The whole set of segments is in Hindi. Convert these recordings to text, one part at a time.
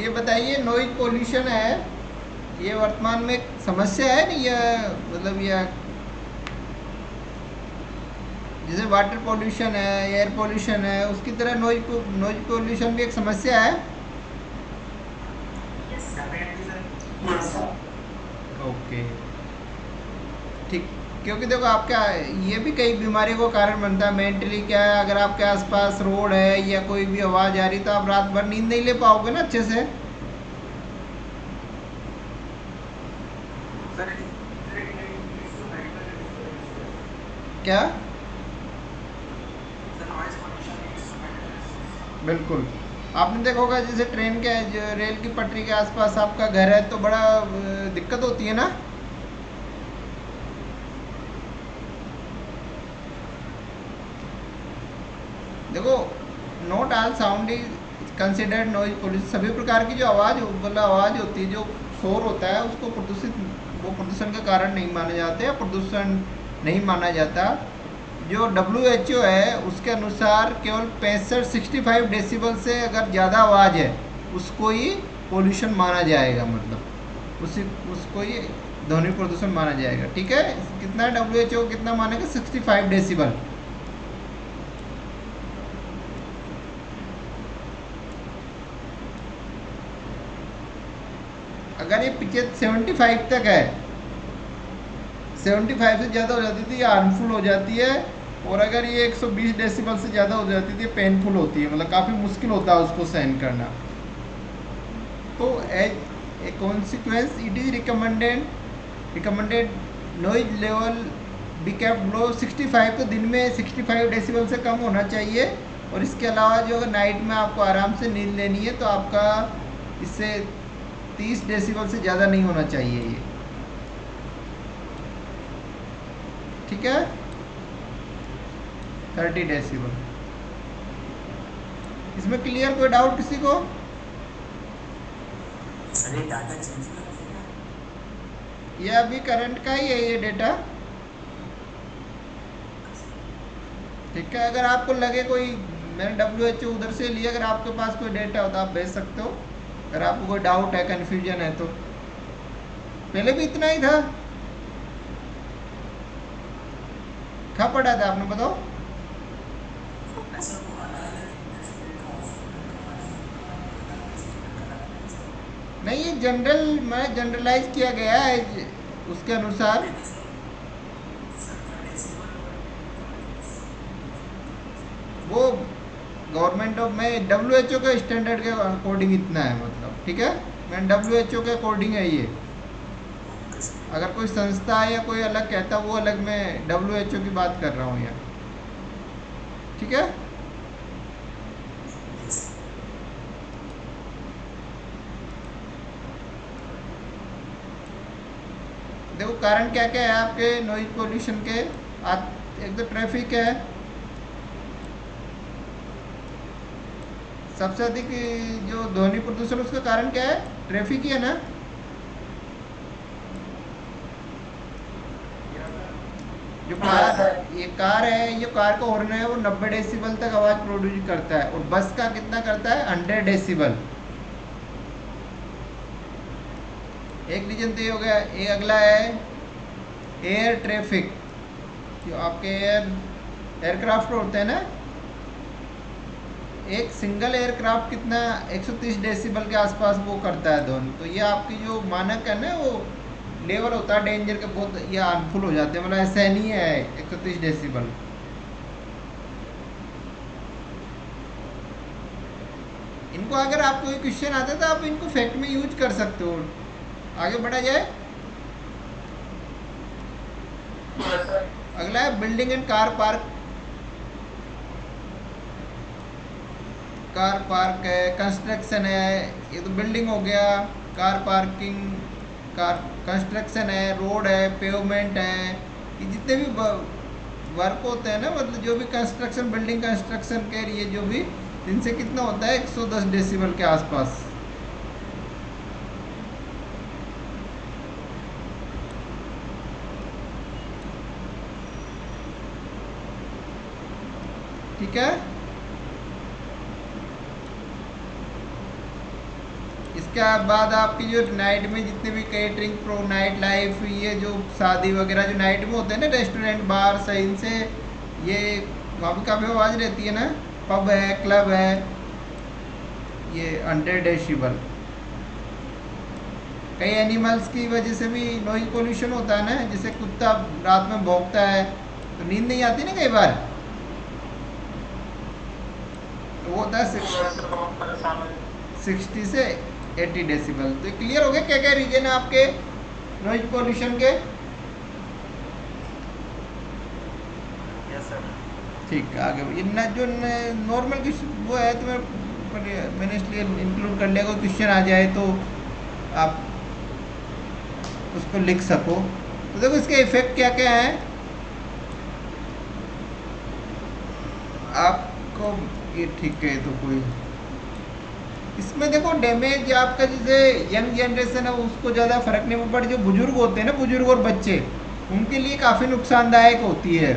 ये बताइए, नॉइज पोल्यूशन है, ये वर्तमान में एक समस्या है नहीं, या मतलब ये जैसे वाटर पोल्यूशन है, एयर पोल्यूशन है, उसकी तरह नॉइज पोल्यूशन भी एक समस्या है। ओके, ठीक। क्योंकि देखो आपका ये भी कई बीमारियों का कारण बनता है। मेंटली क्या है, अगर आपके आसपास रोड है या कोई भी आवाज़ आ रही, तो आप रात भर नींद नहीं ले पाओगे ना अच्छे से। क्या? बिल्कुल। आपने देखा होगा, जैसे ट्रेन के जो रेल की पटरी के आसपास आपका घर है, तो बड़ा दिक्कत होती है ना। देखो, not all sound is considered noise pollution. सभी प्रकार की जो आवाज़ मतलब आवाज़ होती है, जो शोर होता है, उसको प्रदूषित, वो प्रदूषण का कारण नहीं माने जाते, प्रदूषण नहीं माना जाता। जो WHO है, उसके अनुसार केवल 65-65 डेसिबल से अगर ज़्यादा आवाज़ है, उसको ही पोल्यूशन माना जाएगा। मतलब उसी उसको ही ध्वनि प्रदूषण माना जाएगा। ठीक है, कितना WHO कितना मानेगा? 65 डेसिबल। अगर ये पीछे 75 तक है, 75 से ज़्यादा हो जाती थी, ये हार्मफुल हो जाती है। और अगर ये 120 डेसिबल से ज़्यादा हो जाती थी, पेनफुल होती है, मतलब काफ़ी मुश्किल होता है उसको सहन करना। तो as a consequence it is recommended noise level be kept low 65। तो दिन में 65 डेसिबल से कम होना चाहिए। और इसके अलावा जो अगर नाइट में आपको आराम से नींद लेनी है, तो आपका इससे 30 डेसिबल से ज़्यादा नहीं होना चाहिए ये। ठीक है, 30 डेसिबल। इसमें क्लियर? कोई डाउट किसी को? सर ये डाटा चेंज कर देगा। ये अभी करंट का ही है ये डेटा। ठीक है, अगर आपको लगे कोई, मैंने WHO उधर से लिया, अगर आपके पास कोई डेटा हो तो आप भेज सकते हो, अगर आपको कोई डाउट है, कन्फ्यूजन है तो। पहले भी इतना ही था? कहाँ पढ़ा था आपने, बताओ। ऐसा वो अलग अलग इंटरफेरेंट का ऑफर करके हमारे अलग अलग स्टूडेंट का अलग अलग इसका। नहीं, ये जनरल मैं जनरलाइज किया गया है उसके अनुसार। नहीं नहीं सर, सबका डेसिबल और का डिफरेंट होता है सर। वो गवर्नमेंट ऑफ में WHO के स्टैंडर्ड के अकॉर्डिंग इतना है, मतलब। ठीक है, मैं WHO के अकॉर्डिंग है ये। Okay sir. अगर कोई संस्था है या कोई अलग कहता, वो अलग, मैं WHO की बात कर रहा हूँ यहाँ। ठीक है। यस। देखो, कारण क्या क्या है आपके नॉइज पोल्यूशन के। एक तो ट्रैफिक है, सबसे अधिक जो ध्वनि प्रदूषण, उसका कारण क्या है? ट्रैफिक ही है ना। जो कार, ये कार है, ये कार का हॉर्न है, वो 90 डेसिबल तक आवाज़ प्रोड्यूस करता है। और बस का कितना करता है? 100 डेसिबल। एक रीजन तो ये हो गया। एक अगला है एयर ट्रैफिक। जो आपके एयरक्राफ्ट होते हैं ना, एक सिंगल एयरक्राफ्ट कितना 130 डेसिबल के आसपास वो करता है ध्वनि। तो ये आपकी जो मानक है ना, वो लेवल होता है डेंजर के, बहुत ये हार्मफुल हो जाते हैं। मतलब ऐसा नहीं है 130 डेसिबल। इनको अगर आपको कोई क्वेश्चन आता है, तो आप इनको फैक्ट में यूज कर सकते हो। आगे बढ़ा जाए। अगला है building and car park. Car park है, कंस्ट्रक्शन है। ये तो बिल्डिंग हो गया। कार पार्किंग, कार कंस्ट्रक्शन है, रोड है, पेवमेंट है। ये जितने भी वर्क होते हैं ना, मतलब जो भी कंस्ट्रक्शन, बिल्डिंग कंस्ट्रक्शन के लिए जो भी, इनसे कितना होता है? 110 डेसिबल के आसपास। ठीक है। इसके बाद आपकी जो नाइट में जितने भी केटरिंग प्रो नाइट लाइफ, ये जो शादी वगैरह जो नाइट में होते हैं ना, रेस्टोरेंट बार सही इनसे ये वहाँ भी काफ़ी आवाज़ रहती है ना, पब है क्लब है, ये 100 डेसिबल। कई एनिमल्स की वजह से भी नॉइज पोल्यूशन होता है ना, जैसे कुत्ता रात में भौंकता है तो नींद नहीं आती ना कई बार, तो वो होता है वैसे बहुत परेशान हो। 60 से 80 डेसिबल। तो क्लियर हो गया क्या क्या रीजन है आपके नॉइज पोल्यूशन के? Yes sir. ठीक है, आगे ये न जो नॉर्मल वो है तो मैंने इसलिए इंक्लूड कर लिया, कोई क्वेश्चन आ जाए तो आप उसको लिख सको। तो देखो इसके इफेक्ट क्या क्या हैं आपको, ये ठीक है तो कोई इसमें देखो डैमेज आपका, जैसे यंग जनरेशन है उसको ज़्यादा फर्क नहीं पड़ता, जो बुजुर्ग होते हैं ना, बुजुर्ग और बच्चे, उनके लिए काफ़ी नुकसानदायक होती है,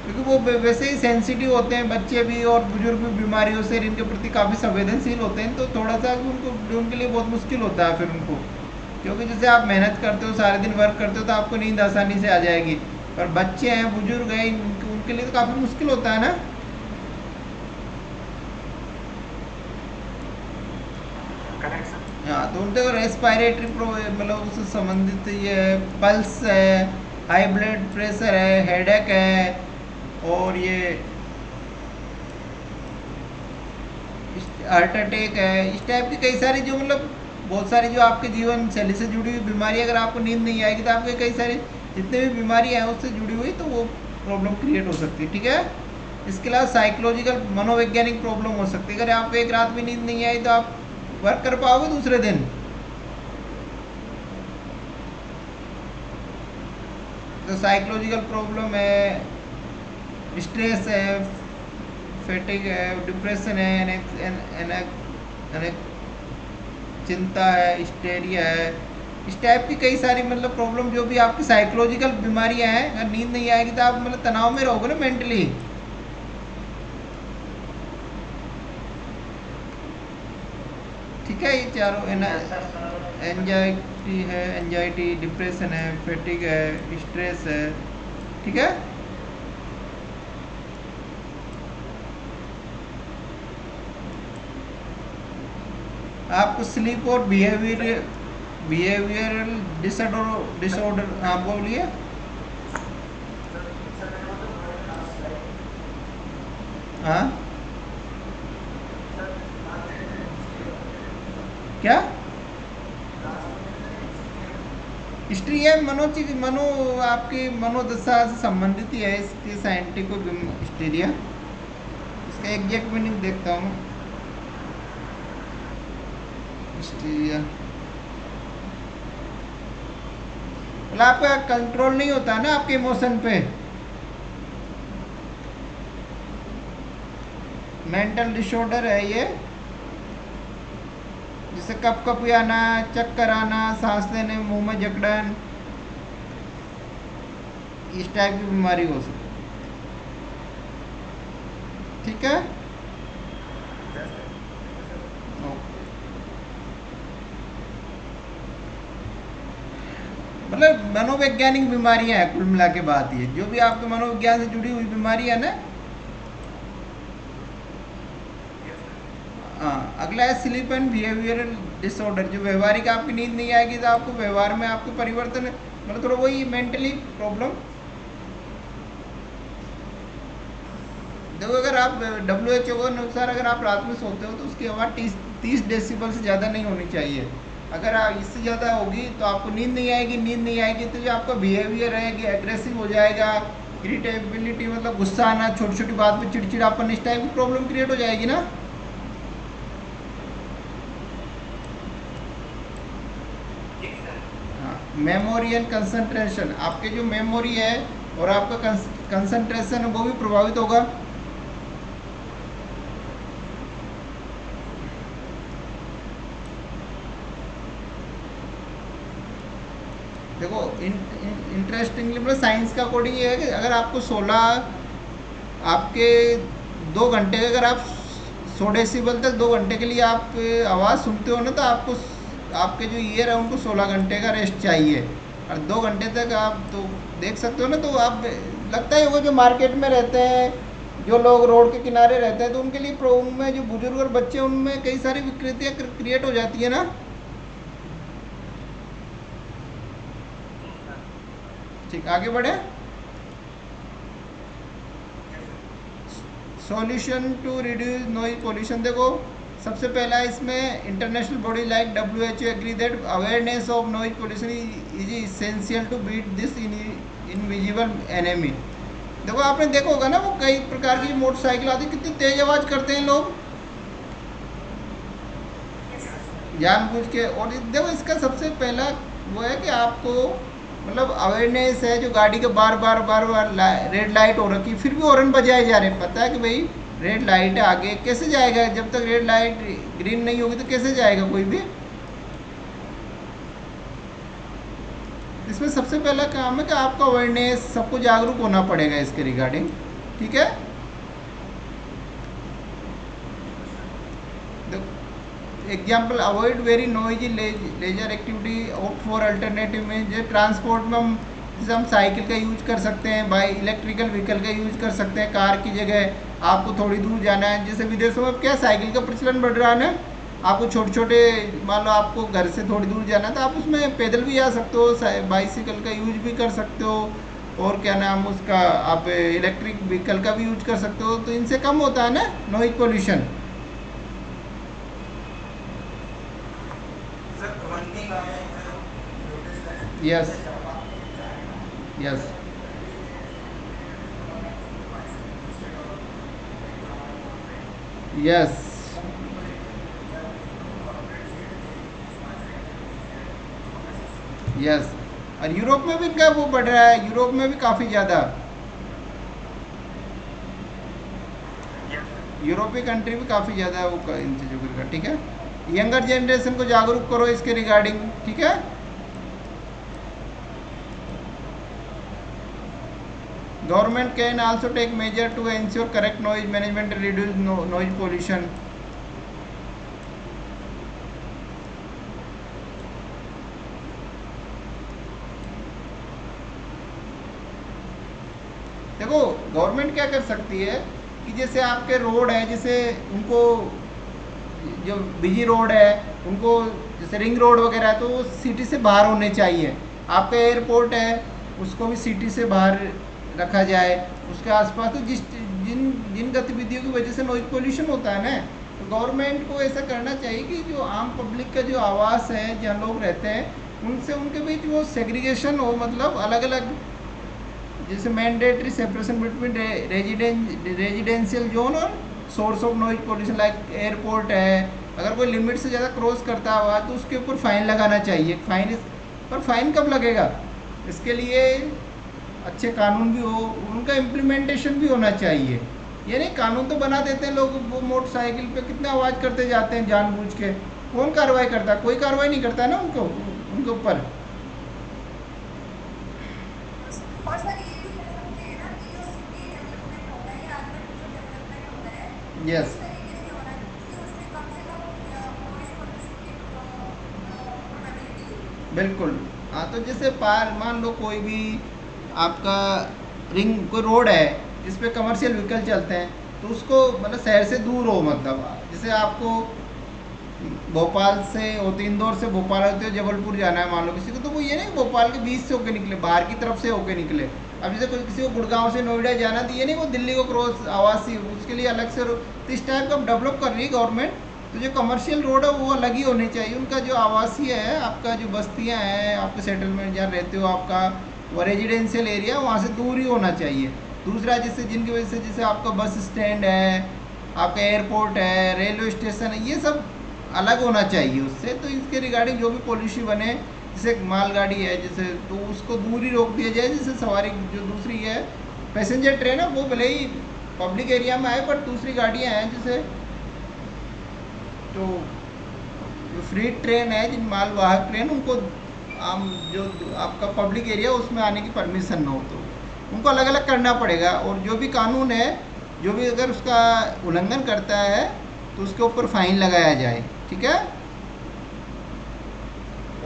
क्योंकि वो वैसे ही सेंसिटिव होते हैं, बच्चे भी और बुजुर्ग भी बीमारियों से इनके प्रति काफ़ी संवेदनशील होते हैं, तो थोड़ा सा उनके लिए बहुत मुश्किल होता है फिर उनको, क्योंकि जैसे आप मेहनत करते हो सारे दिन वर्क करते हो तो आपको नींद आसानी से आ जाएगी, पर बच्चे हैं बुजुर्ग हैं उनके लिए तो काफ़ी मुश्किल होता है ना। Correct sir. हाँ, तो उनके रेस्पिरेटरी मतलब उससे संबंधित ये पल्स है, हाई ब्लड प्रेशर है, हेडेक है, और ये हार्ट अटैक है, इस टाइप की कई सारी जो मतलब बहुत सारी जो आपके जीवन शैली से जुड़ी हुई बीमारी, अगर आपको नींद नहीं आएगी तो आपके कई सारी जितने भी बीमारी हैं उससे जुड़ी हुई तो वो प्रॉब्लम क्रिएट हो सकती है। ठीक है, इसके अलावा साइकोलॉजिकल मनोवैज्ञानिक प्रॉब्लम हो सकती है, अगर आपको एक रात भी नींद नहीं आई तो आप वर्क कर पाओगे दूसरे दिन। तो साइकोलॉजिकल प्रॉब्लम है, स्ट्रेस है, फेटिग है, डिप्रेशन है, चिंता है, हिस्टेरिया है, इस टाइप की कई सारी मतलब प्रॉब्लम जो भी आपकी साइकोलॉजिकल बीमारियां हैं, अगर नींद नहीं आएगी तो आप मतलब तनाव में रहोगे ना मेंटली। ठीक है, ये चारों यस सर। एंजाइटी है, एंजाइटी, डिप्रेशन है, फेटिग है, स्ट्रेस है। ठीक है, आपको स्लीप और बिहेवियरल डिसऑर्डर आप बोलिए। हाँ, क्या हिस्ट्री है? मनो आपकी मनोदशा से संबंधित ही है, इसकी साइंटिफिक हिस्टीरिया, इसका एग्जैक्ट मीनिंग देखता हूँ। हिस्टीरिया मतलब आपका कंट्रोल नहीं होता ना आपके इमोशन पे, मेंटल डिसऑर्डर है ये, जैसे कप कपी आना, चक्कर आना, सांस लेने में मुंह में जकड़न, इस टाइप की बीमारी हो सकती है। ठीक है, मतलब मनोवैज्ञानिक बीमारियां हैं कुल मिला के बात, ये जो भी आपके मनोविज्ञान से जुड़ी हुई बीमारी है ना। हाँ, अगला है स्लीप एंड बिहेवियरल डिसऑर्डर, जो व्यवहारिक आपकी नींद नहीं आएगी तो आपको व्यवहार में आपको परिवर्तन, मतलब थोड़ा वही मेंटली प्रॉब्लम। देखो, अगर आप WHO के अनुसार अगर आप रात में सोते हो तो उसकी आवाज़ 30 डेसिबल से ज़्यादा नहीं होनी चाहिए, अगर आप इससे ज़्यादा होगी तो आपको नींद नहीं आएगी, नींद नहीं आएगी तो जो आपका बिहेवियर है कि एग्रेसिव हो जाएगा, इरिटेबिलिटी मतलब गुस्सा आना, छोटी छोटी बात पे चिड़चिड़ापन, इस टाइप की प्रॉब्लम क्रिएट हो जाएगी ना। हाँ, मेमोरी एंड कंसंट्रेशन, आपके जो मेमोरी है और आपका कंसंट्रेशन है वो भी प्रभावित होगा। देखो इंटरेस्टिंगली मतलब साइंस का अकॉर्डिंग ये है कि अगर आपको 16 आपके 2 घंटे, अगर आप 100 डेसिबल तक 2 घंटे के लिए आप आवाज़ सुनते हो ना तो आपको आपके जो ईयर है उनको 16 घंटे का रेस्ट चाहिए, और 2 घंटे तक आप तो देख सकते हो ना। तो आप लगता है वो जो मार्केट में रहते हैं, जो लोग रोड के किनारे रहते हैं, तो उनके लिए उनमें जो बुजुर्ग और बच्चे, उनमें कई सारी विकृतियाँ क्रिएट हो जाती है ना। ठीक, आगे बढ़े। Solution to reduce noise pollution, देखो सबसे पहला इसमें international body like WHO agree that awareness of noise pollution is essential to beat this invisible enemy. देखो आपने देखा होगा ना, वो कई प्रकार की मोटरसाइकिल आती है, कितनी तेज आवाज़ करते हैं लोग जानबूझ के। और देखो इसका सबसे पहला वो है कि आपको मतलब अवेयरनेस है, जो गाड़ी के बार बार रेड लाइट हो रखी, फिर भी हॉर्न बजाए जा रहे हैं। पता है कि भाई रेड लाइट है, आगे कैसे जाएगा, जब तक रेड लाइट ग्रीन नहीं होगी तो कैसे जाएगा कोई भी। इसमें सबसे पहला काम है कि आपका अवेयरनेस, सबको जागरूक होना पड़ेगा इसके रिगार्डिंग, ठीक है। Example, avoid very noisy leisure activity, opt for alternative में, जैसे ट्रांसपोर्ट में हम जैसे हम साइकिल का यूज कर सकते हैं, बाई इलेक्ट्रिकल व्हीकल का यूज कर सकते हैं। कार की जगह आपको थोड़ी दूर जाना है, जैसे विदेशों में क्या साइकिल का प्रचलन बढ़ रहा है ना, आपको छोटे छोटे, मान लो आपको घर से थोड़ी दूर जाना है तो आप उसमें पैदल भी जा सकते हो, बाइसिकल का यूज भी कर सकते हो, और क्या नाम उसका, आप इलेक्ट्रिक व्हीकल का भी यूज कर सकते हो। तो इनसे कम होता है ना noise pollution. Yes yes yes yes. और यूरोप में भी इनका वो बढ़ रहा है, यूरोप में भी काफ़ी ज़्यादा, यूरोपीय कंट्री भी काफ़ी ज़्यादा वो इन चीज़ों का, ठीक है। यंगर जनरेशन को जागरूक करो इसके रिगार्डिंग, ठीक है। Government can also take measure to ensure correct noise management, reduce noise pollution. देखो गवर्नमेंट क्या कर सकती है कि जैसे आपके रोड है, जैसे उनको जो बिजी रोड है उनको, जैसे रिंग रोड वगैरह है, तो वो सिटी से बाहर होने चाहिए। आपका एयरपोर्ट है, उसको भी सिटी से बाहर रखा जाए। उसके आसपास तो जिन जिन गतिविधियों की वजह से नॉइज पोल्यूशन होता है ना, तो गवर्नमेंट को ऐसा करना चाहिए कि जो आम पब्लिक का जो आवास है, जहाँ लोग रहते हैं, उनसे उनके बीच वो सेग्रीगेशन हो, मतलब अलग अलग, जैसे mandatory separation between residential zone और source of noise pollution, like airport है, अगर कोई लिमिट से ज़्यादा क्रॉस करता हुआ तो उसके ऊपर फ़ाइन लगाना चाहिए। पर फाइन कब लगेगा, इसके लिए अच्छे कानून भी हो, उनका इम्प्लीमेंटेशन भी होना चाहिए। ये नहीं कानून तो बना देते हैं लोग, वो मोटरसाइकिल पे कितना आवाज़ करते जाते हैं जानबूझ के, कौन कार्रवाई करता है, कोई कार्रवाई नहीं करता है ना उनके ऊपर। और सर ये भी कह सकते हैं ना कि जो सिटी डेवलपमेंट होता है या अर्बन जो डेवलपमेंट होता है, यस इस तरीके से होना चाहिए कि उसमें कम से कम नॉइस पोल्यूशन की प्रोबेबिलिटी हो। बिल्कुल। हाँ, तो जैसे पार मान लो कोई भी आपका रिंग कोई रोड है जिस पे कमर्शियल व्हीकल चलते हैं, तो उसको मतलब शहर से दूर हो, मतलब जैसे आपको भोपाल से होते, इंदौर से भोपाल होते हो जबलपुर जाना है मान लो किसी को, तो वो ये नहीं भोपाल के बीच से होके निकले, बाहर की तरफ से होके निकले। अब जैसे कोई किसी को गुड़गांव से नोएडा जाना, तो ये नहीं वो दिल्ली को क्रॉस आवासी, उसके लिए अलग से तो इस टाइप का डेवलप कर रही है गवर्नमेंट। तो जो कमर्शियल रोड है वो अलग ही होनी चाहिए, उनका जो आवासीय है, आपका जो बस्तियाँ हैं, आपके सेटलमेंट जहाँ रहते हो, आपका वो रेजिडेंशियल एरिया, वहाँ से दूर ही होना चाहिए। दूसरा, जिससे जिनकी वजह से जैसे आपका बस स्टैंड है, आपका एयरपोर्ट है, रेलवे स्टेशन है, ये सब अलग होना चाहिए उससे। तो इसके रिगार्डिंग जो भी पॉलिसी बने, जैसे मालगाड़ी है जैसे, तो उसको दूर ही रोक दिया जाए। जैसे सवारी जो दूसरी है पैसेंजर ट्रेन है, वो भले ही पब्लिक एरिया में आए, पर दूसरी गाड़ियाँ हैं जैसे तो फ्री ट्रेन है, जिन मालवाहक ट्रेन, उनको आम जो आपका पब्लिक एरिया उसमें आने की परमिशन ना हो, तो उनको अलग अलग करना पड़ेगा। और जो भी कानून है, जो भी अगर उसका उल्लंघन करता है तो उसके ऊपर फाइन लगाया जाए, ठीक है।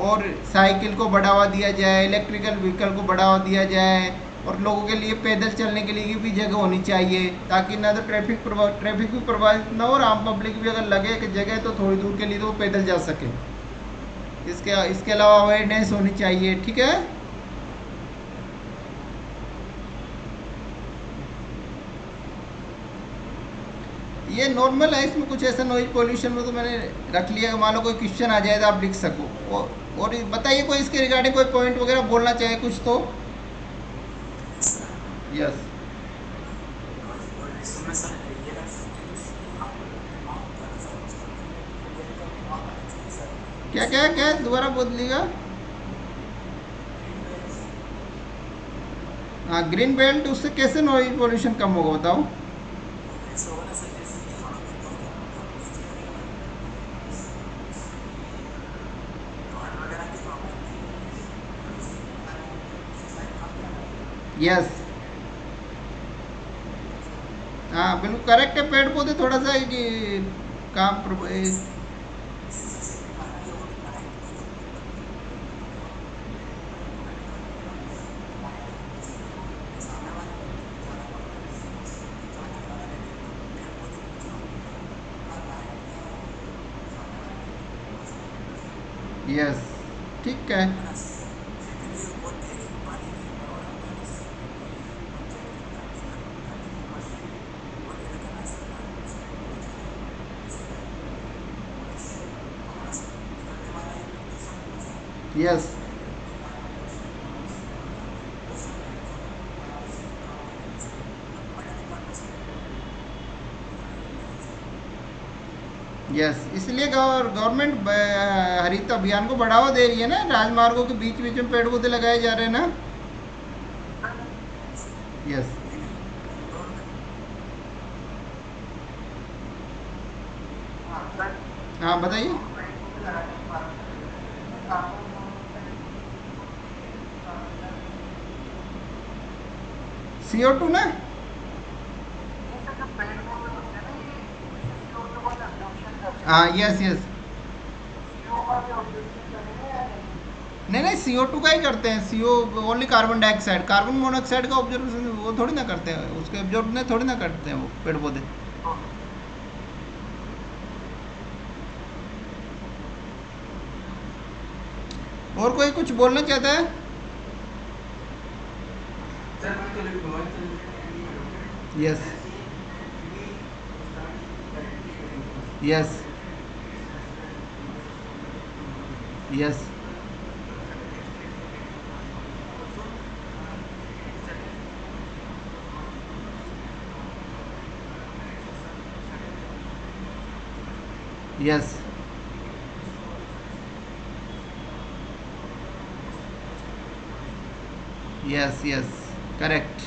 और साइकिल को बढ़ावा दिया जाए, इलेक्ट्रिकल व्हीकल को बढ़ावा दिया जाए, और लोगों के लिए पैदल चलने के लिए भी जगह होनी चाहिए, ताकि ना तो ट्रैफिक भी प्रभावित ना हो, और आम पब्लिक भी अगर लगे कि जगह तो थोड़ी दूर के लिए तो वो पैदल जा सके। इसके अलावा अवेयरनेस होनी चाहिए। ठीक है, ये नॉर्मल है, इसमें कुछ ऐसा नॉइज पोल्यूशन में तो मैंने रख लिया कि मान लो कोई क्वेश्चन आ जाए तो आप लिख सको। और बताइए कोई इसके रिगार्डिंग कोई पॉइंट वगैरह बोलना चाहे कुछ तो। यस, इसमें सर ये कर सकते हैं कि आप दिमाग होता है सर उसका क्लियर का दिमाग आना चाहिए सर। क्या जैसे क्या क्या दोबारा बोलिएगा। ग्रीन बेल्ट हाँ, ग्रीन बेल्ट, उससे कैसे नॉइज पोल्यूशन कम होगा बताओ। ऐसे होगा ना सर, जैसे कि सड़क पे तो आप नीचे वगैरह गार्ड वगैरह की प्रॉब्लम नहीं होगी, साइड काफी आ रहा यस, हाँ बिल्कुल करेक्ट है। पेड़ पौधे थोड़ा सा कि काम है। इससे सबसे बड़ी बात ये होगी लाइट की जो लाइट जैसे सामने वाले व्यक्ति को ज़्यादा प्रॉब्लम नहीं है, इतना झगड़ा लगे देखते हो पेड़ पौधे के नीचे होंगे तो उनका लाइट क्या है, सामने वाले व्यक्ति को आसानी पड़ेगी, यस, ठीक है। है ना। सेकेंडली वो एक बीमारी भी पर्यावरण में जैसे पंचायत 30 30 30 वो ले लेकर ना सरकार उसमें वो चीज़ें जैसे इससे हमारा निकलने वाला ये प्रदूषण है ना सर, यस, ये कार्बन डाइऑक्साइड और ऑक्सीजन वो सब जो है इससे कम करने के लिए बड़े डिपार्टमेंट सर। यस, इसलिए गवर्नमेंट हरित अभियान को बढ़ावा दे रही है ना, राजमार्गों के बीच बीच में पेड़ पौधे लगाए जा रहे हैं ना। यस, लेकिन इंडोर में हाँ बताइए। CO2 ना। हाँ, यस यस, नहीं नहीं, CO2 का ही करते हैं। CO only carbon dioxide, carbon monoxide का ऑब्जर्वेशन वो थोड़ी ना करते हैं, उसके ऑब्जर्व थोड़ी ना करते हैं वो पेड़ पौधे। और कोई कुछ बोलना चाहता है। Yes, yes, yes, yes, yes, yes, correct.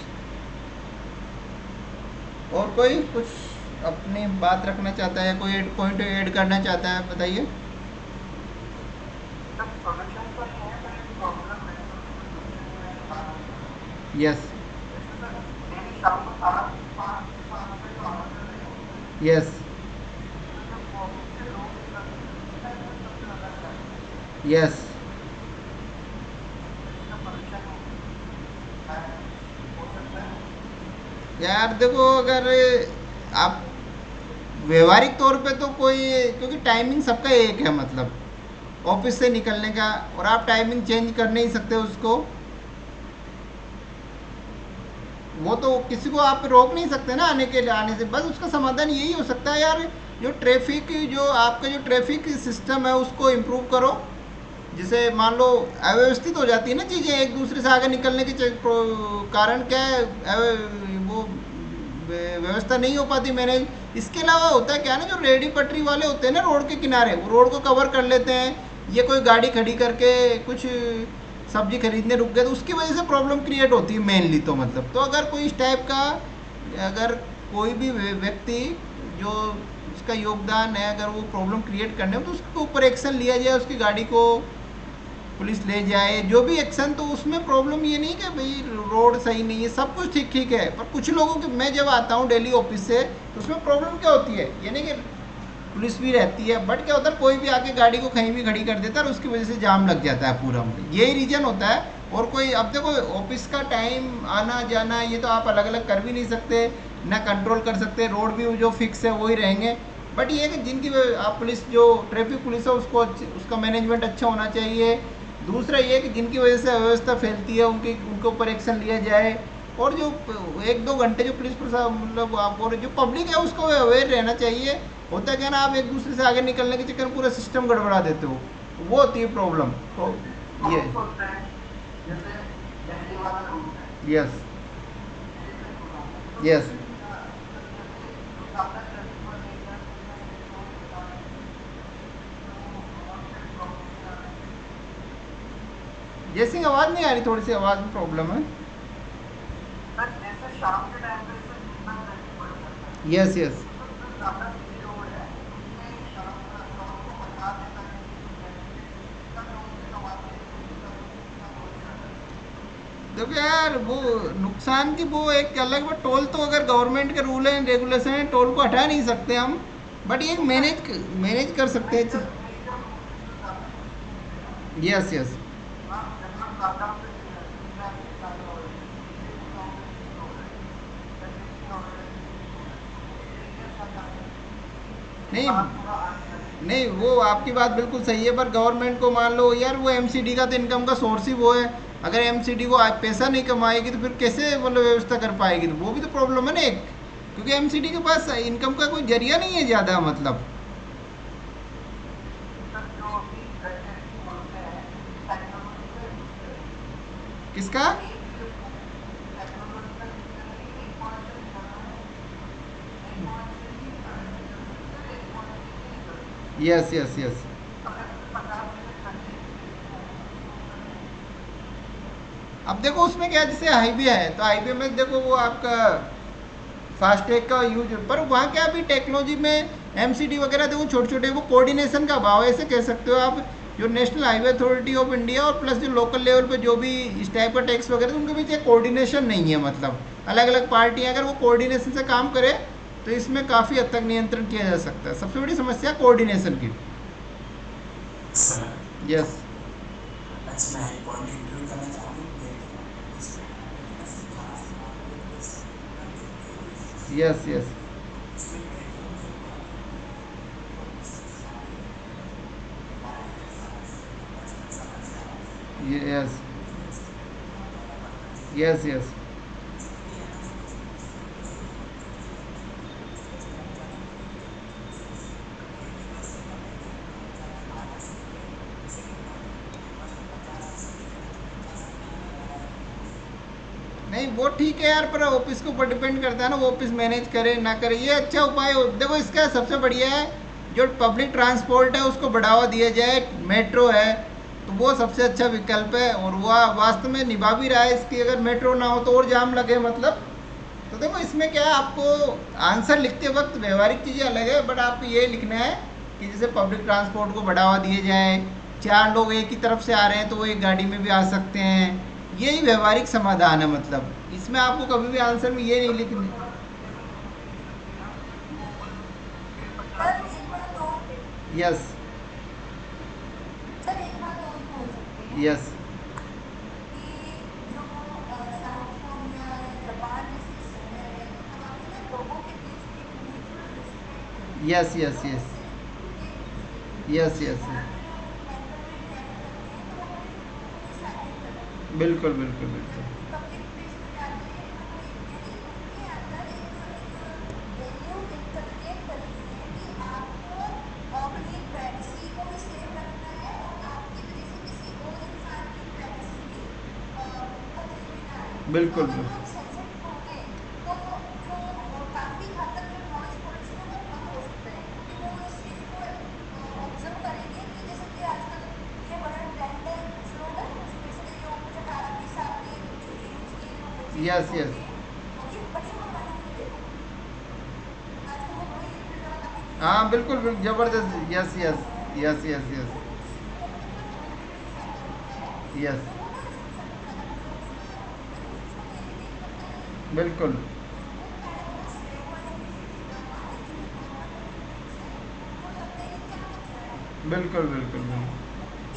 और कोई कुछ अपनी बात रखना चाहता है, कोई पॉइंट ऐड करना चाहता है, बताइए। यस, यस, यस, यार देखो, अगर आप व्यवहारिक तौर पे तो कोई, क्योंकि टाइमिंग सबका एक है, मतलब ऑफिस से निकलने का, और आप टाइमिंग चेंज कर नहीं सकते उसको। वो तो किसी को आप रोक नहीं सकते ना आने के लिए, आने से। बस उसका समाधान यही हो सकता है यार, जो आपका जो ट्रैफिक सिस्टम है उसको इम्प्रूव करो, जिसे मान लो अव्यवस्थित हो जाती है ना चीज़ें, एक दूसरे से आगे निकलने के कारण क्या है, वो व्यवस्था नहीं हो पाती मैनेज। इसके अलावा होता है क्या ना, जो रेडी पटरी वाले होते हैं ना रोड के किनारे, वो रोड को कवर कर लेते हैं, ये कोई गाड़ी खड़ी करके कुछ सब्जी खरीदने रुक गए तो उसकी वजह से प्रॉब्लम क्रिएट होती है मेनली। तो मतलब तो अगर कोई इस टाइप का, अगर कोई भी व्यक्ति जो उसका योगदान है, अगर वो प्रॉब्लम क्रिएट करने में, तो उसके ऊपर एक्शन लिया जाए, उसकी गाड़ी को पुलिस ले जाए, जो भी एक्शन। तो उसमें प्रॉब्लम ये नहीं कि भाई रोड सही नहीं है, सब कुछ ठीक ठीक है, पर कुछ लोगों के, मैं जब आता हूँ डेली ऑफिस से, तो उसमें प्रॉब्लम क्या होती है, ये नहीं कि पुलिस भी रहती है, बट क्या होता है कोई भी आके गाड़ी को कहीं भी खड़ी कर देता है और उसकी वजह से जाम लग जाता है पूरा, यही रीज़न होता है। और कोई, अब देखो ऑफिस का टाइम आना जाना ये तो आप अलग अलग कर भी नहीं सकते, ना कंट्रोल कर सकते, रोड भी जो फिक्स है वही रहेंगे। बट ये है कि जिनकी आप पुलिस जो ट्रैफिक पुलिस है उसको उसका मैनेजमेंट अच्छा होना चाहिए। दूसरा ये है कि जिनकी वजह से अव्यवस्था फैलती है उनके ऊपर एक्शन लिया जाए। और जो 1-2 घंटे जो पुलिस प्रशासन मतलब आप और जो पब्लिक है उसको अवेयर रहना चाहिए। होता है क्या ना, आप एक दूसरे से आगे निकलने के चक्कर में पूरा सिस्टम गड़बड़ा देते हो, वो होती है प्रॉब्लम। तो ये यस यस। जैसी आवाज़ नहीं आ रही, थोड़ी सी आवाज़ में प्रॉब्लम है। सर जैसे शाम के टाइम पे जैसे जितना ट्रैफिक बढ़ जाता है, यस यस। तो सर जो ज्यादा बिजी रोड है उसमें शाम शाम को हटा देता है कि जितना मैं उससे कमाते हैं तो उसका नुकसान हो ही जाता है। देखो यार वो नुकसान की वो एक अलग, वो टोल तो अगर गवर्नमेंट के रूल एंड रेगुलेशन है, टोल को हटा नहीं सकते हम, बट ये मैनेज कर सकते हैं। मेजर रूट पे जो ज्यादा यूज होते हैं ना, यस यस। हाँ मतलब ज्यादा पे ट्रैफिक ज्यादा हो रही है, स्पीड टाउन में स्पीड हो रहा है, कंजेशन हो रहा है, कंजेशन हो रहा है, तो वो एरियाज हटा सकते हैं कि नहीं कार थोड़ा आने लगे। नहीं, वो आपकी बात बिल्कुल सही है, पर गवर्नमेंट को मान लो यार, वो एमसीडी का तो इनकम का सोर्स ही वो है। अगर एमसीडी को आज पैसा नहीं कमाएगी तो फिर कैसे मतलब व्यवस्था कर पाएगी, तो वो भी तो प्रॉब्लम है ना एक। क्योंकि एमसीडी के पास इनकम का कोई जरिया नहीं है ज़्यादा मतलब। सर जो अभी गैजेट्स बोलते हैं टेक्नोलॉजी का यूज करेंगे, किसका? तो एक चीज टेक्नोलॉजी का यूज करेंगे, 1 पॉइंट से निकलना है, 1 पॉइंट से ही निकल सकते हैं, 1 पॉइंट से ही निकल सकते हैं। Yes yes yes. अगर 50 मिनट घंटे की जर्नी है तो वो करेंगे। अब देखो उसमें क्या है, जैसे हाईवे है तो हाईवे में देखो वो आपका फास्टैग का यूज, पर वहाँ क्या अभी टेक्नोलॉजी में एमसीडी वगैरह देखो छोटे छोटे, वो कोऑर्डिनेशन का अभाव है, ऐसे कह सकते हो आप। जो national highway authority of India और प्लस जो लोकल लेवल पे जो भी इस टाइप का टैक्स वगैरह, तो उनके बीच एक कोऑर्डिनेशन नहीं है, मतलब अलग अलग पार्टियाँ अगर वो कोऑर्डिनेशन से काम करे तो इसमें काफ़ी हद तक नियंत्रण किया जा सकता है। सबसे बड़ी समस्या कोऑर्डिनेशन की। सर यस अच्छा, मैं एक पॉइंट इंक्लूड करना चाहूँगी मेरे इस पे, लेकिन ऐसे खास आपको कोई सब्जेक्ट ना देते हुए यस यस। इसमें मेरे को जो बात है वो इससे सारी हमारे पर्सनल समस्या यस एक्सपीरियंस बहुत ज़्यादा बढ़ता चला यस गया। यस। इसलिए है ना, इसलिए जब तक एक बस में बैठे तो ज़्यादा आ जा सके। सेकेंड पॉइंट, बस में 50 आ सके है ना, तो 50 की लिमिट लगाई गई है। नहीं वो ठीक है यार, पर ऑफिस के ऊपर डिपेंड करता है ना, वो ऑफिस मैनेज करे ना करे, ये अच्छा उपाय देखो इसका सबसे बढ़िया है जो पब्लिक ट्रांसपोर्ट है उसको बढ़ावा दिया जाए। मेट्रो है तो वो सबसे अच्छा विकल्प है, और वह वास्तव में निभा भी रहा है इसकी। अगर मेट्रो ना हो तो और जाम लगे मतलब। तो देखो इसमें क्या है, आपको आंसर लिखते वक्त व्यवहारिक चीज़ें अलग है, बट आपको ये लिखना है कि जैसे पब्लिक ट्रांसपोर्ट को बढ़ावा दिया जाए, 4 लोग एक ही तरफ से आ रहे हैं तो वो एक गाड़ी में भी आ सकते हैं, यही व्यवहारिक समाधान है। मतलब इसमें आपको कभी भी आंसर में ये नहीं सर लिखना। थोड़ा सुटेबल कम्युनिकेशन भी ना, वो मतलब फिर सर 50 लोग एक बस बात में और बैठे। यस सर एक बात और बोल सकते हैं यस कि जो साउथ कोरिया या जापान जैसे शहर है वहाँ पे ना लोगों के बीच एक म्यूचुअल रिस्पेक्ट है, यस यस लोग यस सिर्फ उनके एक दूसरे के लिए। यस यस यहाँ यस। पे लोग मेट्रो में ट्रेवल करते हैं तो वो अपने लोगों को साइलेंट रखते हैं, बिल्कुल बिल्कुल बिल्कुल। जबकि पब्लिक प्लेस में जाते हैं तो वो यानी उनके अंदर एक एक वैल्यू इनकलकेट करी हुई है कि आपको अपनी प्राइवेसी को भी सेफ रखना है और आपकी वजह से किसी और इंसान की प्राइवेसी भी खतरे में ना आए। तो बिल्कुल अगर बिल्कुल। लोग सेंसिटिव होंगे तो जो काफ़ी हद तक जो नॉइज पोल्यूशन है वो कम हो सकता है, क्योंकि वो इस चीज़ को ऑब्जर्व करेंगे कि जैसे कि आजकल ये बड़ा ट्रेंड है, कुछ लोग हैं स्पेशली जो कुछ 18-20 साल के एज के जो बच्चे यस यस। होते हैं वो ये बड़ी मोबाइल में देखो, आजकल वो बड़ी लिमिट वाला काफ़ी क्रेज हाँ है बिल्कुल मोबाइल बिल्कुल का, बड़ा ज़बरदस्त। ज़्यादा यस यूज़ यस हो रहा है। यस यस यस तो उस उनके पास लिमिटेड साइकिल है, यस। तो वो ना जो ह्यूमन बींग्स को वो इरिटेट करता ही है। बिल्कुल तो वो मैं वो स्लो वाली बिहेवियर, हाँ लेकिन जो नॉर्मल ह्यूमन बींग्स हैं उनको बिल्कुल बिल्कुल बिल्कुल।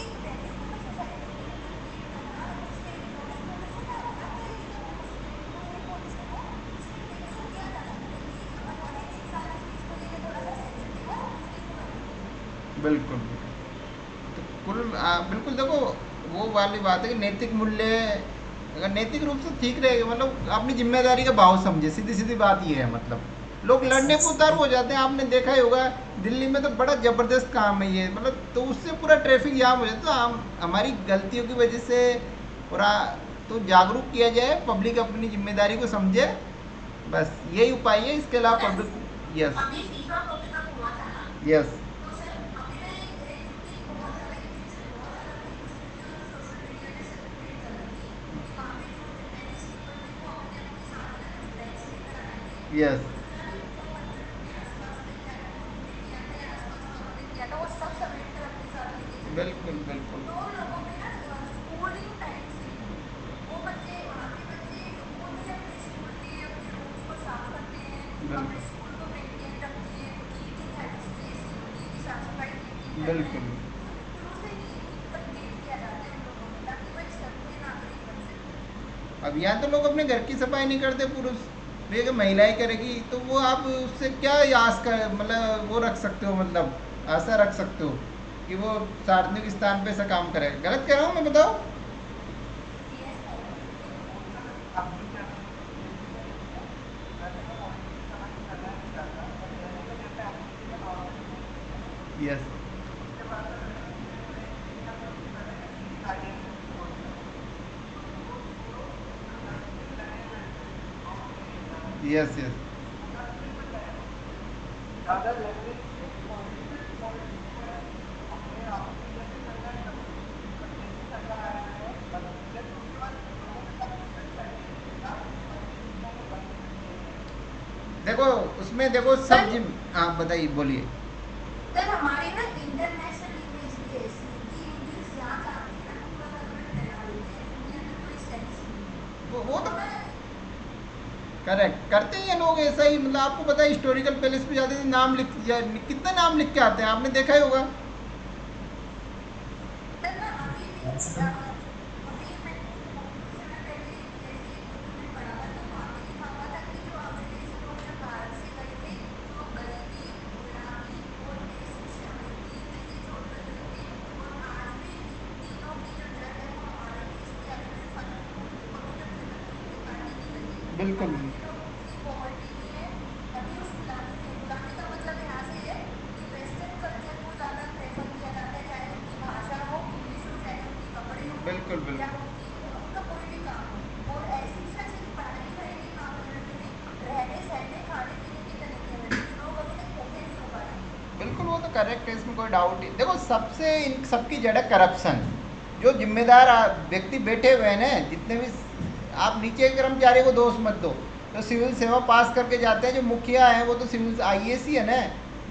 एक वैल्यू को मैं सोसाइटी में इनकलकेट करना, उसके पुलिस को क्या होगा कि कोई पुलिस को स्ट्रिक्ट किया जा सकता है कि अगर वो एक इंसान इस चीज़ को लेके थोड़ा सा सेंसिटिव है, हम उसकी सुनाई करेंगे। बिल्कुल बिल्कुल। तो बिल्कुल देखो, वो वाली बात है कि नैतिक मूल्य अगर नैतिक रूप से ठीक रहेगा, मतलब अपनी जिम्मेदारी का भाव समझे, सीधी सीधी बात ये है। मतलब लोग लड़ने को उतार हो जाते हैं, आपने देखा ही होगा दिल्ली में तो बड़ा ज़बरदस्त काम है ये, मतलब तो उससे पूरा ट्रैफिक जाम हो जाता है। तो हम हमारी गलतियों की वजह से पूरा, तो जागरूक किया जाए, पब्लिक अपनी जिम्मेदारी को समझे, बस यही उपाय है। इसके अलावा पब्लिक, यस अभी फीफा वर्ल्ड कप हुआ था ना, यस तो सर अभी ना एक यूट्यूब बहुत ज़्यादा इन्फ्लुएंसर बहुत ज़्यादा फेमस हुई थी और सोशल मीडिया पे सर्कुलेट कर रही थी कि वहाँ पे जो टेनिस कीपर थे वो अपने अपने साथ ना कुछ बैग्स लेकर आए थे, यस वो जो था ना 100 बच्चों के आसपास लेके आए थे, वो उनके कैमरे आसपास जो उन्होंने किया था वो सब समेट कर अपने साथ लेके चले गए बिल्कुल थे। बिल्कुल तो लोगों में ना स्कूलिंग टाइम से ही वो बच्चे, वहाँ के बच्चे खुद ही अपने स्कूल के अपने रूम्स को साफ करते हैं, बिल्कुल अपने स्कूल को मेंटेन रखते हैं, उनकी ईटिंग हैबिट्स भी ऐसी होती है कि साफ सफाई की ईटिंग कर रहे बिल्कुल। हैं। तो शुरू से ही इनकलकेट किया जाता है उन लोगों में ताकि वो एक सभ्य नागरिक बन सके। अब यहाँ तो लोग अपने घर की सफाई नहीं करते, पुरुष तो ये कि महिलाएं करेगी, तो वो आप उससे क्या आस कर, मतलब वो रख सकते हो, मतलब आशा रख सकते हो कि वो सार्वजनिक स्थान पे ऐसा काम करेगा? गलत कर रहा हूँ मैं, बताओ। यस सर, बिल्कुल। सर अभी क्या बेसिकली नहीं है, वैसे मैं पॉलिटिक्स कमेंट करना नहीं चाहता, बट रहने का जैसे एक्चुअली में नॉर्मली बेसिस पे है। यस उसके बाद सर अगर मैं एक चीज का सबसे पहले बेसिक आइडेंटिटी बोल करूँ, तो जो जो लड़के लगे हुए थे नॉर्मली यस यस उधर से जो है ज्यादा लेवरेज पे पॉलिटिकल पॉलिटिक्स को है, अपने अपनी जैसे सरकार कभी भी, मतलब जैसी सरकार आया है बदल जैसे उसके बाद लोगों ने कमिटमेंट कर ली कि आप बच्चे स्कूलों में बंद करिए ये वो। देखो, उसमें देखो सब सर, जिम, हाँ बताइए, बोलिए। सर हमारी ना इंटरनेशनल इमेज भी ऐसी है कि इंडियंस जहाँ जाते हैं ना पूरा गलत फैला देते हैं, इंडिया में कोई सेंस नहीं है। वो तो तो मैं करेक्ट करते ही हैं लोग ऐसा ही, मतलब आपको पता है हिस्टोरिकल पैलेस पे जाते थे, नाम लिख कितने नाम लिख के आते हैं, आपने देखा ही होगा। सर ना अभी भी अभी मैं कुछ समय पहले ऐसे ही एक डॉक्यूमेंट पढ़ा था तो वहाँ पे लिखा हुआ था कि जो अंग्रेज लोग जब भारत से गए थे तो गरीबी, गुलामी और अशिक्षा, ये तीन चीजें छोड़ कर गए थे। और आज भी इन तीनों की जो जड़ है वो हमारे देश के अगर मैं फर्क करूँ तो ट्रिपल इंडियन पार्टी की वजह है। बिल्कुल अभी भी लोग उसी पॉवर्टी में है, अभी उस गुलामी में, गुलामी का मतलब यहाँ से है कि वेस्टर्न कल्चर को ज़्यादा प्रेफर किया जाता है, चाहे उनकी भाषा हो इंग्लिश हो, चाहे उनके कपड़े हो बिल्कुल या बिल्कुल उनका कोई भी काम हो। और अशिक्षा सिर्फ पढ़ाई लिखाई के मामले में भी नहीं, रहने सहने खाने पीने के तरीके में भी लोग अभी तक भूखे नहीं हो पाए हैं। बिल्कुल, वो तो करेक्ट है, इसमें कोई डाउट नहीं। देखो, सबसे इन सबकी जड़ है करप्शन। जो जिम्मेदार व्यक्ति बैठे हुए हैं ना, जितने भी, आप नीचे के कर्मचारी को दोष मत दो। जो सिविल सेवा पास करके जाते हैं, जो मुखिया हैं, वो तो सिविल आईएएस ही है ना,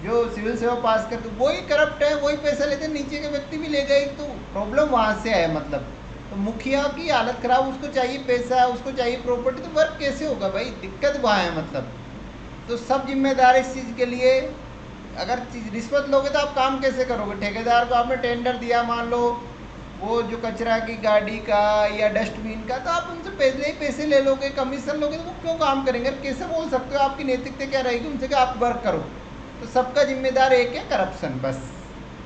जो सिविल सेवा पास करते वही करप्ट है, वही पैसा लेते हैं, नीचे के व्यक्ति भी ले गए, तो प्रॉब्लम वहाँ से है। मतलब तो मुखिया की हालत खराब, उसको चाहिए पैसा, उसको चाहिए प्रॉपर्टी, तो वर्क कैसे होगा भाई? दिक्कत वहाँ है। मतलब तो सब जिम्मेदार इस चीज़ के लिए। अगर रिश्वत लोगे तो आप काम कैसे करोगे? ठेकेदार को आपने टेंडर दिया, मान लो वो जो कचरा की गाड़ी का या डस्टबिन का, तो आप उनसे पहले ही पैसे ले लोगे, कमीशन लोगे, तो वो क्यों काम करेंगे? और कैसे बोल सकते हो? आपकी नैतिकता क्या रहेगी उनसे कि आप वर्क करो? तो सबका जिम्मेदार एक है, करप्शन। बस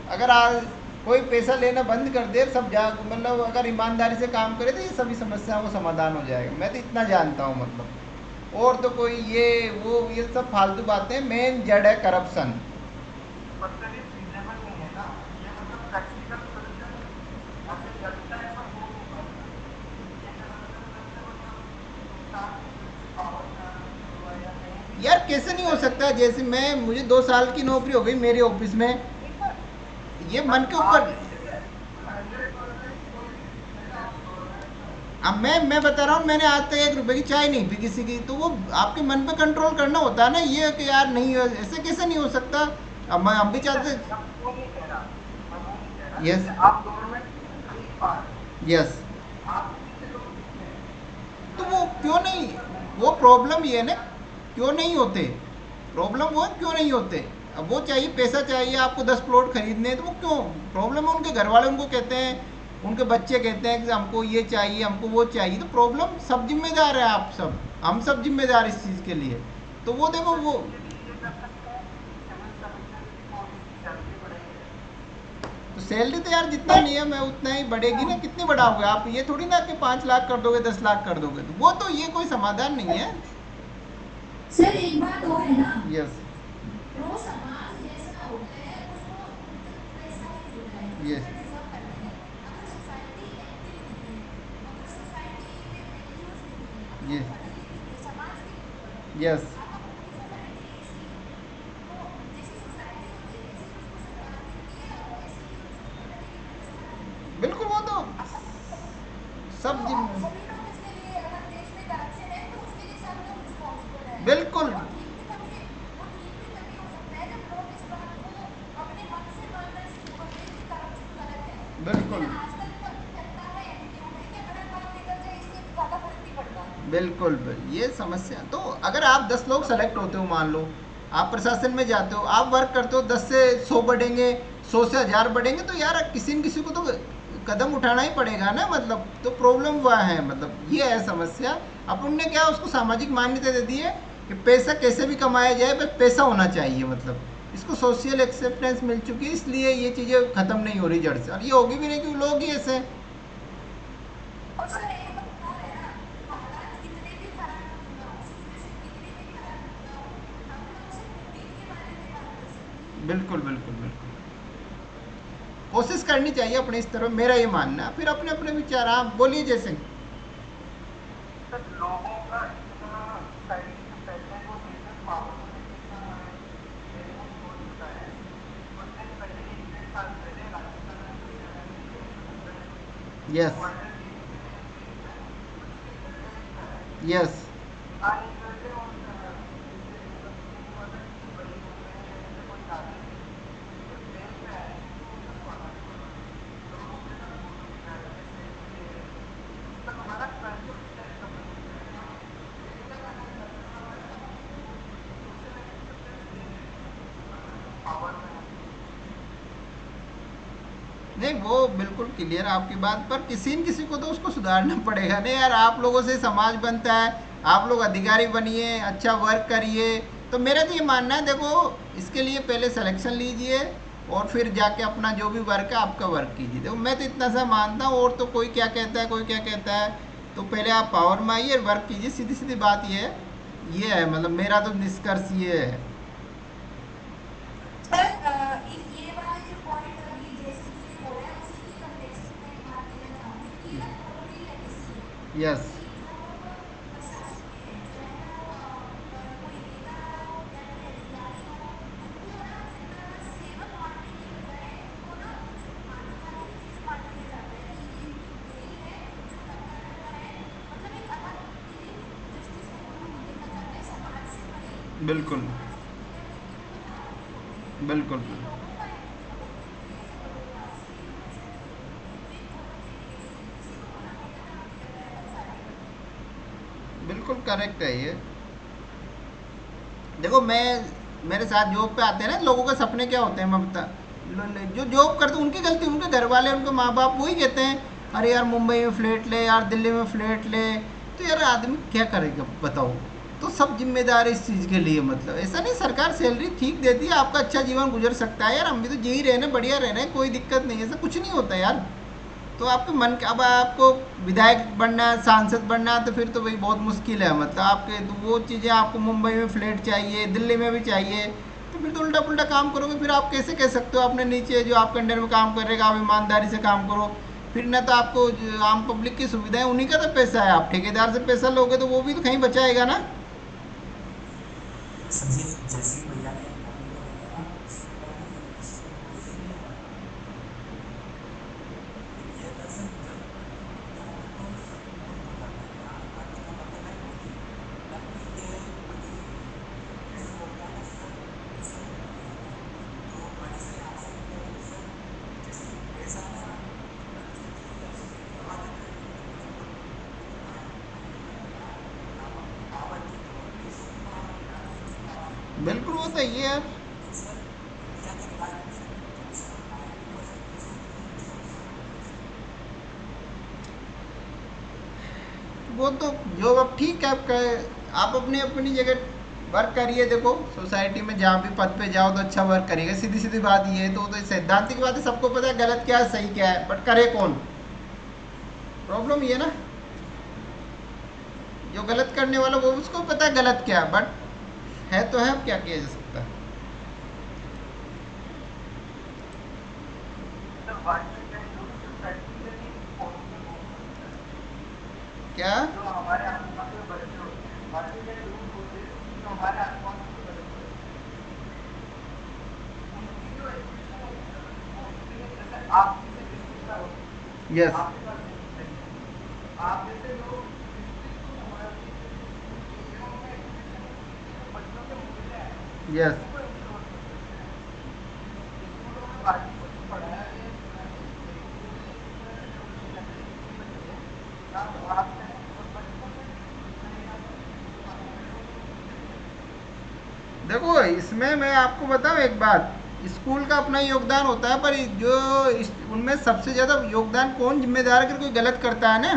अगर आज कोई पैसा लेना बंद कर दे, सब मतलब अगर ईमानदारी से काम करे, तो ये सभी समस्याओं का समाधान हो जाएगा। मैं तो इतना जानता हूँ। मतलब और तो कोई ये सब फालतू बातें, मेन जड़ है करप्शन। पर सर ये फीजेबल नहीं है ना, ये मतलब प्रैक्टिकल सोल्यूशन ऐसे लगता है पर हो नहीं पाता। ये करा करने से मतलब नुकसान भी जैसे पावर का हुआ या कहीं भी यार कैसे नहीं हो सकता? जैसे मैं, मुझे 2 साल की नौकरी हो गई मेरे ऑफिस में, नहीं सर, ये मन बट के ऊपर। आपके लिए 100% कोई भी जिम्मेदार आप गवर्नमेंट का हो। अब मैं बता रहा हूँ, मैंने आज तक 1 रुपए की चाय नहीं पी किसी की, तो वो आपके मन पे कंट्रोल करना होता है ना, ये कि यार नहीं, ऐसे कैसे नहीं हो सकता? अब मैं, हम भी नहीं सर, चाहते। मैं वो नहीं कह रहा, मैं वो नहीं कह रहा, यस जैसे आप गवर्नमेंट में एक पार्ट है, यस आपके नीचे लोग कितने हैं, तो मैं वो नहीं कह क्यों रहा नहीं? कि सर नहीं वो होते, प्रॉब्लम ये है ना, बट क्यों नहीं होते? प्रॉब्लम वो है, क्यों नहीं होते? अब वो चाहिए, पैसा चाहिए आपको, 10 प्लॉट खरीदने हैं, तो वो क्यों प्रॉब्लम है? उनके घर वाले उनको कहते हैं, उनके बच्चे कहते हैं कि हमको ये चाहिए, हमको वो चाहिए, तो प्रॉब्लम सब जिम्मेदार है, आप सब, हम सब जिम्मेदार इस चीज़ के लिए। तो वो देखो सर वो, इसके लिए ये कर सकते हैं कि सिविल सर्विसेज की थोड़ी सी सैलरी बढ़ाई है। तो सैलरी तो यार जितना नियम है उतना ही बढ़ेगी ना, कितनी बढ़ाओगे आप? ये थोड़ी ना कि 5 लाख कर दोगे, 10 लाख कर दोगे, तो वो तो ये कोई समाधान नहीं है। सर एक बात और है ना, यस। जो समाज जैसा होता है उसको वैसा ही मिलता है, यस। वैसा डिजर्व करते हैं। अगर सोसाइटी एक्टिव नहीं है, अगर सोसाइटी में वैल्यूज नहीं है, अगर वो यस। पढ़ी लिखी नहीं है समाज के ऊपर, यस। अगर पूरी सोसाइटी ऐसी है तो जैसी सोसाइटी होती है वैसे ही उसको सरकार दिखती है और वैसे ही उसको प्रगति की व्यवस्था मिलती है। बिल्कुल, वो तो तो सब जिम, सभी लोग इसके लिए, अगर देश में करप्शन है तो उसके लिए सब लोग रिस्पॉन्सिबल है। बिल्कुल। वो ठीक भी तभी हो सकता है जब लोग इस बात को अपने मन से मानना शुरू कर दें कि करप्शन गलत है। लेकिन बिल्कुल। आज तक जनता का एटीट्यूड है कि अगर काम निकल जाए इससे ज्यादा फर्क नहीं पड़ता। बिल्कुल ये समस्या। तो अगर आप 10 लोग सेलेक्ट होते हो, मान लो आप प्रशासन में जाते हो, आप वर्क करते हो, 10 से 100 बढ़ेंगे, 100 से 1000 बढ़ेंगे, तो यार किसी न किसी को तो कदम उठाना ही पड़ेगा ना, मतलब तो प्रॉब्लम वह है, मतलब ये है समस्या। अपन ने क्या उसको सामाजिक मान्यता दे दी है कि पैसा कैसे भी कमाया जाए, बस पैसा होना चाहिए, मतलब इसको सोशल एक्सेप्टेंस मिल चुकी है, इसलिए ये चीज़ें ख़त्म नहीं हो रही जड़ से, और ये होगी भी नहीं कि लोग ही ऐसे हैं। और सर एक बात और है ना, हालात कितने भी खराब क्यों ना हो, सिचुएशन कितनी भी खराब क्यों ना हो, हम लोग सिर्फ उम्मीद के बारे में बात कर सकते हैं। बिल्कुल बिल्कुल बिल्कुल। कोशिश करनी चाहिए अपने इस तरफ, मेरा ये मानना है। फिर अपने अपने विचार, आप बोलिए जैसे। सर लोगों का इतना सोसाइटी में पैसे को लेकर, पावर को लेकर इतना बेवकूफ हो चुका है। कुछ दिन पहले, 1 डेढ़ साल पहले राजस्थान में कोई एमएलए थे, सुंदर सिंह, यस। मर्डर केस में जेल में है, कुछ दिन पहले रिलीज आया। यस। आज एक लड़के और जिनसे मतलब ये हुआ था कि बड़ी मुंबई में ऐसे कोई आते थे, तो जेल में आए थे, तो उनका स्वागत हुआ, लोग उनके साथ फोटो खिंचा रहे थे, सेल्फी ले रहे थे। मतलब हमारा कल्चर उस टाइप का बन चुका है। हम एक जगह नहीं करते, हमारे अपने को सोशल एक्सेप्टेंस दे देते हैं अगर हम पावर में हैं तो। नहीं, वो बिल्कुल क्लियर आपकी बात, पर किसी न किसी को तो उसको सुधारना पड़ेगा नहीं यार, आप लोगों से समाज बनता है, आप लोग अधिकारी बनिए, अच्छा वर्क करिए। तो मेरा तो ये मानना है, देखो इसके लिए पहले सिलेक्शन लीजिए और फिर जाके अपना जो भी वर्क है आपका वर्क कीजिए। देखो मैं तो इतना सा मानता हूँ, और तो कोई क्या कहता है, कोई क्या कहता है, तो पहले आप पावर में आइए, वर्क कीजिए, सीधी सीधी बात ये है, मतलब मेरा तो निष्कर्ष ये है। सर ये वाले जो पॉइंट अभी जैसे जी ने बोला है उसी के कंटेक्स्ट में मैं एक बात कहना चाहूंगी कि ये ना पुरानी लेगेसी है यस। कि जो लोग प्रशासन में है, चाहे वो कोई नेता हो या कोई अधिकारी हो, उनको ना जितना ना सेवक मानने की बजाय उनको ना कुछ खाने वाली भी चीज बांट दिया जाता है कि ये इनकी बेल है, जो कर्तव्य का है, मतलब एक अलग जस्टिस में लोगों को देखा जाता है समाज से परे, कि बिल्कुल समाज की पूजा करके उनको लाभ नहीं होते हैं। बिल्कुल ये बिल्कुल। लोगों का एटीट्यूड है, क्योंकि ये राष्ट्रीय हमेशा नहीं होती, ये एक धर्म की लेगेसी है, किसी को बुलाने का काम नहीं करता है बंसारी करके। बिल्कुल करेक्ट है ये। देखो मैं, मेरे साथ जॉब पे आते हैं ना लोगों के सपने क्या होते हैं, मैं बता, जो जॉब करते हैं उनकी गलती, उनके घर वाले, उनके माँ बाप वही कहते हैं, अरे यार मुंबई में फ्लैट ले, यार दिल्ली में फ्लैट ले, तो यार आदमी क्या करेगा बताओ? तो सब जिम्मेदार है इस चीज़ के लिए, मतलब ऐसा नहीं, सरकार सैलरी ठीक देती है, आपका अच्छा जीवन गुजर सकता है यार, हम भी तो जी ही रहे हैं, बढ़िया रह रहे हैं, कोई दिक्कत नहीं है, ऐसा कुछ नहीं होता यार। तो आपके मन के, अब आपको विधायक बनना है, सांसद बनना है, तो फिर तो भाई बहुत मुश्किल है, मतलब आपके तो वो चीज़ें, आपको मुंबई में फ्लैट चाहिए, दिल्ली में भी चाहिए, तो फिर तो उल्टा पुल्टा काम करोगे, फिर आप कैसे कह सकते हो अपने नीचे जो आपके अंडर में काम करेगा आप ईमानदारी से काम करो? फिर ना तो आपको आम पब्लिक की सुविधाएं, उन्हीं का तो पैसा है, आप ठेकेदार से पैसा लोगे तो वो भी तो कहीं बचाएगा ना। सर ये जैसे ही भैया ने पॉइंट को लेकर ना, मैं भी इसको उससे ही ये था सर, जब हम क्या होता है तो सपोर्ट हो जाता है यार, अर्थ का मतलब है मनी। मैं ठीक है, मनी कैसे बोलता है सर, सर तो मनी से आ सकते हैं सर, जैसे पैसा ना एक्चुअली दबा देता है, मतलब इतना मनी है ना, पावर की, पैसे की पावर है ना, मनी की पावर है, बिल्कुल वो तो इसलिए ये है। सर वो तो जो अब ठीक है, आप अपनी अपनी जगह वर्क करिए। देखो सोसाइटी में जहाँ भी पद पे जाओ तो अच्छा वर्क करिएगा, सीधी सीधी बात ये है। तो सैद्धांतिक बात है, सबको पता है गलत क्या है सही क्या है, बट करे कौन, प्रॉब्लम ये ना। जो गलत करने वाला वो उसको पता है गलत क्या है, बट है तो है, अब क्या किया जा सकता है। तो water can do to practically possible हो सकता है। क्या जो हमारे आसपास के बच्चे होते हैं, वाटर कैन डू होते हैं जो हमारे आसपास के बच्चे होते हैं, उनकी जो एजुकेशन होती है वो उसके लिए, जैसे आप जैसे डिस्ट्रिक्ट का होते हैं, यस आपके पास एजुकेशन है, आप जैसे लोग डिस्ट्रिक्ट को हमारे एरिया में एजुकेशन जो बच्चों के मूल्य हैं यस उनको इंश्योर कर सकते हैं। स्कूलों में बाकी कुछ पढ़ाया गया सुना है, लेकिन जो ये इस तरह से जो नजदीकी बच्चे ना बात करें और बचपन में कहीं ना कहीं जो अकेडमिक मूल्य हैं। देखो इसमें मैं आपको बताऊं एक बात, स्कूल का अपना योगदान होता है, पर जो उनमें सबसे ज़्यादा योगदान कौन जिम्मेदार है? अगर कोई गलत करता है ना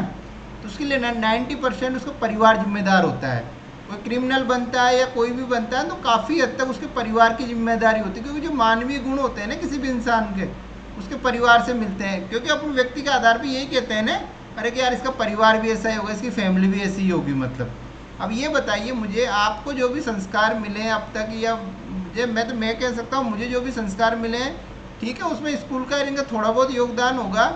तो उसके लिए 90% उसका परिवार जिम्मेदार होता है। कोई क्रिमिनल बनता है या कोई भी बनता है तो काफ़ी हद तक उसके परिवार की जिम्मेदारी होती है, क्योंकि जो मानवीय गुण होते हैं ना किसी भी इंसान के, उसके परिवार से मिलते हैं। क्योंकि अपन व्यक्ति के आधार पर यही कहते हैं ना, अरे कि यार इसका परिवार भी ऐसा ही होगा, इसकी फैमिली भी ऐसी ही होगी। मतलब अब ये बताइए मुझे, आपको जो भी संस्कार मिले हैं अब तक, या मुझे मैं कह सकता हूँ मुझे जो भी संस्कार मिले हैं, ठीक है उसमें स्कूल का इनका थोड़ा बहुत योगदान होगा,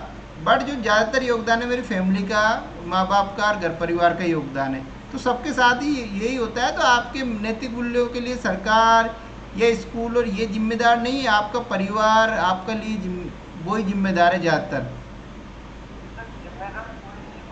बट जो ज़्यादातर योगदान है मेरी फैमिली का, माँ बाप का और घर परिवार का योगदान है। तो सबके साथ ही यही होता है। तो आपके नैतिक मूल्यों के लिए सरकार या स्कूल और ये जिम्मेदार नहीं है, आपका परिवार आपका लिए वही जिम्मेदार है ज़्यादातर। सर जिम्मेदार कोई नहीं है,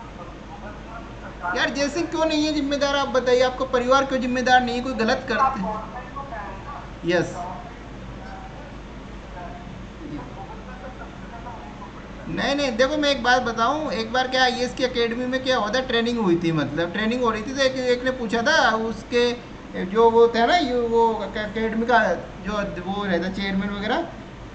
भुगतना तो सरकार यार को जैसे पड़ता है। क्यों नहीं है जिम्मेदार, आप बताइए, आपका परिवार क्यों जिम्मेदार नहीं है? कोई गलत तो आप करते। गवर्नमेंट को कह रहे हैं ना कि यस। गवर्नमेंट जिम्मेदार है, स्कूल जिम्मेदार है, तो भुगतना तो सबसे ज्यादा उन्हीं को पड़ता है। नहीं नहीं, देखो मैं एक बात बताऊं, एक बार क्या आईएएस की एकेडमी में क्या हुआ था, ट्रेनिंग हुई थी, मतलब ट्रेनिंग हो रही थी, तो एक ने पूछा था उसके जो वो थे ना, वो एकेडमी का जो वो रहता चेयरमैन वगैरह,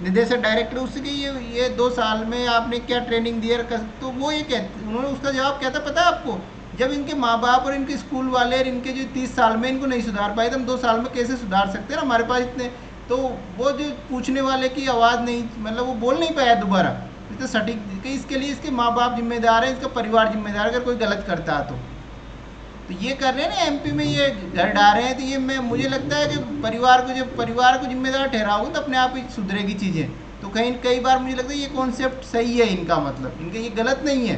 निदेशक डायरेक्टर, उससे कि ये 2 साल में आपने क्या ट्रेनिंग दी है? तो वो ये कहते, उन्होंने उसका जवाब क्या था पता है आपको? जब इनके माँ बाप और इनके स्कूल वाले और इनके जो 30 साल में इनको नहीं सुधार पाए, तो हम 2 साल में कैसे सुधार सकते हैं ना, हमारे पास इतने। तो वो जो पूछने वाले की आवाज़ नहीं, मतलब वो बोल नहीं पाया दोबारा इतना सटीक कि इसके लिए इसके माँ बाप जिम्मेदार है, इसका परिवार जिम्मेदार है अगर कोई गलत करता है तो ये कर रहे हैं ना एमपी में, ये घर डाल रहे हैं। तो ये मैं मुझे लगता है कि परिवार को, जब परिवार को जिम्मेदार ठहराओगे तो अपने आप ही सुधरेगी चीज़ें। तो कई बार मुझे लगता है ये कॉन्सेप्ट सही है इनका, मतलब इनका ये गलत नहीं है।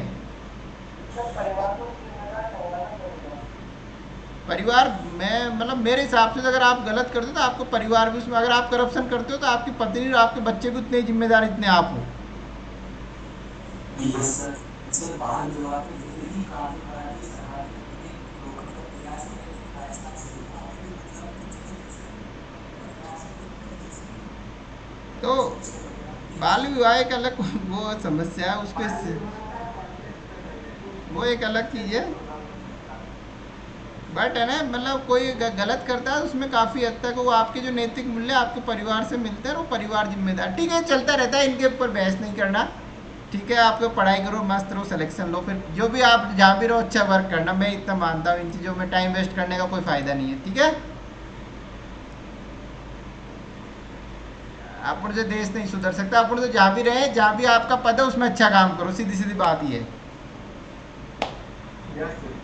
सर परिवार को जिम्मेदार ठहराना पड़ेगा। परिवार में मतलब मेरे हिसाब से अगर आप गलत करते हो तो आपको परिवार भी उसमें, अगर आप करप्शन करते हो तो आपकी पत्नी और आपके बच्चे भी उतने जिम्मेदार जितने आप हो। Yes sir. सर बाल विवाह की जिंदगी काफी बड़ा है, सरकार ने अपने रोकने का प्रयास किया, लेकिन राजस्थान से विवाह में भी मतलब कुछ चीजें जैसे बदलाव से दिक्कत जैसे तो सोशल वगैरह ये बाल सब। विवाह एक अलग वो समस्या है, उसको बाल विवाह का कॉन्सेप्ट जो है वो वो एक अलग चीज़ है। होगा तो सरकार को। बट है ना, मतलब कोई गलत करता है तो उसमें काफ़ी हद तक वो आपके जो नैतिक मूल्य आपके परिवार से मिलते हैं, और वो परिवार जिम्मेदार, ठीक है चलता रहता है, इनके ऊपर बहस नहीं करना। ठीक है, आपको पढ़ाई करो, मस्त रहो, सिलेक्शन लो, फिर जो भी आप जहाँ भी रहो अच्छा वर्क करना। मैं इतना मानता हूँ, इन चीज़ों में टाइम वेस्ट करने का कोई फ़ायदा नहीं है। ठीक है, अपन से देश नहीं सुधर सकता। अपन तो जहाँ भी रहे, जहाँ भी आपका पद है उसमें अच्छा काम करो, सीधी सीधी बात ये है। Yes sir.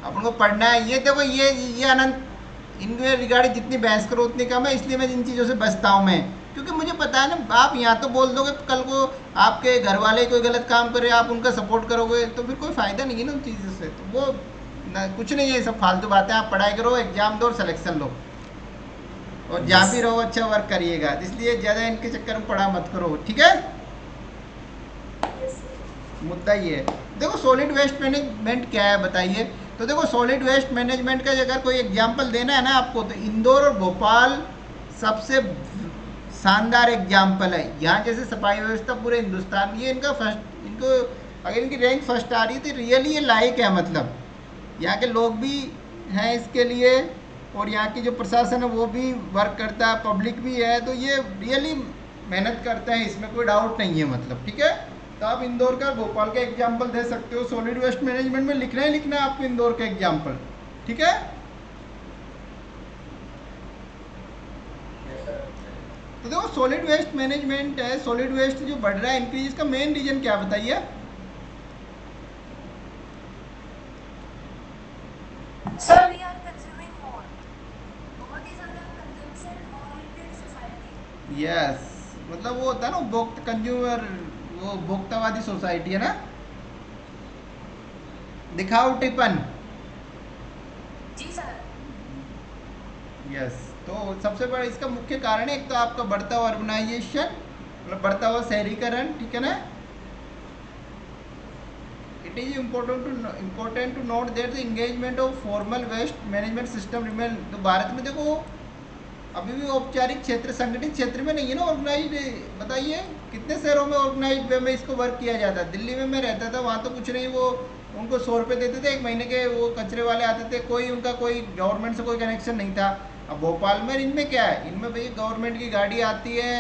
अपन को पढ़ना है। ये देखो ये अनंत, इनके रिगार्डिंग जितनी बहस करो उतनी कम है, इसलिए मैं इन चीज़ों से बचता हूँ मैं, क्योंकि मुझे पता है ना, आप यहाँ तो बोल दोगे, कल को आपके घर वाले कोई गलत काम करे, आप उनका सपोर्ट करोगे तो फिर कोई फ़ायदा नहीं है ना उन चीज़ों से। तो वो ना, कुछ नहीं है, सब फालतू बातें। आप पढ़ाई करो, एग्जाम दो और सिलेक्शन लो, और जहाँ भी रहो अच्छा वर्क करिएगा। इसलिए ज़्यादा इनके चक्कर में पढ़ा मत करो। ठीक है, मुद्दा ये है। देखो सॉलिड वेस्ट मैनेजमेंट क्या है बताइए? तो देखो सॉलिड वेस्ट मैनेजमेंट का अगर कोई एग्जांपल देना है ना आपको, तो इंदौर और भोपाल सबसे शानदार एग्जांपल है। यहाँ जैसे सफाई व्यवस्था पूरे हिंदुस्तान में, ये इनका फर्स्ट, इनको अगर इनकी रैंक फर्स्ट आ रही है तो रियली ये लायक है। मतलब यहाँ के लोग भी हैं इसके लिए, और यहाँ की जो प्रशासन है वो भी वर्क करता है, पब्लिक भी है, तो ये रियली मेहनत करते हैं, इसमें कोई डाउट नहीं है। मतलब ठीक है, तो आप इंदौर का भोपाल का एग्जाम्पल दे सकते हो। सॉलिड वेस्ट मैनेजमेंट में लिखना ही लिखना है आपको इंदौर का एग्जाम्पल, ठीक है। तो देखो सॉलिड वेस्ट मैनेजमेंट है, सॉलिड वेस्ट जो बढ़ रहा है इंक्रीज, इसका मेन रीजन क्या बताइए? Sir, we are consuming more. बहुत ही ज़्यादा consumption oriented society. यस, मतलब वो होता है ना उपभोक्ता, कंज्यूमर, वो उपभोक्तावादी सोसाइटी है ना, दिखावटीपन। जी सर। यस, तो सबसे बड़ा इसका मुख्य कारण है, एक तो आपका बढ़ता हुआ अर्बनाइजेशन, मतलब बढ़ता हुआ शहरीकरण, ठीक है ना। It is important to note that the engagement of formal waste management system remain. तो भारत में देखो अभी भी औपचारिक क्षेत्र, संगठित क्षेत्र में नहीं है ना ऑर्गेनाइज। बताइए कितने शहरों में ऑर्गेनाइज वे में इसको वर्क किया जाता है। दिल्ली में मैं रहता था, वहाँ तो कुछ नहीं, वो उनको 100 रुपये देते थे 1 महीने के, वो कचरे वाले आते थे, कोई उनका कोई गवर्नमेंट से कोई कनेक्शन नहीं था। अब भोपाल में इनमें क्या है, इनमें भैया गवर्नमेंट की गाड़ी आती है,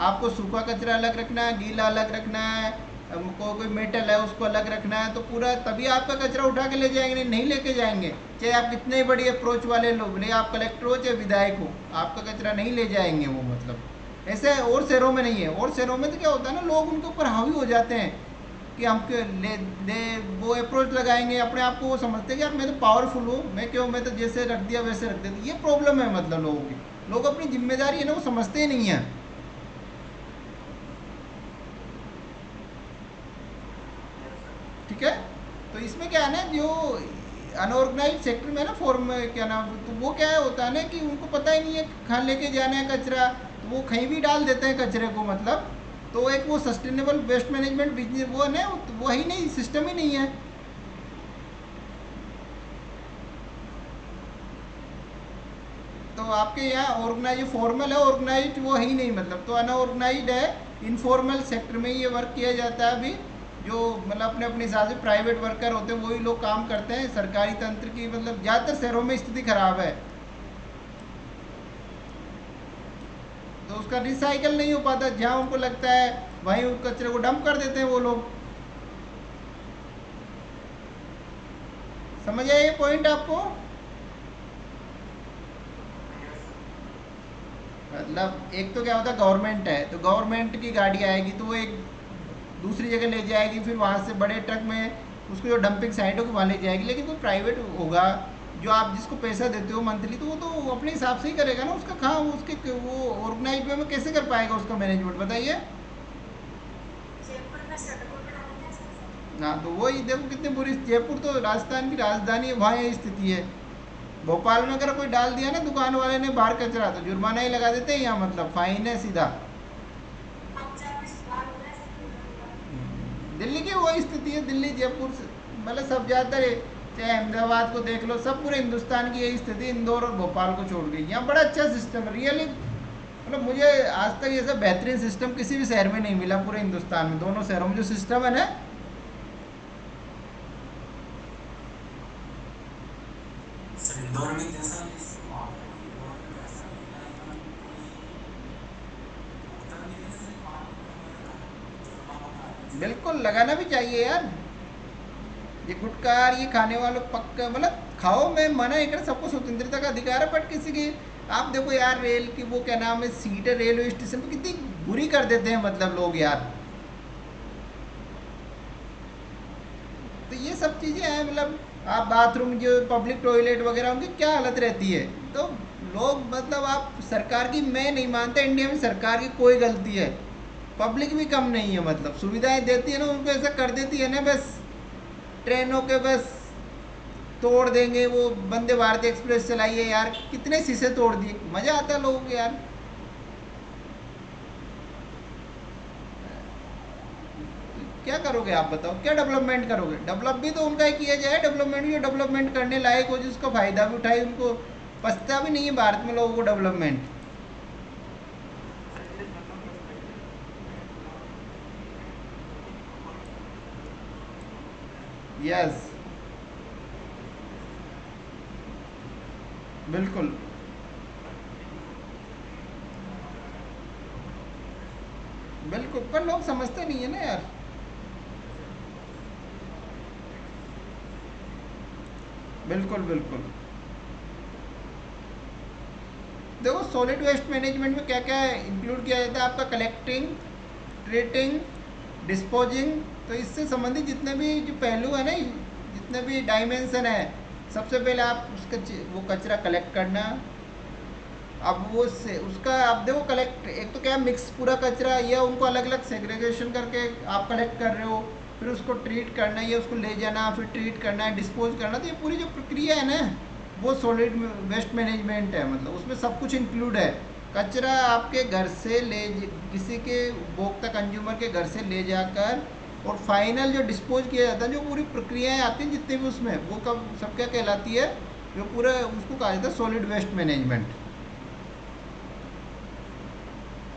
आपको सूखा कचरा अलग रखना है, गीला अलग रखना है, कोई मेटल है उसको अलग रखना है, तो पूरा तभी आपका कचरा उठा के ले जाएंगे, नहीं लेके जाएंगे। चाहे आप कितने ही बड़ी अप्रोच वाले लोग, नहीं आप कलेक्टर हो चाहे विधायक हो, आपका कचरा नहीं ले जाएंगे वो। मतलब ऐसे और शहरों में नहीं है। और शहरों में तो क्या होता है ना, लोग उनके ऊपर हावी हो जाते हैं कि हम ले वो अप्रोच लगाएंगे, अपने आप को वो समझते हैं कि यार मैं तो पावरफुल हूँ, मैं क्यों, मैं तो जैसे रख दिया वैसे रख देती। ये प्रॉब्लम है मतलब लोगों की, लोग अपनी जिम्मेदारी है ना वो समझते ही नहीं है, ठीक है। तो इसमें क्या है ना, जो अनऑर्गेनाइज सेक्टर में ना फॉर्म क्या नाम, तो वो क्या होता है ना कि उनको पता ही नहीं है कहाँ लेके जाना है कचरा, तो वो कहीं भी डाल देते हैं कचरे को। मतलब तो एक वो सस्टेनेबल वेस्ट मैनेजमेंट बिजनेस वो है, वो ही नहीं, सिस्टम ही नहीं है। तो आपके यहाँ ऑर्गेनाइज फॉर्मल है, ऑर्गेनाइज वो ही नहीं, मतलब तो अनऑर्गेनाइज है, इनफॉर्मल सेक्टर में ये वर्क किया जाता है अभी। जो मतलब अपने अपने हिसाब से प्राइवेट वर्कर होते हैं वही लोग काम करते हैं। सरकारी तंत्र की मतलब ज़्यादातर शहरों में स्थिति खराब है, तो उसका रिसाइकल नहीं हो पाता, जहाँ उनको लगता है वहीं उस कचरे को डंप कर देते हैं वो लोग। समझ आए ये पॉइंट आपको? मतलब एक तो क्या होता है, गवर्नमेंट है तो गवर्नमेंट की गाड़ी आएगी तो वो एक दूसरी जगह ले जाएगी, फिर वहाँ से बड़े ट्रक में उसको जो डंपिंग साइट हो वहाँ ले जाएगी। लेकिन कोई प्राइवेट होगा जो आप जिसको पैसा देते हो मंथली, तो वो तो अपने हिसाब से ही करेगा ना, उसका कहाँ उसके वो ऑर्गेनाइज वे में कैसे कर पाएगा उसका मैनेजमेंट, बताइए। जयपुर में सड़कों पे डालते हैं सर। हाँ, तो वही देखो कितनी बुरी, जयपुर तो राजस्थान की राजधानी है, वहाँ ये स्थिति है। भोपाल में अगर कोई डाल दिया ना दुकान वाले ने बाहर कचरा, तो जुर्माना ही लगा देते हैं यहाँ, मतलब फाइन है सीधा। पंजाब में सुधार हो रहा है सर। दिल्ली की वही स्थिति है, दिल्ली जयपुर मतलब सब ज़्यादातर चाहे अहमदाबाद को देख लो, सब पूरे हिंदुस्तान की यही स्थिति, इंदौर और भोपाल को छोड़ गई। यहाँ बड़ा अच्छा सिस्टम है रियली, मतलब मुझे आज तक ऐसा बेहतरीन सिस्टम किसी भी शहर में नहीं मिला पूरे हिंदुस्तान में। दोनों शहरों में जो सिस्टम है ना, सर इंदौर में जैसा इस मामले में इंदौर में वैसा नहीं है, यहाँ कोई उत्तर देने से पानी का जुर्माना लगाना चाहिए। बिल्कुल लगाना भी चाहिए यार। ये गुटखा ये खाने वालों पक्का मतलब खाओ, मैं मना नहीं कर, सबको स्वतंत्रता का अधिकार है, बट किसी की आप देखो यार, रेल की वो क्या नाम है सीट है रेलवे स्टेशन पे, कितनी बुरी कर देते हैं मतलब लोग यार। तो ये सब चीज़ें हैं, मतलब आप बाथरूम जो पब्लिक टॉयलेट वगैरह उनकी क्या हालत रहती है। तो लोग मतलब आप सरकार की मैं नहीं मानता इंडिया में सरकार की कोई गलती है, पब्लिक भी कम नहीं है, मतलब सुविधाएं देती है ना उनको ऐसा कर देती है ना, बस ट्रेनों के बस तोड़ देंगे। वो वंदे भारत एक्सप्रेस चलाई है यार, कितने शीशे तोड़ दिए, मज़ा आता है लोगों को यार। क्या करोगे आप बताओ, क्या डेवलपमेंट करोगे? डेवलप भी तो उनका ही किया जाए, डेवलपमेंट भी डेवलपमेंट करने लायक हो जिसका फ़ायदा भी उठाए, उनको पछता भी नहीं है भारत में लोगों को डेवलपमेंट। यस, बिल्कुल बिल्कुल, पर लोग समझते नहीं है ना यार। बिल्कुल बिल्कुल। देखो सॉलिड वेस्ट मैनेजमेंट में क्या क्या इंक्लूड किया जाता है आपका, कलेक्टिंग, ट्रीटिंग, डिस्पोजिंग। तो इससे संबंधित जितने भी जो पहलू है ना, जितने भी डायमेंशन है, सबसे पहले आप उसका वो कचरा कलेक्ट करना। अब वो से उसका आप देखो कलेक्ट, एक तो क्या मिक्स पूरा कचरा, या उनको अलग अलग सेग्रीगेशन करके आप कलेक्ट कर रहे हो, फिर उसको ट्रीट करना, या उसको ले जाना, फिर ट्रीट करना है, डिस्पोज करना। तो ये पूरी जो प्रक्रिया है ना, वो सॉलिड वेस्ट मैनेजमेंट है। मतलब उसमें सब कुछ इंक्लूड है। कचरा आपके घर से किसी के उपभोक्ता कंज्यूमर के घर से ले जाकर, और फाइनल जो डिस्पोज किया जाता है, जो पूरी प्रक्रियाएं आती हैं जितने भी उसमें, वो कब सब क्या कहलाती है, जो पूरा उसको कहा जाता है सॉलिड वेस्ट मैनेजमेंट।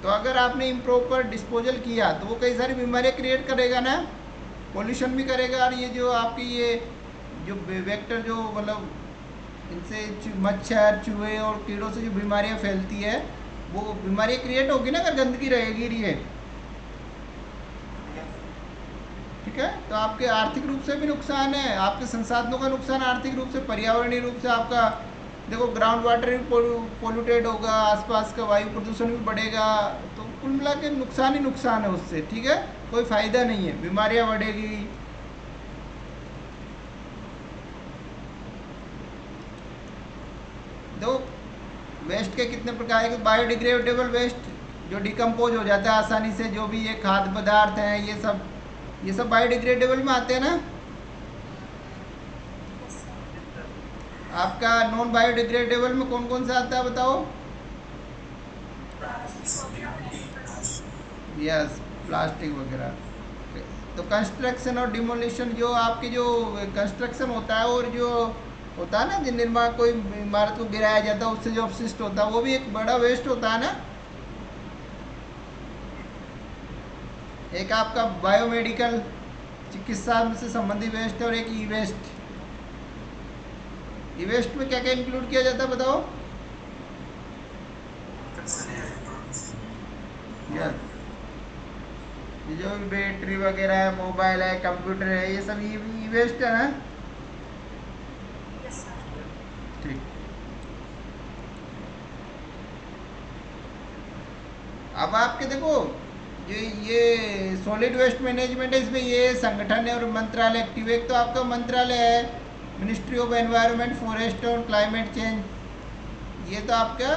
तो अगर आपने इम्प्रॉपर डिस्पोजल किया तो वो कई सारी बीमारियां क्रिएट करेगा ना, पोल्यूशन भी करेगा। और ये जो आपकी ये जो वेक्टर जो मतलब इनसे मच्छर, चूहे और कीड़ों से जो बीमारियां फैलती है, वो बीमारियां क्रिएट होगी ना अगर गंदगी रहेगी ये। ठीक है, तो आपके आर्थिक रूप से भी नुकसान है, आपके संसाधनों का नुकसान आर्थिक रूप से, पर्यावरणीय रूप से आपका देखो ग्राउंड वाटर भी पोल्यूटेड होगा, आसपास का वायु प्रदूषण भी बढ़ेगा। तो कुल मिला के नुकसान ही नुकसान है उससे। ठीक है, कोई फायदा नहीं है, बीमारियां बढ़ेगी। दो वेस्ट के कितने प्रकार है, बायोडिग्रेडेबल वेस्ट जो डिकम्पोज हो जाता है आसानी से, जो भी ये खाद्य पदार्थ हैं ये सब बायोडिग्रेडेबल में आते हैं ना। आपका नॉन बायोडिग्रेडेबल में कौन कौन सा आता है बताओ। यस, प्लास्टिक वगैरह। तो कंस्ट्रक्शन और डिमोलिशन, जो आपकी जो कंस्ट्रक्शन होता है और जो होता है ना, जो निर्माण कोई इमारत को गिराया जाता है उससे जो अपशिष्ट होता है, वो भी एक बड़ा वेस्ट होता है ना। एक आपका बायोमेडिकल चिकित्सा से संबंधित वेस्ट है, और एक ई वेस्ट। ई वेस्ट में क्या क्या इंक्लूड किया जाता है बताओ। यस, ये जो बैटरी वगैरह है, मोबाइल है, कंप्यूटर है, ये सब ई वेस्ट है ना। ठीक, अब आपके देखो ये सॉलिड वेस्ट मैनेजमेंट है, इसमें ये संगठन है और मंत्रालय एक्टिव। एक तो आपका मंत्रालय है मिनिस्ट्री ऑफ एनवायरनमेंट, फॉरेस्ट और क्लाइमेट चेंज। ये तो आपका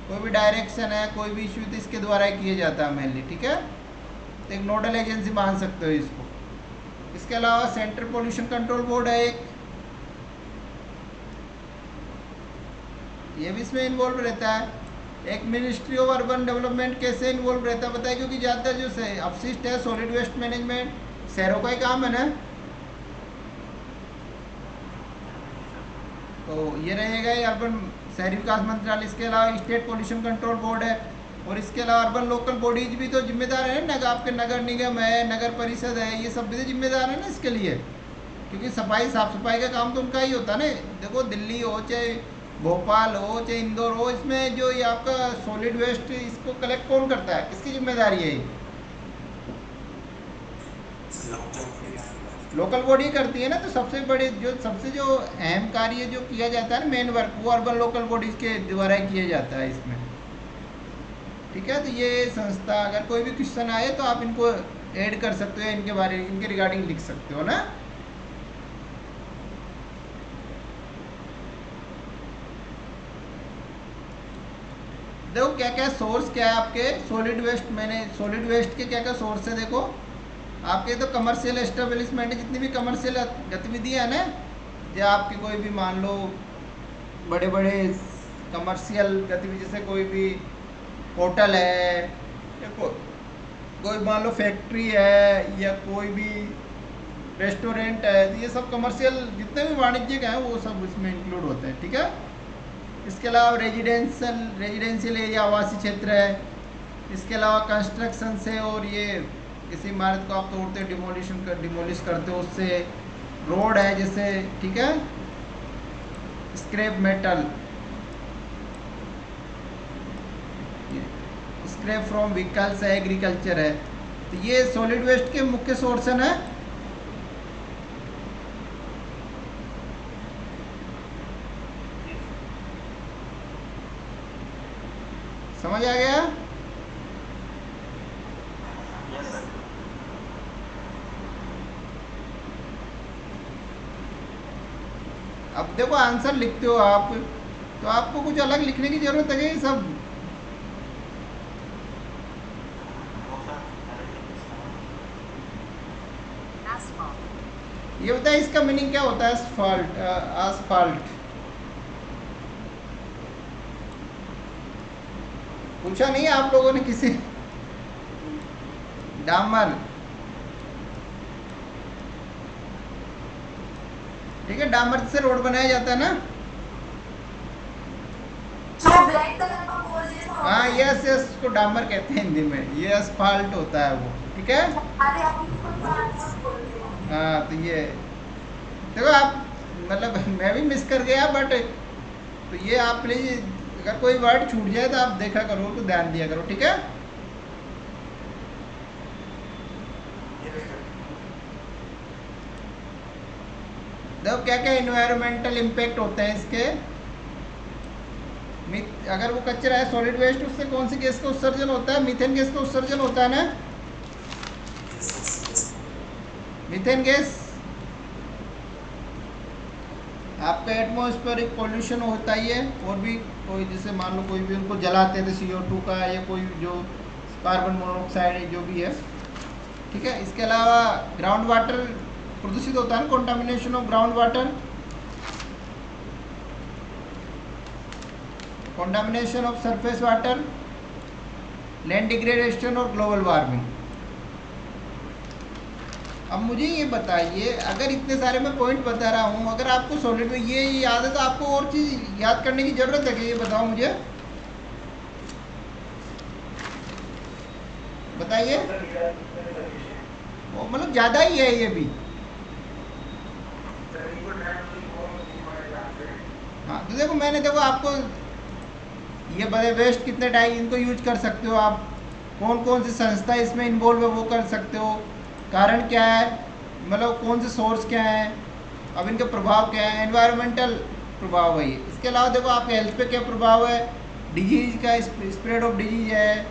कोई भी डायरेक्शन है, कोई भी इश्यू तो इसके द्वारा ही किया जाता है मेनली। ठीक है, तो एक नोडल एजेंसी मान सकते हो इसको। इसके अलावा सेंट्रल पोल्यूशन कंट्रोल बोर्ड है एक, ये भी इसमें इन्वॉल्व रहता है। एक मिनिस्ट्री ऑफ अर्बन डेवलपमेंट कैसे इन्वॉल्व रहता है बताइए, क्योंकि ज़्यादातर जो अपशिष्ट है सॉलिड वेस्ट मैनेजमेंट शहरों का ही काम है ना। तो ये रहेगा ये अर्बन शहरी विकास मंत्रालय। इसके अलावा स्टेट पोल्यूशन कंट्रोल बोर्ड है, और इसके अलावा अर्बन लोकल बॉडीज भी तो जिम्मेदार है ना, आपके नगर निगम है, नगर परिषद है, ये सब भी तो जिम्मेदार है ना इसके लिए, क्योंकि सफाई साफ सफाई का काम तो उनका ही होता है ना। देखो दिल्ली हो चाहे भोपाल हो चाहे इंदौर हो, इसमें जो ये आपका सॉलिड वेस्ट इसको कलेक्ट कौन करता है, किसकी जिम्मेदारी है ये? लोकल बॉडी करती है ना। तो सबसे बड़े जो अहम कार्य जो किया जाता है ना, मेन वर्क, वो अर्बन लोकल बॉडीज के द्वारा ही किया जाता है इसमें। ठीक है, तो ये संस्था, अगर कोई भी क्वेश्चन आए तो आप इनको ऐड कर सकते हो, इनके बारे में इनके रिगार्डिंग लिख सकते हो ना। देखो क्या क्या सोर्स क्या है आपके सॉलिड वेस्ट, सॉलिड वेस्ट के क्या क्या सोर्स है। देखो आपके तो कमर्शियल एस्टेब्लिशमेंट, जितनी भी कमर्शियल गतिविधियाँ हैं ना, जो आपके कोई भी मान लो बड़े बड़े कमर्शियल गतिविधि, जैसे कोई भी होटल है, या कोई मान लो फैक्ट्री है, या कोई भी रेस्टोरेंट है, तो ये सब कमर्शियल जितने भी वाणिज्यिक हैं वो सब इसमें इंक्लूड होते हैं। ठीक है, इसके अलावा रेजिडेंशियल एरिया, आवासीय क्षेत्र है। इसके अलावा कंस्ट्रक्शन से, और ये किसी इमारत को आप तोड़ते हो, डिमोलिश करते हो, उससे रोड है जैसे। ठीक है, scrap metal, scrap from vehicles है, एग्रीकल्चर है। तो ये सॉलिड वेस्ट के मुख्य सोर्स है ना। समझ आ गया? Yes sir. अब देखो आंसर लिखते हो आप, तो आपको कुछ अलग लिखने की जरूरत है, ये सब वो सर ये बताए इसका मीनिंग क्या होता है? एस्फाल्ट, आसफाल्ट पूछा नहीं आप लोगों ने किसी? डामर, ठीक है, डामर से रोड बनाया जाता है ना। जो ब्लैक कलर का बोल रहे हो हाँ यस यस, उसको डामर कहते हैं हिंदी में, ये एस्फाल्ट होता है वो, ठीक है। अरे आप इसको ट्रांसफर बोलते हो। हाँ तो ये देखो आप, मतलब मैं भी मिस कर गया, बट तो ये आप प्लीज अगर कोई वर्ड छूट जाए तो आप देखा करो, तो ध्यान दिया करो, ठीक है। Yes sir. देखो क्या क्या इन्वायरमेंटल इम्पैक्ट होते हैं इसके। अगर वो कचरा है सॉलिड वेस्ट, उससे कौन सी गैस का उत्सर्जन होता है? मीथेन गैस का उत्सर्जन होता है ना, मीथेन गैस। आपका एटमॉस्फेरिक पोल्यूशन होता ही है, और भी कोई जैसे मान लो कोई भी उनको जलाते हैं तो CO2 का, या कोई जो कार्बन मोनोऑक्साइड जो भी है, ठीक है। इसके अलावा ग्राउंड वाटर प्रदूषित होता है ना, contamination of ground water, contamination of surface water, land degradation और ग्लोबल वार्मिंग। अब मुझे ये बताइए, अगर इतने सारे मैं पॉइंट बता रहा हूँ, अगर आपको सॉलिड में ये याद है तो आपको और चीज़ याद करने की ज़रूरत है कि? ये बताओ मुझे, बताइए। वो मतलब ज़्यादा ही है ये भी। हाँ तो देखो मैंने, देखो आपको ये बड़े वेस्ट कितने टाइप इनको यूज कर सकते हो आप, कौन कौन सी संस्था इसमें इन्वॉल्व है वो कर सकते हो, कारण क्या है, मतलब कौन से सोर्स क्या है, अब इनका प्रभाव क्या है, एनवायरमेंटल प्रभाव है ये। इसके अलावा देखो आपके हेल्थ पे क्या प्रभाव है, डिजीज का स्प्रेड ऑफ डिजीज है,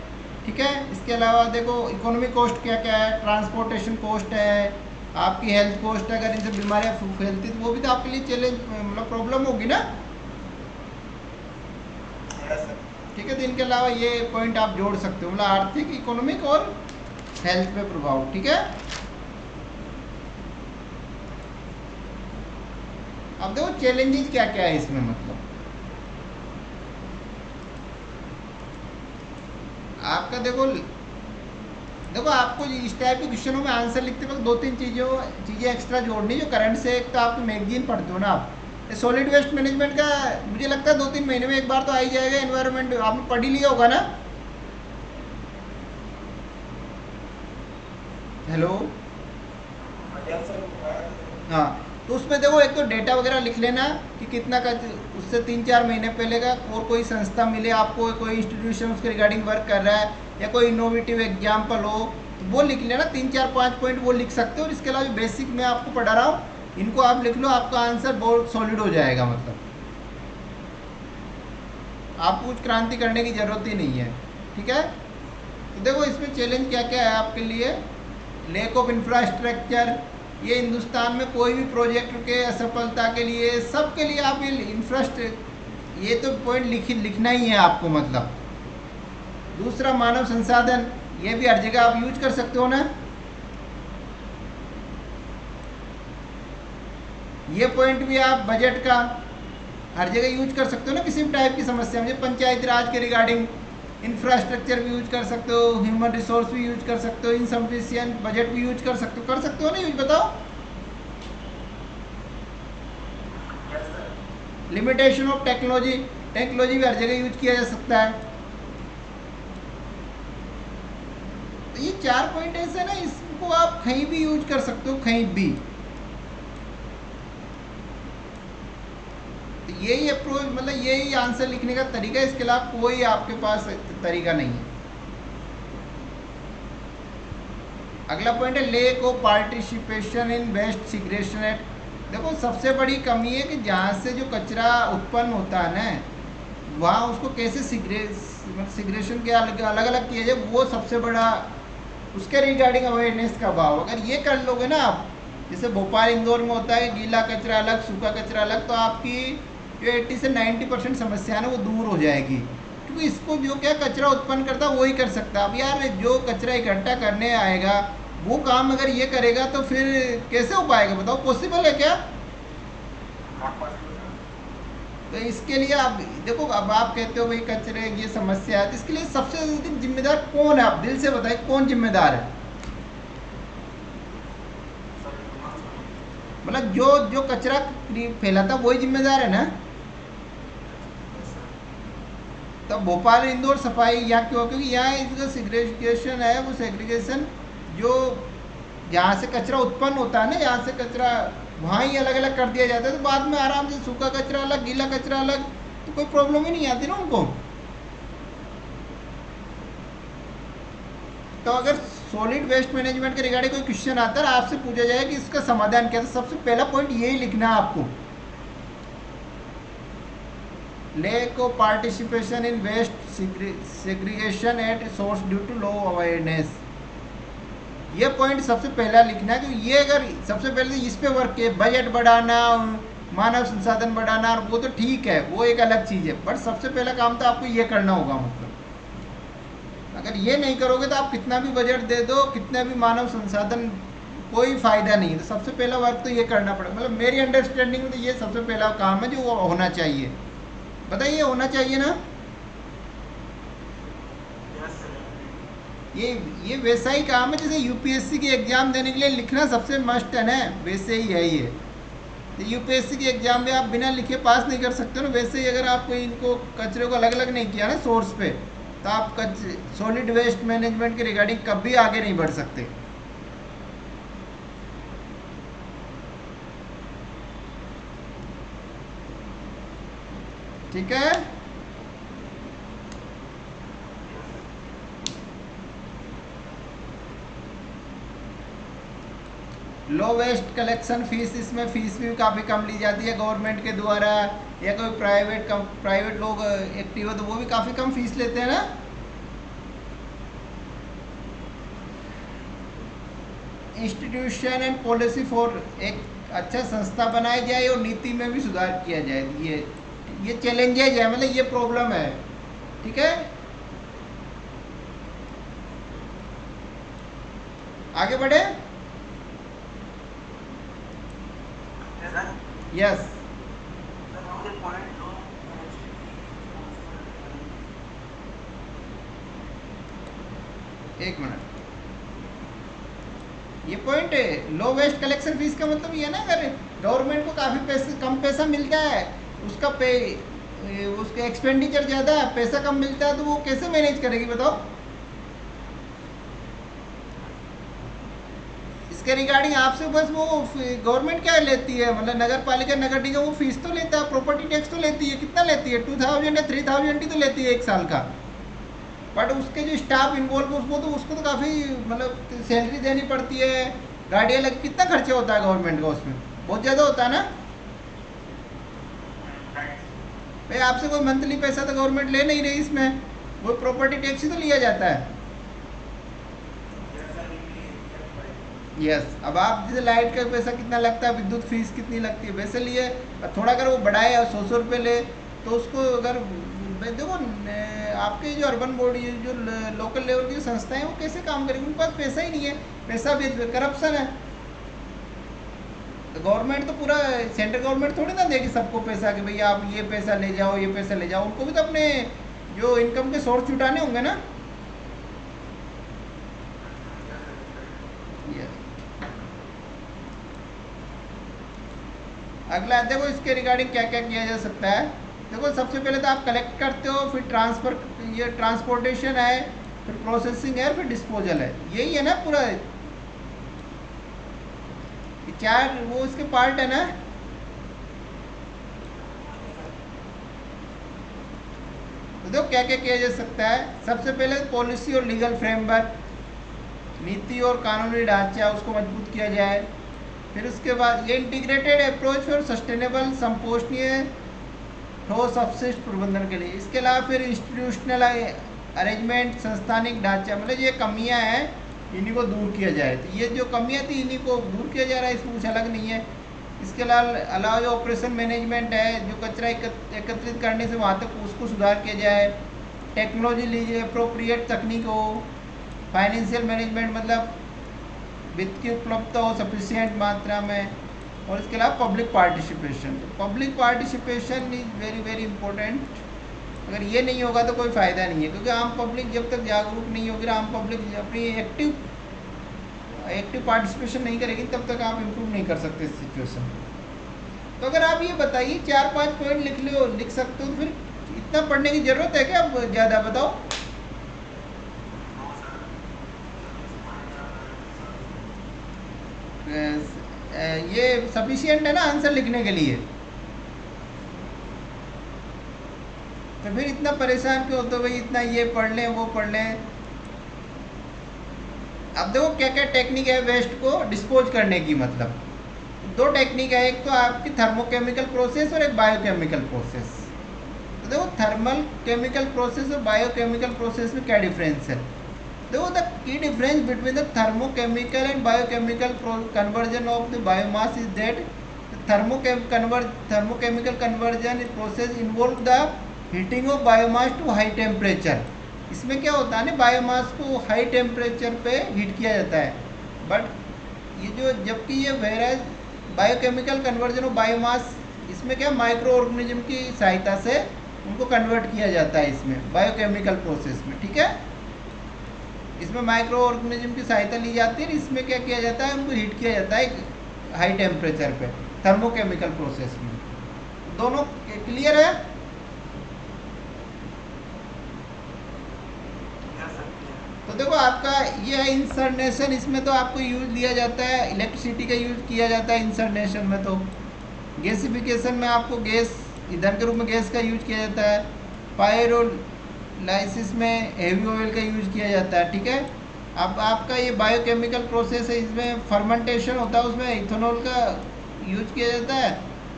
ठीक है। इसके अलावा देखो इकोनॉमिक कॉस्ट क्या क्या है, ट्रांसपोर्टेशन कॉस्ट है, आपकी हेल्थ कॉस्ट है, अगर इनसे बीमारियाँ फैलती तो वो भी तो आपके लिए चैलेंज, मतलब प्रॉब्लम होगी ना, यस सर। ठीक है। तो इनके अलावा ये पॉइंट आप जोड़ सकते हो, मतलब आर्थिक, इकोनॉमिक और हेल्थ पे प्रभाव, ठीक है। अब देखो चैलेंजेस क्या क्या है इसमें, मतलब आपका देखो आपको इस टाइप के क्वेश्चनों में आंसर लिखते वक्त दो तीन चीज़ें एक्स्ट्रा जोड़नी, जो करंट से, एक तो आपकी मैगजीन पढ़ते हो ना आप, सॉलिड वेस्ट मैनेजमेंट का मुझे लगता है 2-3 महीने में एक बार तो आ ही जाएगा। एनवायरनमेंट आपने पढ़ ही लिया होगा ना। Hello, yes sir. हाँ तो उसमें देखो एक तो डेटा वगैरह लिख लेना कि कितना का, उससे 3-4 महीने पहले का, और कोई संस्था मिले आपको, कोई इंस्टीट्यूशन उसके रिगार्डिंग वर्क कर रहा है, या कोई इनोवेटिव एग्जाम्पल हो तो वो लिख लेना, 3-4-5 पॉइंट वो लिख सकते हो। और इसके अलावा जो बेसिक मैं आपको पढ़ा रहा हूँ इनको आप लिख लो, आपका आंसर बहुत सॉलिड हो जाएगा, मतलब आपको कुछ क्रांति करने की ज़रूरत ही नहीं है, ठीक है। तो देखो इसमें चैलेंज क्या क्या है आपके लिए, लैक ऑफ इंफ्रास्ट्रक्चर, ये हिंदुस्तान में कोई भी प्रोजेक्ट के असफलता के लिए, सबके लिए आप ये इंफ्रास्ट्रक्चर, ये तो पॉइंट लिखना ही है आपको, मतलब। दूसरा मानव संसाधन, ये भी हर जगह आप यूज कर सकते हो ना, ये पॉइंट भी आप बजट का हर जगह यूज कर सकते हो ना, किसी भी टाइप की समस्या में। पंचायती राज के रिगार्डिंग इंफ्रास्ट्रक्चर भी यूज कर सकते हो, ह्यूमन रिसोर्स भी यूज कर सकते हो, इनसफिशिएंट बजट भी यूज कर सकते हो ना यूज, बताओ। Yes sir. Limitation of technology, technology भी हर जगह यूज किया जा सकता है। तो ये 4 पॉइंट ऐसे ना, इसको आप कहीं भी यूज कर सकते हो, कहीं भी। तो यही अप्रोच, मतलब यही आंसर लिखने का तरीका है, इसके अलावा कोई आपके पास तरीका नहीं है। अगला पॉइंट है lack of participation in waste segregation act. देखो सबसे बड़ी कमी है कि जहाँ से जो कचरा उत्पन्न होता है ना, वहाँ उसको कैसे सिग्रेशन के अलग अलग किया जाए, वो सबसे बड़ा उसके रिगार्डिंग अवेयरनेस का भाव। अगर ये कर लोगे ना आप, जैसे भोपाल इंदौर में होता है गीला कचरा अलग सूखा कचरा अलग, तो आपकी जो 80 से 90% समस्या है ना वो दूर हो जाएगी। क्योंकि इसको जो क्या कचरा उत्पन्न करता है वही कर सकता है। अब यार जो कचरा इकट्ठा करने आएगा वो काम अगर ये करेगा तो फिर कैसे हो पाएगा बताओ, पॉसिबल है क्या? तो इसके लिए आप देखो, अब आप कहते हो भाई कचरे ये समस्या है, तो इसके लिए सबसे अधिक जिम्मेदार कौन है? आप दिल से बताइए कौन जिम्मेदार है? मतलब जो जो कचरा फैलाता वही जिम्मेदार है ना। तो भोपाल इंदौर सफाई यहाँ क्यों? क्योंकि यहाँ इसका सेग्रीगेशन है, वो सेग्रीगेशन जो जहाँ से कचरा उत्पन्न होता है ना, जहाँ से कचरा वहाँ ही अलग अलग कर दिया जाता है, तो बाद में आराम से सूखा कचरा अलग गीला कचरा अलग, तो कोई प्रॉब्लम ही नहीं आती ना उनको। तो अगर सॉलिड वेस्ट मैनेजमेंट के रिगार्डिंग कोई क्वेश्चन आता है आपसे पूछा जाए कि इसका समाधान क्या, तो सबसे पहला पॉइंट यही लिखना है आपको, lack of participation in waste segregation at source due to low awareness। ये पॉइंट सबसे पहला लिखना है। क्योंकि ये अगर सबसे पहले इस पे वर्क किए, बजट बढ़ाना, मानव संसाधन बढ़ाना, वो तो ठीक है, वो एक अलग चीज़ है, बट सबसे पहला काम तो आपको ये करना होगा। मतलब अगर ये नहीं करोगे तो आप कितना भी बजट दे दो, कितना भी मानव संसाधन, कोई फायदा नहीं है। तो सबसे पहला वर्क तो ये करना पड़ेगा। मतलब मेरी अंडरस्टैंडिंग में तो ये सबसे पहला काम है जो वो होना चाहिए। बताइए, होना चाहिए ना? ये वैसा ही काम है जैसे यूपीएससी की एग्ज़ाम देने के लिए लिखना सबसे मस्ट है ना, वैसे ही है ये। तो यूपीएससी की एग्ज़ाम में आप बिना लिखे पास नहीं कर सकते ना। वैसे ही अगर आपको इनको कचरे को अलग अलग नहीं किया ना सोर्स पे, तो आप सॉलिड वेस्ट मैनेजमेंट के रिगार्डिंग कभी आगे नहीं बढ़ सकते। ठीक है। लो वेस्ट कलेक्शन फीस, इसमें फीस भी काफ़ी कम ली जाती है गवर्नमेंट के द्वारा, या कोई प्राइवेट लोग एक्टिव हो तो वो भी काफ़ी कम फीस लेते हैं ना। इंस्टीट्यूशन एंड पॉलिसी फॉर, एक अच्छा संस्था बनाई जाए और नीति में भी सुधार किया जाए। ये चैलेंजेज है, मतलब ये प्रॉब्लम है। ठीक है, आगे बढ़े। यस, एक मिनट, ये पॉइंट है लो वेस्ट कलेक्शन फीस का मतलब ये है ना, अगर गवर्नमेंट को काफ़ी कम पैसा मिलता है, उसका एक्सपेंडिचर ज़्यादा है, पैसा कम मिलता है, तो वो कैसे मैनेज करेगी बताओ? इसके रिगार्डिंग आपसे बस वो गवर्नमेंट क्या लेती है, मतलब नगर पालिका नगर निगम वो फीस तो लेता है, प्रॉपर्टी टैक्स तो लेती है। कितना लेती है? 2000 या 3000 ही तो लेती है एक साल का। बट उसके जो स्टाफ इन्वॉल्व उसको तो काफ़ी मतलब सैलरी देनी पड़ती है, गाड़ियाँ लग, कितना खर्चा होता है गवर्नमेंट का उसमें, बहुत ज़्यादा होता है ना भाई। आपसे कोई मंथली पैसा तो गवर्नमेंट ले नहीं रही, इसमें वो प्रॉपर्टी टैक्स ही तो लिया जाता है। यस, अब आप जैसे लाइट का पैसा कितना लगता है, विद्युत फीस कितनी लगती है, वैसे लिए थोड़ा अगर वो बढ़ाए और 100 रुपये ले, तो उसको अगर देखो आपके जो अर्बन बॉडी जो लोकल लेवल की संस्थाएं हैं वो कैसे काम करेंगी? उनके पास पैसा ही नहीं है, पैसा भी करप्शन है। तो गवर्नमेंट तो पूरा सेंट्रल गवर्नमेंट थोड़ी ना देगी सबको पैसा कि भैया आप ये पैसा ले जाओ, ये पैसा ले जाओ। उनको भी तो अपने जो इनकम के सोर्स जुटाने होंगे ना। अगला देखो इसके रिगार्डिंग क्या क्या किया जा सकता है। देखो सबसे पहले तो आप कलेक्ट करते हो, फिर ये ट्रांसपोर्टेशन है, फिर प्रोसेसिंग है, फिर डिस्पोजल है। यही है ना पूरा, चार वो इसके पार्ट है ना। तो देखो क्या क्या किया जा सकता है। सबसे पहले पॉलिसी और लीगल फ्रेमवर्क, नीति और कानूनी ढांचा उसको मजबूत किया जाए। फिर उसके बाद ये इंटीग्रेटेड अप्रोच फॉर सस्टेनेबल संपोषणीय ठोस अपशिष्ट प्रबंधन के लिए। इसके अलावा फिर इंस्टीट्यूशनल अरेंजमेंट, संस्थानिक ढांचा, मतलब ये कमियां हैं इन्हीं को दूर किया जाए। तो ये जो कमियां थी इन्हीं को दूर किया जा रहा है, इसमें कुछ अलग नहीं है। इसके अलावा जो ऑपरेशन मैनेजमेंट है, जो कचरा एकत्रित करने से वहाँ तक उसको सुधार किया जाए। टेक्नोलॉजी लीजिए, अप्रोप्रिएट तकनीक हो। फाइनेंशियल मैनेजमेंट, मतलब वित्त की उपलब्धता हो सफिशिएंट मात्रा में। और इसके अलावा पब्लिक पार्टिसिपेशन, तो public participation is very very important. अगर ये नहीं होगा तो कोई फ़ायदा नहीं है, क्योंकि आम पब्लिक जब तक जागरूक नहीं होगी, आम पब्लिक अपनी एक्टिव पार्टिसिपेशन नहीं करेगी, तब तक आप इम्प्रूव नहीं कर सकते इस सिचुएशन। तो अगर आप ये बताइए 4-5 पॉइंट लिख सकते हो, तो फिर इतना पढ़ने की ज़रूरत है क्या? अब ज़्यादा बताओ। ये सफिशिएंट है ना आंसर लिखने के लिए? तो फिर इतना परेशान क्यों होते हो भाई, इतना ये पढ़ लें वो पढ़ लें। अब देखो क्या क्या टेक्निक है वेस्ट को डिस्पोज करने की। मतलब 2 टेक्निक है, एक तो आपकी थर्मोकेमिकल प्रोसेस और एक बायोकेमिकल प्रोसेस। तो देखो थर्मल केमिकल प्रोसेस और बायोकेमिकल प्रोसेस में क्या डिफरेंस है। देखो the key difference between the thermochemical and biochemical conversion of the biomass is that thermochemical conversion process involve the heating of biomass to high temperature। इसमें क्या होता है ना, बायोमास को हाई टेम्परेचर पे हीट किया जाता है। बट ये जो जबकि ये वेराज बायोकेमिकल कन्वर्जन ऑफ बायोमास, इसमें क्या माइक्रो ऑर्गेनिज्म की सहायता से उनको कन्वर्ट किया जाता है इसमें बायोकेमिकल प्रोसेस में। ठीक है, इसमें माइक्रो ऑर्गेनिज्म की सहायता ली जाती है। इसमें क्या किया जाता है, उनको हीट किया जाता है हाई टेम्परेचर पे थर्मोकेमिकल प्रोसेस में। दोनों क्लियर है? तो देखो आपका ये है इंसर्नेशन। इसमें तो आपको यूज लिया जाता है, इलेक्ट्रिसिटी का यूज किया जाता है इंसर्नेशन में। तो गैसिफिकेशन में आपको गैस ईंधन के रूप में गैस का यूज किया जाता है। पायरोलाइसिस में हेवी ऑयल का यूज किया जाता है। ठीक है, अब आपका ये बायोकेमिकल प्रोसेस है, इसमें फर्मेंटेशन होता है, उसमें इथेनॉल का यूज किया जाता है।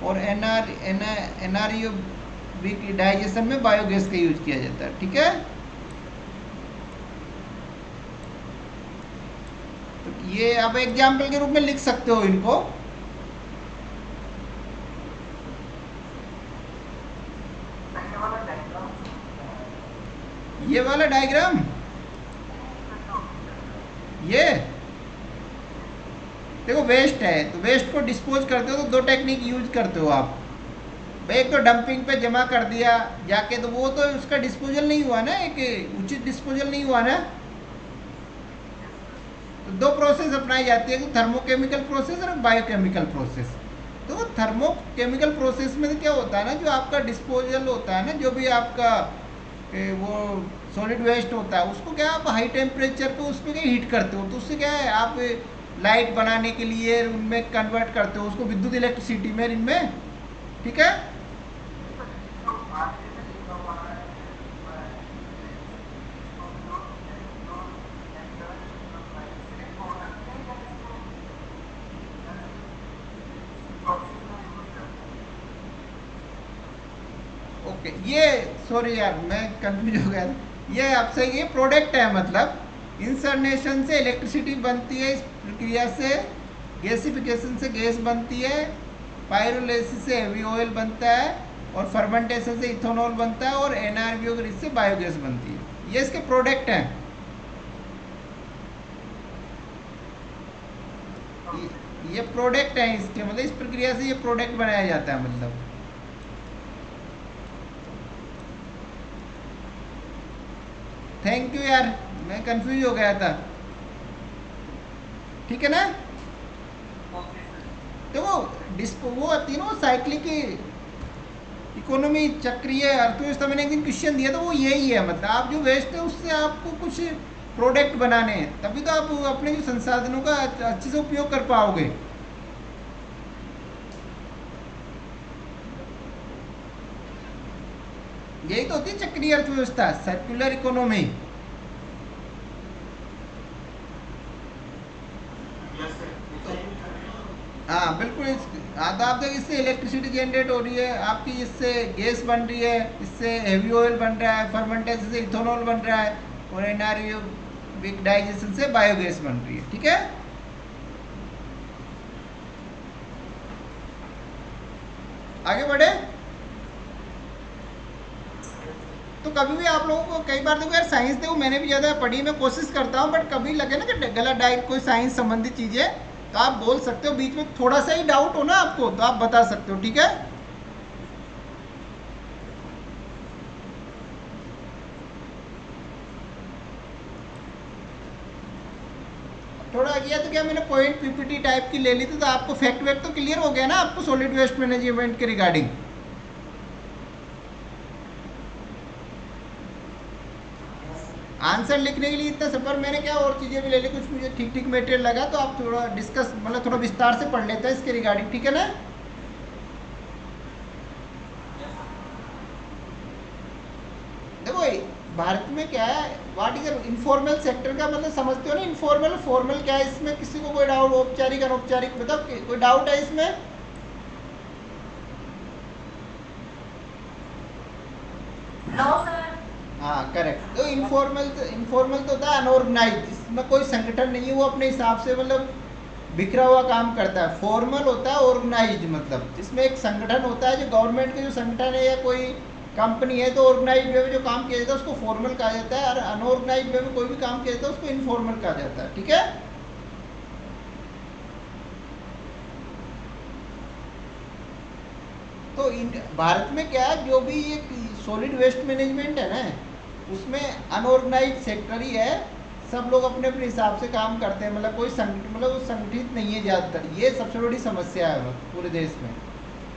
और एनआरईओ डाइजेशन में बायोगैस का यूज किया जाता है। ठीक है, तो ये आप एग्जाम्पल के रूप में लिख सकते हो इनको। ये वाला डायग्राम, ये देखो वेस्ट है, तो वेस्ट को डिस्पोज करते हो तो 2 टेक्निक यूज करते हो आप। भाई एक तो डंपिंग पे जमा कर दिया जाके, तो वो तो उसका डिस्पोजल नहीं हुआ ना, एक उचित डिस्पोजल नहीं हुआ ना। तो 2 प्रोसेस अपनाई जाती है, तो थर्मोकेमिकल प्रोसेस और बायोकेमिकल प्रोसेस। तो थर्मोकेमिकल प्रोसेस में क्या होता है ना, जो आपका डिस्पोजल होता है ना, जो भी आपका वो सॉलिड वेस्ट होता है, उसको क्या आप हाई टेम्परेचर पे उसमें क्या हीट करते हो। तो उससे क्या है, आप लाइट बनाने के लिए उनमें कन्वर्ट करते हो उसको, विद्युत इलेक्ट्रिसिटी में इनमें। ठीक है, ओके। ये सॉरी यार मैं कंफ्यूज हो गया। ये आपसे ये प्रोडक्ट है, मतलब इंसर्नेशन से इलेक्ट्रिसिटी बनती है, इस प्रक्रिया से गैसिफिकेशन से गैस बनती है, पायरोलाइसिस से हेवी ऑयल बनता है, और फर्मेंटेशन से इथेनॉल बनता है, और एनआरबीओ से बायोगैस बनती है। ये इसके प्रोडक्ट हैं। ये प्रोडक्ट हैं इसके, मतलब इस प्रक्रिया से ये प्रोडक्ट बनाया जाता है। मतलब थैंक यू यार, मैं कंफ्यूज हो गया था। ठीक है ना, देखो वो आती है ना साइक्लिक इकोनॉमी, चक्रीय अर्थव्यवस्था। मैंने एक दिन क्वेश्चन दिया, तो वो यही है। मतलब आप जो वेस्ट है उससे आपको कुछ प्रोडक्ट बनाने हैं, तभी तो आप अपने जो संसाधनों का अच्छे से उपयोग कर पाओगे। यही तो होती है चक्रीय अर्थव्यवस्था, सर्कुलर इकोनॉमी। हाँ बिल्कुल हाँ, तो आप देखिए इससे इलेक्ट्रिसिटी जनरेट हो रही है आपकी, इससे गैस बन रही है, इससे हेवी ऑयल बन रहा है, फर्मेंटेशन से इथेनॉल बन रहा है, और एनारोबिक डाइजेशन से बायोगैस बन रही है। ठीक है, आगे बढ़े। तो कभी भी आप लोगों को, कई बार देखो यार साइंस देखो मैंने भी ज़्यादा पढ़ी, मैं कोशिश करता हूँ, बट कभी लगे ना कि गलत डाइट कोई साइंस संबंधित चीज़ें, तो आप बोल सकते हो, बीच में थोड़ा सा ही डाउट हो ना आपको तो आप बता सकते हो। ठीक है, थोड़ा किया तो क्या मैंने पॉइंट पीपीटी टाइप की ले ली थी, तो आपको फैक्ट वैक्ट तो क्लियर हो गया ना आपको सॉलिड वेस्ट मैनेजमेंट के रिगार्डिंग। आंसर लिखने के लिए इतना सफर मैंने क्या और चीज़ें भी ले ली, कुछ मुझे ठीक ठीक मटेरियल लगा, तो आप थोड़ा डिस्कस मतलब थोड़ा विस्तार से पढ़ लेते हैं इसके रिगार्डिंग। ठीक है ना, देखो भारत में क्या है, व्हाट इज इनफॉर्मल सेक्टर का मतलब समझते हो ना, इनफॉर्मल फॉर्मल क्या है, इसमें किसी को कोई डाउट, औपचारिक अनौपचारिक मतलब कोई डाउट है इसमें? No sir. हाँ करेक्ट, तो इनफॉर्मल तो होता है अनऑर्गेनाइज, इसमें कोई संगठन नहीं है, वो अपने हिसाब से मतलब बिखरा हुआ काम करता है। फॉर्मल होता है ऑर्गेनाइज्ड, मतलब इसमें एक संगठन होता है, जो गवर्नमेंट के जो संगठन है या कोई कंपनी है, तो ऑर्गेनाइज वे में जो काम किया जाता है उसको फॉर्मल कहा जाता है, और अनऑर्गेनाइज वे में कोई भी काम किया जाता है उसको इनफॉर्मल कहा जाता है। ठीक है, तो भारत में क्या है, जो भी ये सॉलिड वेस्ट मैनेजमेंट है ना, उसमें अनऑर्गेनाइज सेक्टर ही है, सब लोग अपने अपने हिसाब से काम करते हैं, मतलब कोई मतलब संगठित नहीं है ज़्यादातर, ये सबसे बड़ी समस्या है पूरे देश में।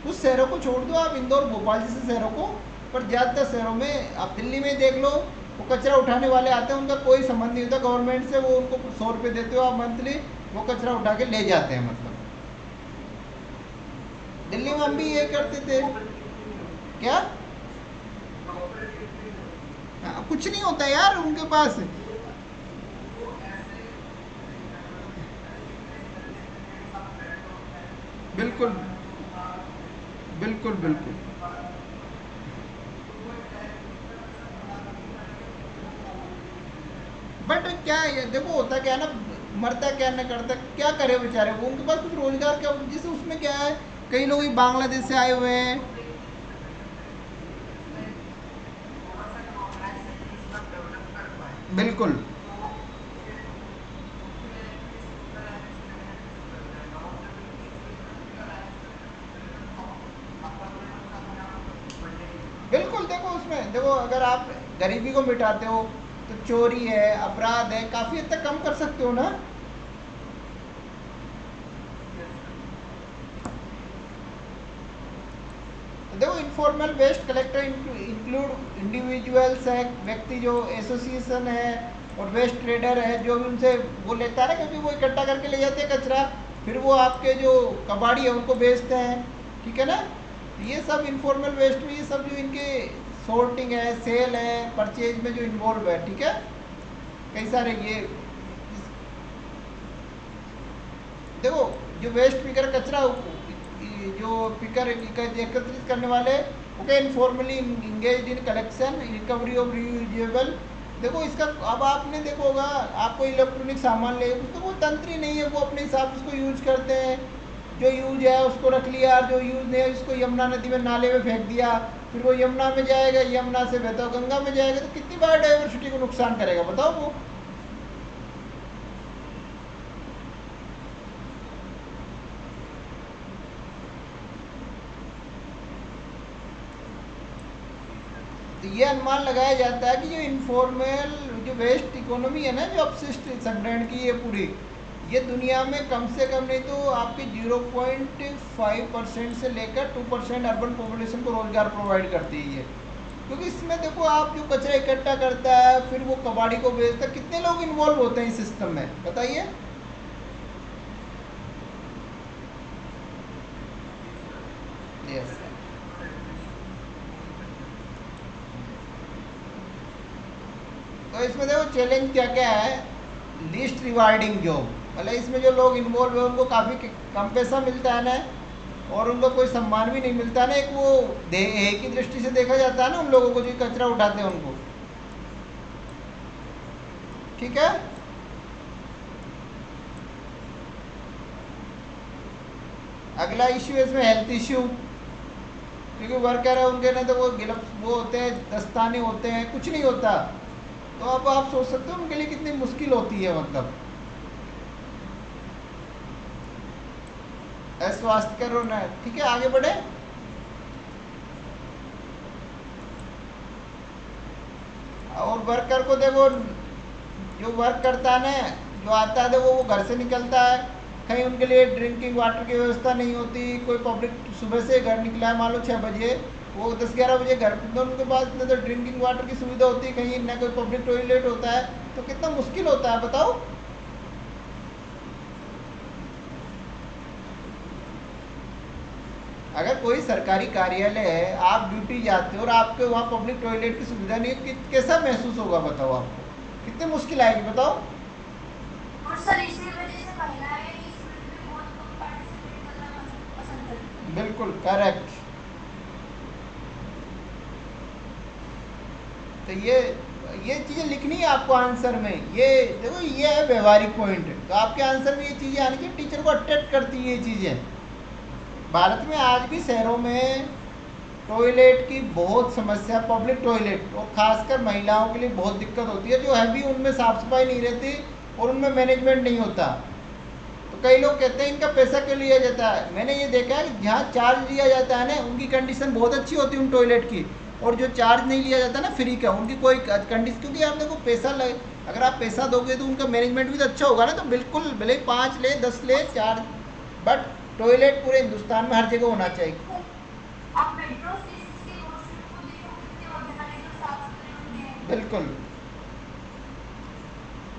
कुछ शहरों को छोड़ दो आप, इंदौर भोपाल जैसे शहरों को, पर ज़्यादातर शहरों में आप दिल्ली में देख लो, वो कचरा उठाने वाले आते हैं, उनका कोई संबंध नहीं होता गवर्नमेंट से, वो उनको 100 रुपये देते हो आप मंथली, वो कचरा उठा के ले जाते हैं। मतलब दिल्ली में हम भी ये करते थे। क्या? कुछ नहीं होता यार उनके पास। बिल्कुल बिल्कुल बिल्कुल, बट क्या है देखो, होता क्या है ना, मरता क्या न करता क्या करे बेचारे, वो उनके पास कुछ रोजगार क्या, जैसे उसमें क्या है, कई लोग बांग्लादेश से आए हुए हैं। बिल्कुल बिल्कुल, देखो उसमें देखो, अगर आप गरीबी को मिटाते हो तो चोरी है, अपराध है, काफ़ी हद तक कम कर सकते हो ना। तो देखो informal waste collector include individuals है, व्यक्ति जो एसोसिएशन है, और वेस्ट ट्रेडर है, जो भी उनसे वो लेता है ना, क्योंकि वो इकट्ठा करके ले जाते हैं कचरा, फिर वो आपके जो कबाड़ी है उनको बेचते हैं। ठीक है ना, तो ये सब इनफॉर्मल वेस्ट में, ये सब जो इनके सोर्टिंग है, सेल है, परचेज में जो इन्वॉल्व है। ठीक है, कई सारे ये देखो, जो वेस्ट पिकर कचरा जो पिकर एकत्रित करने वाले, okay, informally engage in collection recovery of reusable. देखो इसका, अब आपने देखो होगा, आपको इलेक्ट्रॉनिक सामान ले, उसका कोई तंत्र ही नहीं है, वो अपने हिसाब से उसको यूज करते हैं, जो यूज है उसको रख लिया, जो यूज नहीं है उसको यमुना नदी में नाले में फेंक दिया, फिर वो यमुना में जाएगा, यमुना से बहता गंगा में जाएगा, तो कितनी बायोडाइवर्सिटी को नुकसान करेगा बताओ वो। तो ये अनुमान लगाया जाता है कि जो इनफॉर्मल जो वेस्ट इकोनॉमी है ना, जो अपशिष्ट संग्रहण की, ये पूरी, ये दुनिया में कम से कम नहीं तो आपके 0.5% से लेकर 2% अर्बन पॉपुलेशन को रोजगार प्रोवाइड करती है ये। क्योंकि इसमें देखो, आप जो कचरा इकट्ठा करता है, फिर वो कबाड़ी को बेचता है, कितने लोग इन्वॉल्व होते हैं इस सिस्टम में बताइए। यस, तो इसमें देखो चैलेंज क्या क्या है, लीस्ट रिवार्डिंग जॉब, मतलब इसमें जो लोग इन्वॉल्व है उनको काफ़ी कम पैसा मिलता है ना, और उनको कोई सम्मान भी नहीं मिलता है ना। एक वो एक ही दृष्टि से देखा जाता है ना उन लोगों को जो कचरा उठाते हैं उनको। ठीक है, अगला इश्यू है इसमें हेल्थ इश्यू, क्योंकि वर्कर है उनके ना तो वो गिलफ्ट वो होते हैं, दस्ताने होते हैं, कुछ नहीं होता। तो अब आप सोच सकते हो उनके लिए कितनी मुश्किल होती है, मतलब स्वास्थ्य कर रोना है। ठीक है, आगे बढ़े। और वर्कर को देखो, जो वर्क करता है ना, जो आता है देखो वो घर से निकलता है, कहीं उनके लिए ड्रिंकिंग वाटर की व्यवस्था नहीं होती। कोई पब्लिक सुबह से घर निकला है मान लो 6 बजे, वो 10-11 बजे घर, तो उनके पास न तो ड्रिंकिंग वाटर की सुविधा होती है, कहीं ना कोई पब्लिक टॉयलेट होता है, तो कितना मुश्किल होता है बताओ। अगर कोई सरकारी कार्यालय है, आप ड्यूटी जाते हो और आपके वहाँ पब्लिक टॉयलेट की सुविधा नहीं है, कैसा महसूस होगा बताओ, आपको कितनी मुश्किल आएगी बताओ। और सर इसी वजह से महिलाएं इस फील्ड में बहुत कम पार्टिसिपेट करना पसंद करती हैं। बिल्कुल करेक्ट। तो ये चीज़ें लिखनी है आपको आंसर में। ये देखो ये है व्यवहारिक पॉइंट, तो आपके आंसर में ये चीज़ें आने की, टीचर को अट्रैक्ट करती हैं ये चीज़ें। भारत में आज भी शहरों में टॉयलेट की बहुत समस्या, पब्लिक टॉयलेट, और खासकर महिलाओं के लिए बहुत दिक्कत होती है, जो है भी उनमें साफ सफाई नहीं रहती और उनमें मैनेजमेंट नहीं होता। तो कई लोग कहते हैं इनका पैसा क्यों लिया जाता है। मैंने ये देखा है कि जहाँ चार्ज लिया जाता है ना, उनकी कंडीशन बहुत अच्छी होती है उन टॉयलेट की, और जो चार्ज नहीं लिया जाता ना फ्री का, उनकी कोई कंडीशन, क्योंकि आप देखो पैसा लगे, अगर आप पैसा दोगे तो उनका मैनेजमेंट भी तो अच्छा होगा ना। तो बिल्कुल भले 5 ले 10 ले चार्ज, बट टॉयलेट पूरे हिंदुस्तान में हर जगह होना चाहिए। आप मेट्रो स्टेशन के वॉशरूम को देखो, कितने ऑर्गेनाइज और साफ सुथरे होते हैं। बिल्कुल,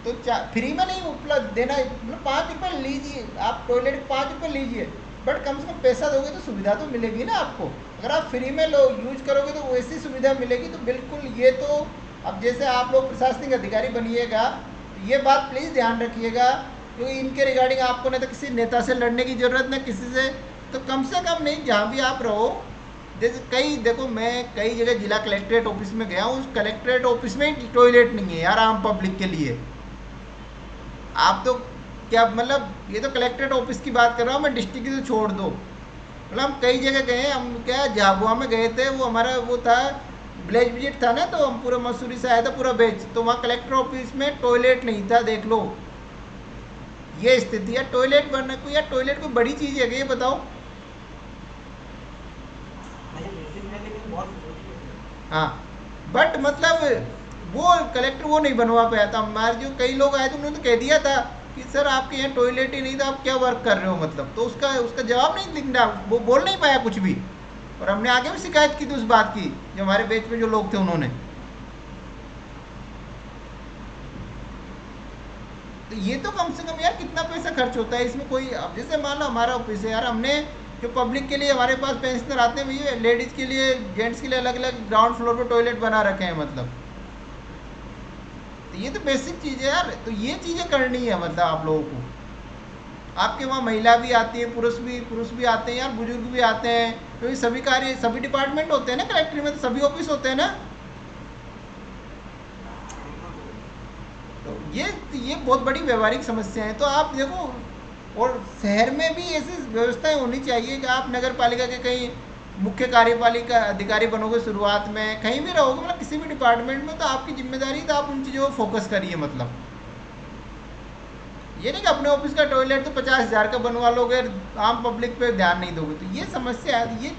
तो फ्री में नहीं उपलब्ध देना, मतलब 5 रुपये लीजिए आप, टॉयलेट 5 रुपये लीजिए, बट कम से कम पैसा दोगे तो सुविधा तो मिलेगी ना आपको। अगर आप फ्री में लो यूज करोगे तो वैसी सुविधा मिलेगी। तो बिल्कुल ये तो, अब जैसे आप लोग प्रशासनिक अधिकारी बनिएगा तो ये बात प्लीज़ ध्यान रखिएगा, क्योंकि इनके रिगार्डिंग आपको नहीं तो किसी नेता से लड़ने की ज़रूरत ना किसी से, तो कम से कम नहीं, जहाँ भी आप रहो, जैसे कई देखो मैं कई जगह जिला कलेक्ट्रेट ऑफिस में गया हूँ, उस कलेक्ट्रेट ऑफिस में टॉयलेट नहीं है यार आम पब्लिक के लिए। आप तो क्या मतलब, ये तो कलेक्ट्रेट ऑफिस की बात कर रहा हूँ मैं, डिस्ट्रिक्ट की तो छोड़ दो। मतलब हम कई जगह गए, हम क्या झाबुआ में गए थे, वो हमारा वो था विलेज विजिट था ना, तो हम पूरा मसूरी से आया था पूरा बैच, तो वहाँ कलेक्टर ऑफिस में टॉयलेट नहीं था। देख लो ये स्थिति है। टॉयलेट बनना कोई, यार टॉयलेट कोई बड़ी चीज़ है ये बताओ। नहीं बेसिक है लेकिन बहुत जरूरी है। हाँ, बट मतलब वो कलेक्टर वो नहीं बनवा पाया था। हमारे जो कई लोग आए थे उन्होंने तो कह दिया था कि सर आपके यहाँ टॉयलेट ही नहीं था, आप क्या वर्क कर रहे हो, मतलब तो उसका जवाब नहीं दिखना, वो बोल नहीं पाया कुछ भी। और हमने आगे भी शिकायत की थी उस बात की, जो हमारे बेच में जो लोग थे उन्होंने। तो ये तो कम से कम यार कितना पैसा खर्च होता है इसमें। कोई अब जैसे मान लो हमारा ऑफिस है यार, हमने जो पब्लिक के लिए हमारे पास पेंशनर आते हैं भैया, लेडीज़ के लिए जेंट्स के लिए अलग अलग ग्राउंड फ्लोर पे टॉयलेट बना रखे हैं, मतलब तो ये तो बेसिक चीज़ है यार। तो ये चीज़ें करनी है मतलब आप लोगों को। आपके वहाँ महिला भी आती है, पुरुष भी आते हैं यार, बुजुर्ग भी आते हैं, क्योंकि सभी कार्य सभी डिपार्टमेंट होते हैं ना कलेक्ट्रेट में, तो सभी ऑफिस होते हैं ना। तो ये बहुत बड़ी व्यवहारिक समस्या है। तो आप देखो, और शहर में भी ऐसी व्यवस्थाएं होनी चाहिए कि आप नगर पालिका के कहीं मुख्य कार्यपालिका अधिकारी बनोगे शुरुआत में, कहीं भी रहोगे, मतलब किसी भी डिपार्टमेंट में, तो आपकी जिम्मेदारी तो आप उन चीज़ों को फोकस करिए। मतलब ये नहीं कि अपने ऑफिस का टॉयलेट तो 50,000 का बनवा लोगे, आम पब्लिक पे ध्यान नहीं दोगे, तो ये समस्या है। ये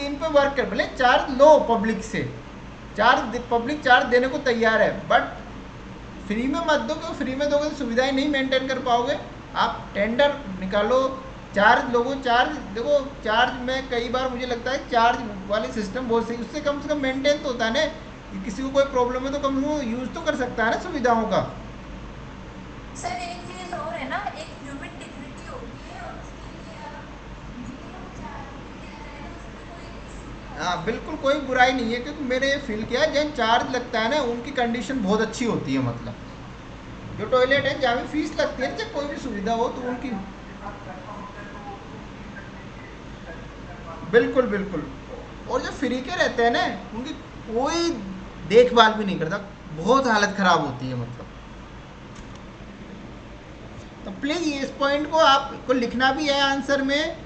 इन पे वर्क कर, भले चार्ज लो पब्लिक से, पब्लिक चार्ज देने को तैयार है, बट फ्री में मत दो, क्योंकि फ्री में दोगे तो सुविधाएं नहीं मेंटेन कर पाओगे। आप टेंडर निकालो, चार्ज लोगों, चार्ज देखो, चार्ज में कई बार मुझे लगता है चार्ज वाली सिस्टम बहुत सही, उससे कम से कम मेंटेन तो होता है ना, किसी को कोई प्रॉब्लम है तो कम से कम यूज़ तो कर सकता है ना सुविधाओं का। सर एक चीज और है ना, एक ह्यूमन डिग्निटी होती है, और उसके लिए मिनिमम चार्ज दिया जाए तो उसमें कोई इशू नहीं होगा। हाँ बिल्कुल, कोई बुराई नहीं है, क्योंकि मेरे ये फील किया है जहाँ चार्ज लगता है ना उनकी कंडीशन बहुत अच्छी होती है। मतलब जो टॉयलेट है जहाँ भी फीस लगती है, चाहे कोई भी सुविधा हो तो उनकी बिल्कुल बिल्कुल। और जो फ्री के रहते हैं ना, उनकी कोई देखभाल भी नहीं करता, बहुत हालत खराब होती है मतलब। तो प्लीज़ इस पॉइंट को आपको लिखना भी है आंसर में,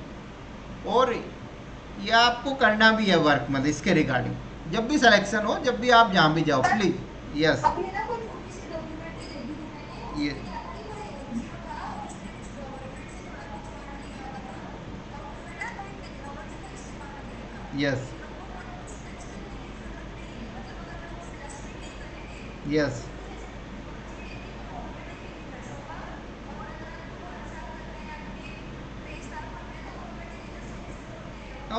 और ये आपको करना भी है वर्क, मतलब इसके रिगार्डिंग जब भी सिलेक्शन हो, जब भी आप जहाँ भी जाओ प्लीज़। यस अभी ना कोई छोटी सी डॉक्यूमेंट्री देखी थी मैंने, ये उसमें क्या था कि कोई एनजीओ था और उसने कुछ गवर्नमेंट से थोड़ा कुछ फंड लिया हुआ था, और उन्होंने ना कोई टेक्नोलॉजी का इस्तेमाल किया था यस कि लोगों को ना कुछ टेंशन लेने की जरूरत नहीं है, मतलब अगर लोग स्ट्रेस भी नहीं करेंगे यस तो उनको जैसे टेक्नोलॉजी देगी तो ऑटोमेटिकली रिफ्रेश होगा, और अगर आपको 5 साल करने हैं, आपके 23 साल करने हैं, तो ऑटोमेटिकली जो सेविंग्स होते हैं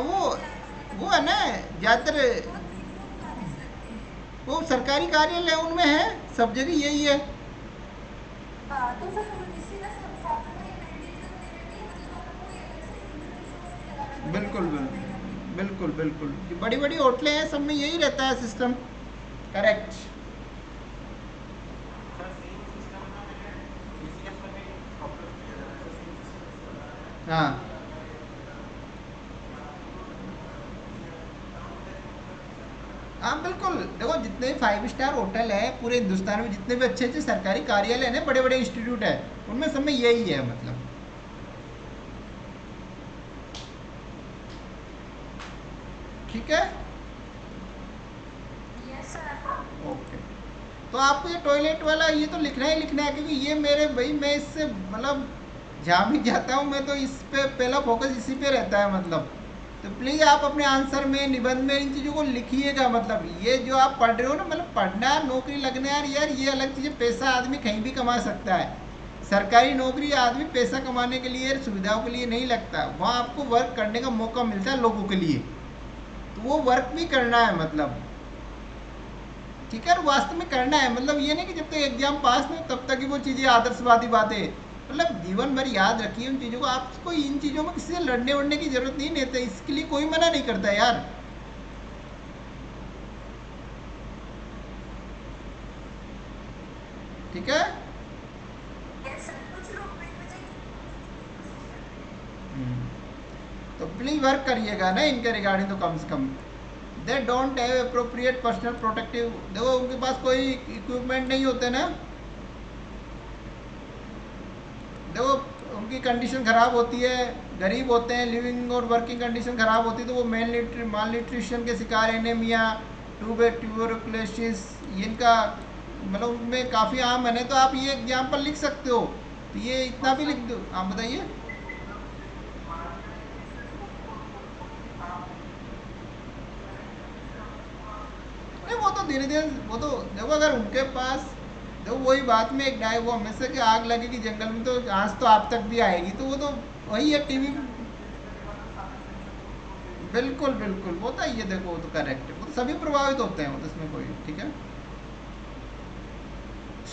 वो अब अपने आप आने वो लगते है हैं। ना, तो ज़्यादातर बहुत यूजफुल क्लासेस लगते हैं। वो सरकारी कार्यालय उनमें है, सब जगह यही है। हाँ, तो फिर इससे ना सब फॉर्मूला ही मेंटेन करते हुए भी मतलब आपको कोई अलग से ह्यूमन रिसोर्स नहीं लगाना पड़ेगा बिल्कुल साफ सफाई करने के लिए। बिल्कुल बिल्कुल, जो बड़ी बड़ी होटलें हैं सब में यही रहता है system. Correct. Sir same system ना मैंने टीसीएस में भी ऑब्जर्व किया था, वैसा सेम सिस्टम इसमें लगाया है। हाँ यहाँ पे तो काम होता है इसका मतलब हाँ बिल्कुल, देखो जितने 5 स्टार होटल है पूरे हिंदुस्तान में, जितने भी अच्छे अच्छे सरकारी कार्यालय हैं ना, बड़े बड़े इंस्टीट्यूट है, उनमें सब में यही है मतलब। ठीक है, यस सर। ओके। तो आपको ये टॉयलेट वाला ये तो लिखना ही लिखना है, क्योंकि ये मेरे भाई मैं इससे मतलब जहाँ भी जाता हूँ मैं तो इस पे पहला फोकस इसी पे रहता है मतलब। तो प्लीज़ आप अपने आंसर में, निबंध में इन चीज़ों को लिखिएगा, मतलब ये जो आप पढ़ रहे हो ना, मतलब पढ़ना, नौकरी लगना यार ये अलग चीज़ है। पैसा आदमी कहीं भी कमा सकता है, सरकारी नौकरी आदमी पैसा कमाने के लिए, सुविधाओं के लिए नहीं लगता, वहाँ आपको वर्क करने का मौका मिलता है लोगों के लिए, तो वो वर्क भी करना है मतलब। ठीक है, और वास्तव में करना है, मतलब ये नहीं कि जब तक एग्जाम पास नहीं हो तब तक ही वो चीज़ें आदर्शवादी बातें, मतलब जीवन भर याद रखिए उन चीज़ों को। आपको इन चीज़ों में किसी से लड़ने वड़ने की जरूरत नहीं रहती, इसके लिए कोई मना नहीं करता यार। ठीक है। यस सर, कुछ लोग बेवजह हम्म, तो प्लीज वर्क करिएगा ना इनके रिगार्डिंग, तो कम से कम they don't have appropriate personal protective, देखो उनके पास कोई इक्विपमेंट नहीं होते ना, देखो उनकी कंडीशन ख़राब होती है, गरीब होते हैं, लिविंग और वर्किंग कंडीशन ख़राब होती है, तो वो माल न्यूट्रिशन के शिकार, एनीमिया, ट्यूबरकुलोसिस, इनका मतलब उनमें काफ़ी आम है ना। तो आप ये एग्जाम्पल लिख सकते हो, तो ये इतना और भी सर लिख दो। आप बताइए। मतलब जैसे महाराष्ट्र में जैसे कोई भी काम नहीं है, तो पहले कैसे हम उसको उसके नहीं बारे वो में तो सोच धीरे सकते धीरे, हैं। वो तो देखो अगर उनके पास, देखो वही बात में एक डाय, वो हमेशा की आग लगेगी जंगल में तो आँच तो आप तक भी आएगी, तो वो तो वही है टीवी। जैसे जैसे मेरे पास तो साधन नहीं है, तो फिर बिल्कुल बिल्कुल, वो तो ये देखो वो तो करेक्ट है, वो तो सभी प्रभावित होते हैं, वो तो इसमें कोई, ठीक है।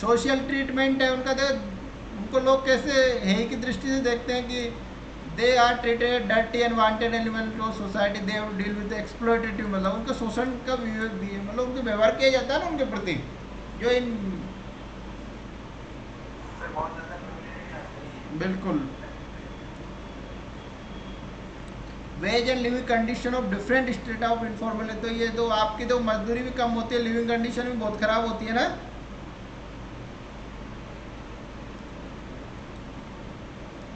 सोशल ट्रीटमेंट है उनका, देखो उनको लोग कैसे है की दृष्टि से देखते हैं कि they are treated dirty and wanted element of society, they deal with exploitative, मतलब उनका शोषण का मतलब उनके व्यवहार किया जाता है ना उनके प्रति, जो इन उससे बहुत ज़्यादा न्यूट्रिएंट जाते हैं ये बिल्कुल। धरती पे। Wage and living condition of different state of informal, तो ये तो आपकी तो मजदूरी भी कम होती है, लिविंग कंडीशन भी बहुत ख़राब होती है ना।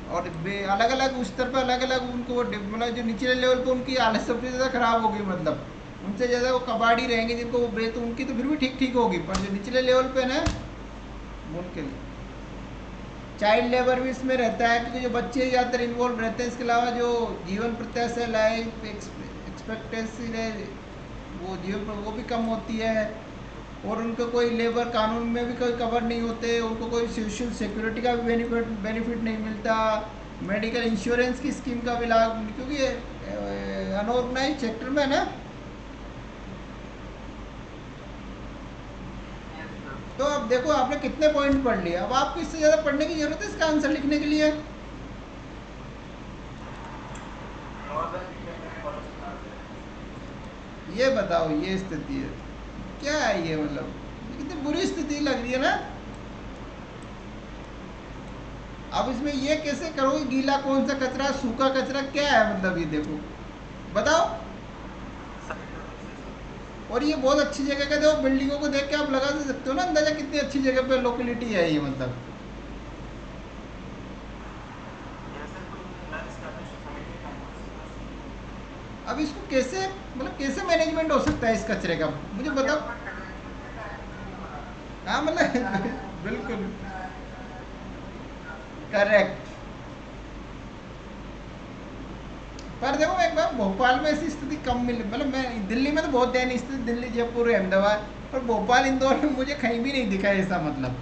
और अलग अलग स्तर पर अलग अलग उनको मतलब जो निचले लेवल पे उनकी हालत सबसे ज़्यादा ख़राब होगी, मतलब उनसे ज़्यादा वो कबाड़ी रहेंगे जिनको वो तो उनकी तो फिर भी ठीक ठीक होगी, पर जो निचले लेवल पे ना उनके लिए चाइल्ड लेबर भी इसमें रहता है, क्योंकि जो बच्चे ज़्यादातर इन्वॉल्व रहते हैं। इसके अलावा जो जीवन प्रत्याशा, लाइफ एक्सपेक्टेंसी है, वो जीवन पर वो भी कम होती है, और उनको कोई लेबर कानून में भी कोई कवर नहीं होते, उनको कोई सोशल सिक्योरिटी का भी बेनिफिट नहीं मिलता, मेडिकल इंश्योरेंस की स्कीम का भी लाभ, क्योंकि अनऑर्गेनाइज सेक्टर में है ना। Yes sir. तो अब देखो आपने कितने पॉइंट पढ़ लिए, अब आपको इससे ज़्यादा पढ़ने की ज़रूरत है इसका आंसर लिखने के लिए। और सर पीछे मेरे कॉलेज क्लास है। ये बताओ, ये स्थिति है क्या है ये, मतलब ये कितनी बुरी स्थिति लग रही है ना। अब इसमें ये कैसे करोगे, गीला कौन सा कचरा, सूखा कचरा क्या है, मतलब ये देखो बताओ। और ये बहुत अच्छी जगह का, देखो बिल्डिंगों को देख के आप लगा सकते हो ना अंदाजा कितनी अच्छी जगह पे लोकेलिटी है ये, मतलब अब इसको कैसे, मतलब कैसे मैनेजमेंट हो सकता है इस कचरे का, मुझे बताओ। हाँ मतलब बिल्कुल करेक्ट। पर देखो एक बार, भोपाल में ऐसी स्थिति कम मिली, मतलब मैं दिल्ली में तो बहुत दयनीय स्थिति, दिल्ली जयपुर अहमदाबाद, पर भोपाल इंदौर में मुझे कहीं भी नहीं दिखा ऐसा, मतलब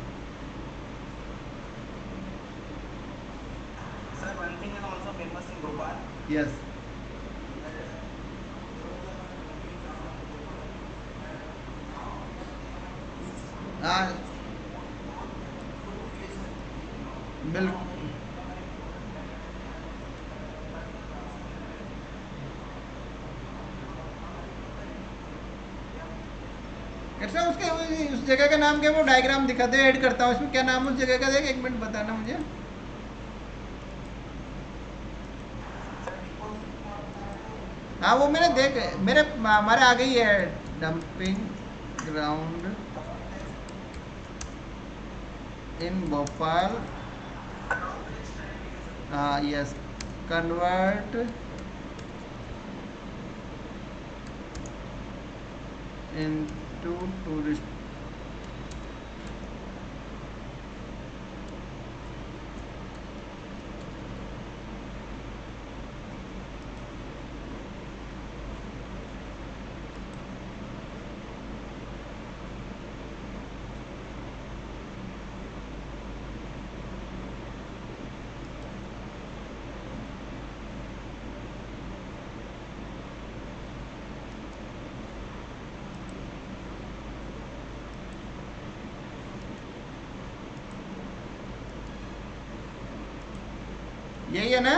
Sir, one thing is also famous in Bhopal. Yes. हाँ बिल्कुल। अच्छा उसके उस जगह का नाम क्या है, वो डायग्राम दिखा दे, ऐड करता हूँ इसमें, क्या नाम है उस जगह का, देख एक मिनट बताना मुझे। हाँ वो मैंने देख, मेरे हमारे आ गई है, डंपिंग ग्राउंड इन भोपाल, हाँ यस, कन्वर्ट इनटू टूरिस्ट। यही है ना,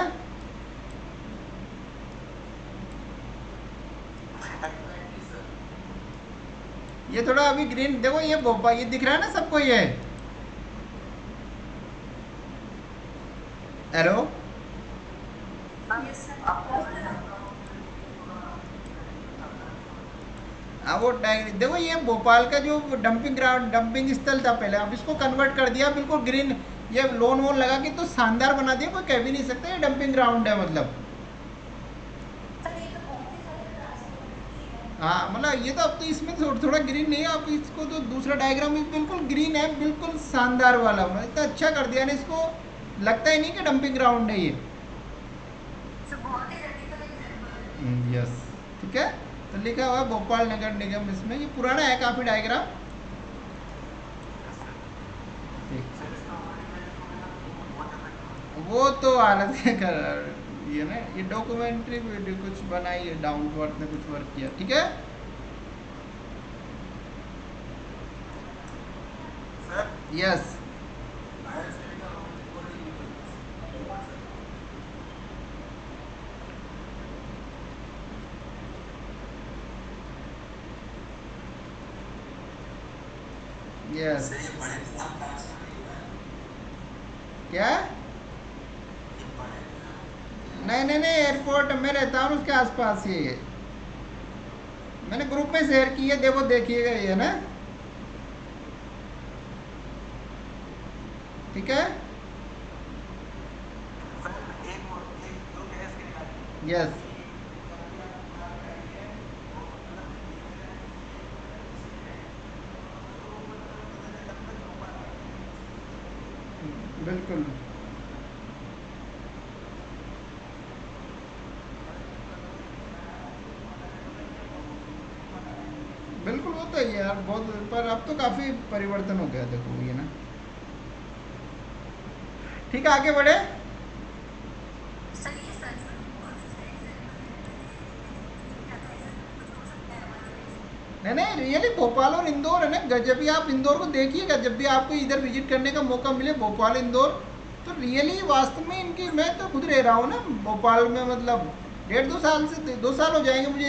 ये थोड़ा अभी ग्रीन देखो, ये भोपाल ये दिख रहा है ना सबको ये, हेलो। Yes sir. हाँ वो देखो ये भोपाल का जो डंपिंग ग्राउंड, डंपिंग स्थल था पहले, अब इसको कन्वर्ट कर दिया बिल्कुल ग्रीन, ये लोन वोन लगा के तो शानदार बना दिया, कोई कह भी नहीं सकता ये डंपिंग ग्राउंड है, मतलब सर ये तो बहुत ही ज़्यादा ट्रांसपेरेंटली है। हाँ मतलब ये तो अब तो इसमें थोड़ा थोड़ा ग्रीन नहीं है, अब इसको तो दूसरा डायग्राम बिल्कुल ग्रीन है, बिल्कुल शानदार वाला, मतलब इतना अच्छा कर दिया ना इसको, लगता ही नहीं कि डंपिंग ग्राउंड है ये। सर बहुत ही रेडिकल एग्जाम्पल है। यस ठीक है, तो लिखा हुआ है भोपाल नगर निगम, इसमें ये पुराना है काफ़ी डायग्राम। ठीक, वो तो हालत है ये ना, ये डॉक्यूमेंट्री वीडियो कुछ बनाई है, डाउन टू अर्थ ने कुछ वर्क किया, ठीक है। Sir, यस higher study का recording नहीं होता। यस। सर ये बड़े कुआं पास में नहीं हुआ है? क्या, ये बड़े नहीं नहीं नहीं, एयरपोर्ट मैं रहता हूँ उसके आसपास ही है, मैंने ग्रुप में शेयर की है, देखो देखिएगा ये ना, ठीक है। सर एक दो गैस के निकालिए। यस बिल्कुल बिल्कुल, वो तो है यार बहुत, पर अब तो काफ़ी परिवर्तन हो गया, देखो ये ना, ठीक है आगे बढ़े। सर ये सच में बहुत अच्छा एग्जाम्पल है, मैंने एक्सपेक्ट नहीं किया था ऐसा कुछ हो सकता है हमारे देश में। नहीं नहीं रियली भोपाल और इंदौर है ना, जब भी आप इंदौर को देखिएगा, जब भी आपको इधर विजिट करने का मौका मिले भोपाल इंदौर, तो रियली वास्तव में इनकी, मैं तो खुद रह रहा हूँ ना भोपाल में, मतलब 1.5-2 साल से 2 साल हो जाएंगे मुझे,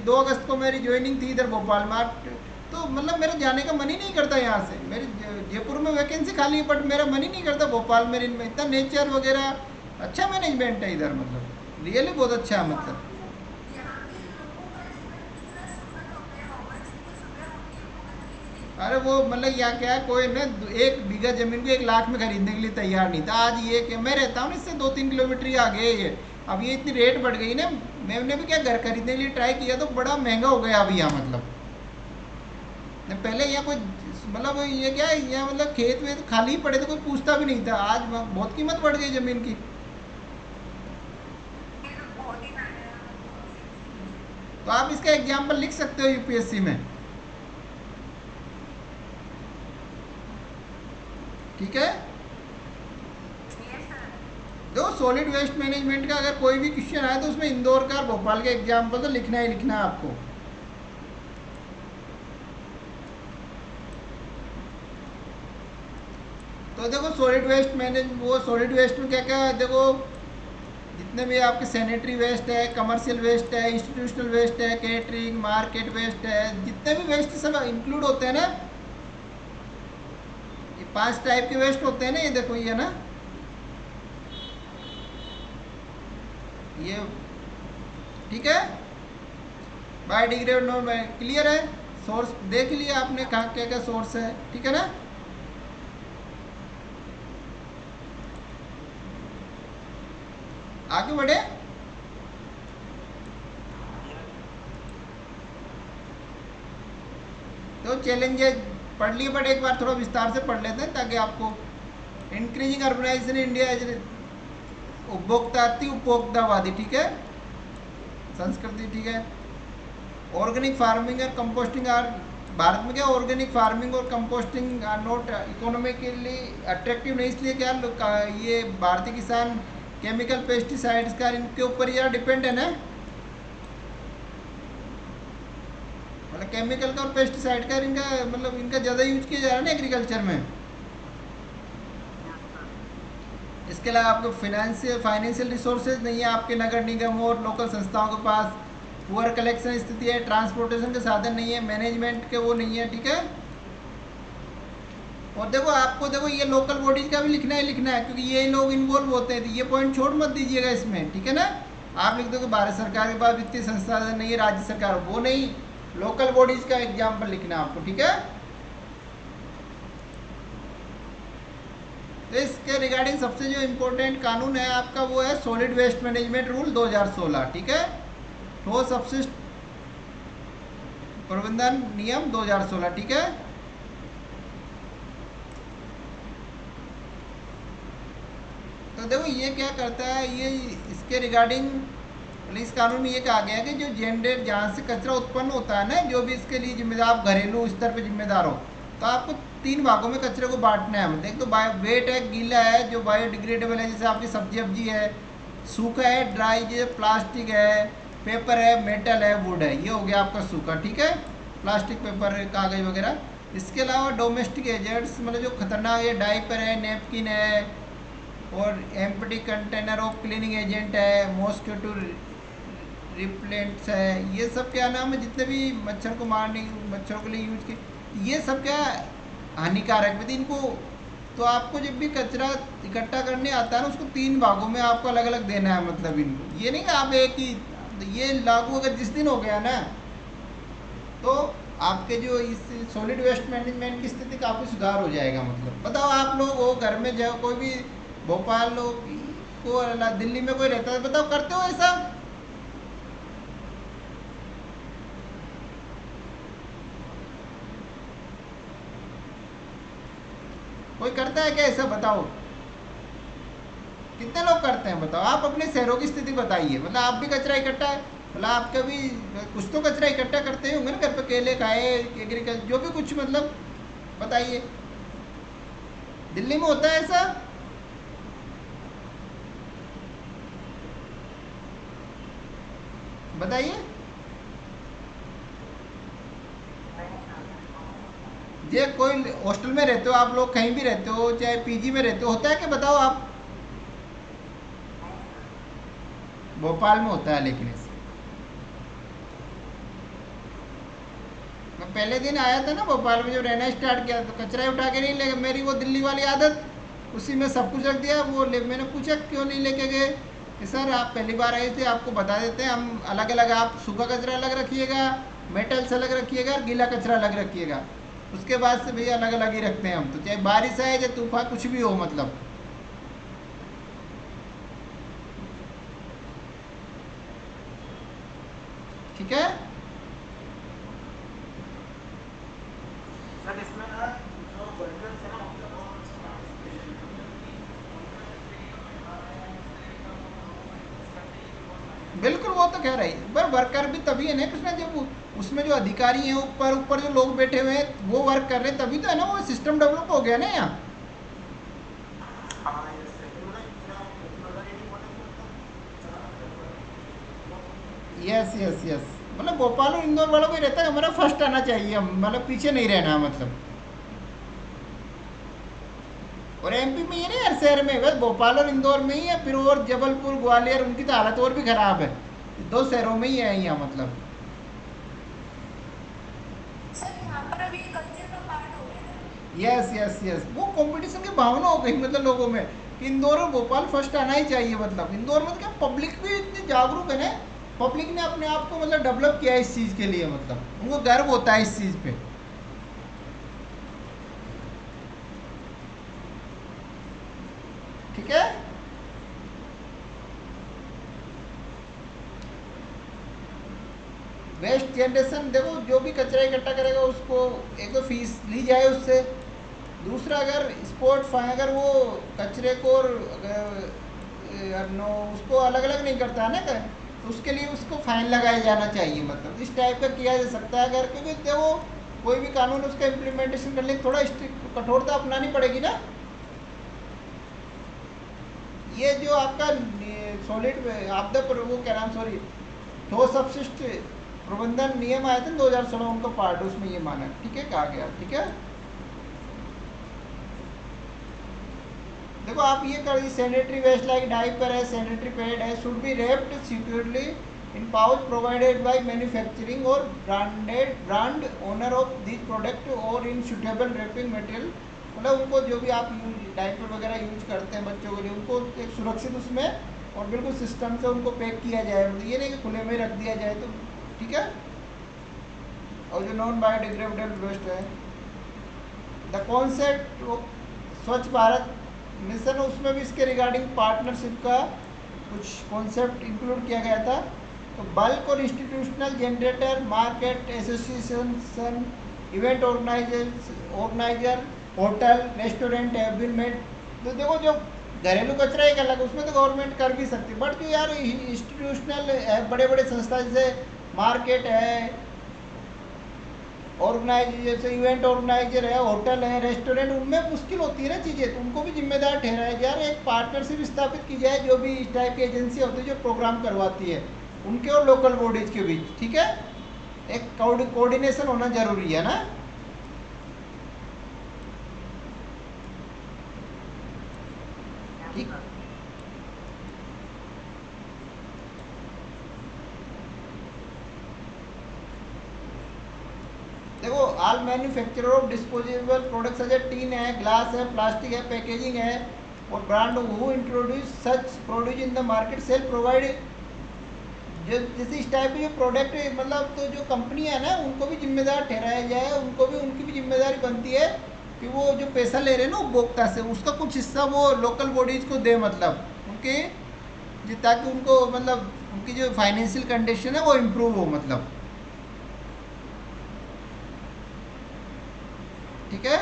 2 अगस्त को मेरी ज्वाइनिंग थी इधर भोपाल में, तो मतलब मेरा जाने का मन ही नहीं करता यहाँ से। मेरे जयपुर में वैकेंसी खाली है, बट मेरा मन ही नहीं करता भोपाल में, इनमें इतना नेचर वगैरह, अच्छा मैनेजमेंट है इधर, मतलब रियली बहुत अच्छा है मतलब। यहाँ के लोगों का जीवन कितना सुखद हो गया होगा जिनको सुबह उठ के उनको नौकरी मिलेगी। अरे वो मतलब यहाँ क्या है, कोई ना 1 बीघा जमीन को 1 लाख में खरीदने के लिए तैयार नहीं था। आज ये कि मैं रहता हूँ ना इससे 2-3 किलोमीटर ही आगे है ये। अब ये इतनी रेट बढ़ गई ना, मैंने भी क्या घर खरीदने के लिए ट्राई किया तो बड़ा महंगा हो गया अभी यहाँ, मतलब पहले यहाँ कोई मतलब ये क्या है, यहाँ मतलब खेत वेत खाली पड़े तो कोई पूछता भी नहीं था। आज बहुत कीमत बढ़ गई जमीन की। ये तो बहुत ही महंगा है, बहुत सही चीज़ है। तो आप इसका एग्जाम्पल लिख सकते हो यूपीएससी में, ठीक है। Yes sir. देखो सॉलिड वेस्ट मैनेजमेंट का अगर कोई भी क्वेश्चन आए तो उसमें इंदौर का और भोपाल का एग्जाम्पल तो लिखना ही लिखना है आपको। तो देखो सॉलिड वेस्ट मैनेज, वो सॉलिड वेस्ट में क्या क्या है, देखो जितने भी आपके सैनिटरी वेस्ट है, कमर्शियल वेस्ट है, इंस्टीट्यूशनल वेस्ट है, केटरिंग, मार्केट वेस्ट है, जितने भी वेस्ट सब इंक्लूड होते हैं ना, ये 5 टाइप के वेस्ट होते हैं ना, ये देखो ये ना, ये ठीक है। बायोडिग्रेडेबल नो, क्लियर है। सोर्स देख लिया आपने कहाँ क्या क्या सोर्स है, ठीक है ना। आगे बढ़े। तो चैलेंजेस पढ़ लिए, बट एक बार थोड़ा विस्तार से पढ़ लेते हैं ताकि आपको। इंक्रीजिंग अर्बनाइजेशन इंडिया एज उपभोक्ता अति उपभोक्तावादी, ठीक है, संस्कृति, ठीक है। ऑर्गेनिक फार्मिंग और कंपोस्टिंग आर, भारत में क्या ऑर्गेनिक फार्मिंग और composting are not economically attractive नहीं, इसलिए क्या ये भारतीय किसान केमिकल पेस्टिसाइड्स का इनके ऊपर यार डिपेंड है ना, मतलब केमिकल का और पेस्टिसाइड का इनका मतलब इनका ज़्यादा यूज किया जा रहा है ना एग्रीकल्चर में। इसके अलावा आपको फाइनेंशियल रिसोर्सेज नहीं है आपके नगर निगम और लोकल संस्थाओं के पास। पुअर कलेक्शन स्थिति है, ट्रांसपोर्टेशन के साधन नहीं है, मैनेजमेंट के वो नहीं है, ठीक है। और देखो आपको देखो ये लोकल बॉडीज का भी लिखना है लिखना है, क्योंकि ये लोग इन्वॉल्व होते हैं, तो ये पॉइंट छोड़ मत दीजिएगा इसमें, ठीक है ना। आप लिख दो कि भारत सरकार के पास वित्तीय संसाधन नहीं है, राज्य सरकार, वो नहीं, लोकल बॉडीज का एग्जाम्पल लिखना है आपको, ठीक है। तो इसके रिगार्डिंग सबसे जो इम्पोर्टेंट कानून है आपका वो है सॉलिड वेस्ट मैनेजमेंट रूल 2016, ठीक है। ठोस अपशिष्ट प्रबंधन नियम 2016, ठीक है। तो देखो ये क्या करता है, ये इसके रिगार्डिंग इस कानून में ये कहा गया है कि जो जेंडर जहाँ से कचरा उत्पन्न होता है ना, जो भी इसके लिए जिम्मेदार, आप घरेलू स्तर पे जिम्मेदार हो, तो आपको 3 भागों में कचरे को बांटना है। मतलब एक तो वेट है, गीला है जो बायोडिग्रेडेबल है, जैसे आपकी सब्जी वब्जी है, सूखा है ड्राई, जैसे प्लास्टिक है, पेपर है, मेटल है, वुड है, ये हो गया आपका सूखा, ठीक है, प्लास्टिक, पेपर, कागज वगैरह। इसके अलावा डोमेस्टिक एजेंट्स, मतलब जो खतरनाक है, डाइपर है, नेपकिन है, और empty container of cleaning agent है, मॉस्किटो रिपेलेंट्स है, ये सब क्या नाम है, जितने भी मच्छर को मारने, मच्छरों के लिए यूज किए, ये सब क्या हानिकारक है इनको। तो आपको जब भी कचरा इकट्ठा करने आता है ना, उसको 3 भागों में आपको अलग अलग देना है, मतलब इनको, ये नहीं कि आप एक ही, ये लागू अगर जिस दिन हो गया ना, तो आपके जो इस सॉलिड वेस्ट मैनेजमेंट की स्थिति काफ़ी सुधार हो जाएगा। मतलब बताओ आप लोग हो घर में, जो कोई भी भोपाल लोग को, दिल्ली में कोई रहता है, बताओ करते हो ऐसा? कोई करता है क्या ऐसा, बताओ कितने लोग करते हैं, बताओ। आप अपने शहरों की स्थिति बताइए, मतलब आप भी कचरा इकट्ठा, मतलब आपका भी कुछ तो कचरा इकट्ठा करते ही होंगे ना घर पे, केले खाए, एग्रीकल्चर, जो भी कुछ, मतलब बताइए, दिल्ली में होता है ऐसा? बताइए। ये कोई हॉस्टल में रहते हो आप लोग, कहीं भी रहते हो, चाहे पीजी में रहते हो, होता है कि बताओ आप? भोपाल में होता है, लेकिन ऐसे मैं पहले दिन आया था ना भोपाल में, जब रहना स्टार्ट किया तो कचरा उठा के नहीं ले, मेरी वो दिल्ली वाली आदत, उसी में सब कुछ रख दिया। मैंने पूछा क्यों नहीं लेके गए, कि सर आप पहली बार आए थे, आपको बता देते हैं हम अलग अलग, आप सूखा कचरा अलग रखिएगा, मेटल्स अलग रखिएगा, गीला कचरा अलग रखिएगा। उसके बाद से भैया अलग अलग ही रखते हैं हम तो, चाहे बारिश आए चाहे तूफान कुछ भी हो मतलब। ठीक है। सर इसमें ना जो वर्कर्स है ना उनका बहुत अच्छा पार्टिसिपेशन है, क्योंकि उनका फ्री करते ही बहुत सारे। बिल्कुल, वो तो कह रही है, पर वर्कर भी तभी है ना कृष्णा, जब उसमें जो अधिकारी हैं ऊपर ऊपर जो लोग बैठे हुए हैं वो वर्क कर रहे हैं, तभी तो है ना वो सिस्टम डेवलप हो गया ना यहाँ। हाँ ये सही, मतलब पूरा अगर ये नहीं बोलेंगे तो यस यस यस, मतलब भोपाल और इंदौर वालों को ही रहता है हमारा फर्स्ट आना चाहिए, हम मतलब पीछे नहीं रहना मतलब। और एमपी में ये नहीं, हर शहर में, बस भोपाल और इंदौर में ही है, फिर और जबलपुर ग्वालियर उनकी तो हालत और भी खराब है, 2 शहरों में ही है यहाँ मतलब। सर यहाँ पर अभी कल्चर का पार्ट हो गया ना। यस यस यस, वो कंपटीशन की भावना हो गई मतलब लोगों में कि इंदौर और भोपाल फर्स्ट आना ही चाहिए मतलब। इंदौर में तो क्या पब्लिक भी इतनी जागरूक है ना, पब्लिक ने अपने आप को मतलब डेवलप किया है इस चीज़ के लिए, मतलब उनको गर्व होता है इस चीज़ पे। ठीक है। वेस्ट जनरेशन देखो, जो भी कचरा इकट्ठा करेगा उसको एक तो फीस ली जाए उससे, दूसरा अगर अगर वो कचरे को नो उसको अलग अलग नहीं करता है ना, तो उसके लिए उसको फाइन लगाया जाना चाहिए, मतलब इस टाइप का किया जा सकता है अगर, क्योंकि देखो कोई भी कानून उसका इम्प्लीमेंटेशन करने की थोड़ा स्ट्रिक्ट कठोरता अपनानी पड़ेगी ना। ये जो आपका सॉलिड आपदा पर वो क्या नाम, सॉरी, ठोस अपशिष्ट प्रबंधन नियम आए थे 2016, उनका पार्ट उसमें ये माना, ठीक है, कहा गया। ठीक है, देखो आप ये कर, सैनिटरी वेस्ट लाइक डाइपर है, सैनिटरी पैड है, should be wrapped securely in pouch provided by manufacturing और brand owner of this product और इन सुटेबल रैपिंग मटेरियल। मतलब उनको जो भी आप डाइपर वगैरह यूज करते हैं बच्चों के लिए, उनको एक सुरक्षित उसमें और बिल्कुल सिस्टम से उनको पैक किया जाए, मतलब ये नहीं कि खुले में रख दिया जाए तो। ठीक है। और जो नॉन बायोडिग्रेडेबल वेस्ट है, द कॉन्सेप्ट स्वच्छ भारत मिशन, उसमें भी इसके रिगार्डिंग पार्टनरशिप का कुछ कॉन्सेप्ट इंक्लूड किया गया था। तो बल्क और institutional generator, market association, event organiser, hotel restaurant have been made. तो देखो जो घरेलू कचरा एक अलग, उसमें तो गवर्नमेंट कर भी सकती है, बट जो यार इंस्टीट्यूशनल है, बड़े बड़े संस्था जैसे मार्केट है, ऑर्गेनाइजर जैसे इवेंट ऑर्गेनाइजर है, होटल है, रेस्टोरेंट, उनमें मुश्किल होती है ना चीज़ें, तो उनको भी जिम्मेदार ठहराया जा रहा है। एक पार्टनरशिप स्थापित की जाए, जो भी इस टाइप की एजेंसी होती है जो प्रोग्राम करवाती है, उनके और लोकल बॉडीज के बीच। ठीक है, एक कोऑर्डिनेशन होना जरूरी है ना। ठीक, देखो all manufacturer of disposable products है, टीन है, ग्लास है, प्लास्टिक है, पैकेजिंग है, और brand who introduce such produce in the market sell provide, जो जैसे इस टाइप के जो प्रोडक्ट मतलब, तो जो कंपनी है ना उनको भी जिम्मेदार ठहराया जाए, उनको भी, उनकी भी जिम्मेदारी बनती है कि वो जो पैसा ले रहे हैं ना उपभोक्ता से, उसका कुछ हिस्सा वो लोकल बॉडीज को दे, मतलब उनके, ताकि उनको मतलब उनकी जो फाइनेंशियल कंडीशन है वो इम्प्रूव हो मतलब। ठीक है।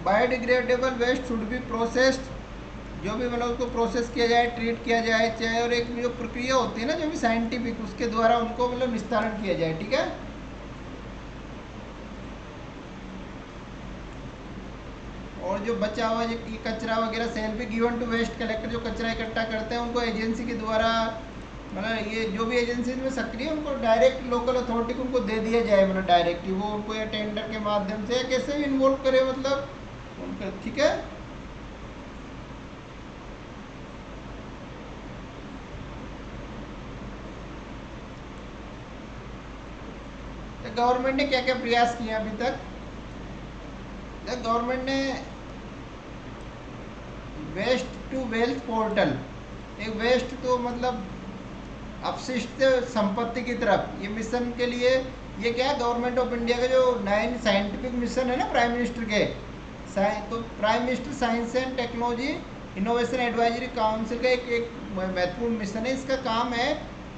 Biodegradable waste should be processed, जो भी मतलब उसको प्रोसेस किया जाए, ट्रीट किया जाए, चाहे, और एक जो प्रक्रिया होती है ना जो भी साइंटिफिक, उसके द्वारा उनको मतलब निस्तारण किया जाए। ठीक है। और जो बचा हुआ ये कचरा वगैरह सेल भी गिवन टू वेस्ट कलेक्टर, जो कचरा इकट्ठा करते हैं उनको एजेंसी के द्वारा, मतलब ये जो भी एजेंसी में सक्रिय, उनको डायरेक्ट लोकल अथॉरिटी को उनको दे दिया जाए, मतलब डायरेक्ट ही वो उनको या टेंडर के माध्यम से या कैसे भी इन्वॉल्व करे मतलब उनका। ठीक है। गवर्नमेंट ने क्या क्या प्रयास किए अभी तक? गवर्नमेंट ने वेस्ट टू वेल्थ पोर्टल, एक वेस्ट तो मतलब अपशिष्ट संपत्ति की तरफ, ये मिशन के लिए ये क्या है, गवर्नमेंट ऑफ इंडिया का जो 9 साइंटिफिक मिशन है ना प्राइम मिनिस्टर के, तो prime minister science and technology innovation advisory council का एक महत्वपूर्ण मिशन है। इसका काम है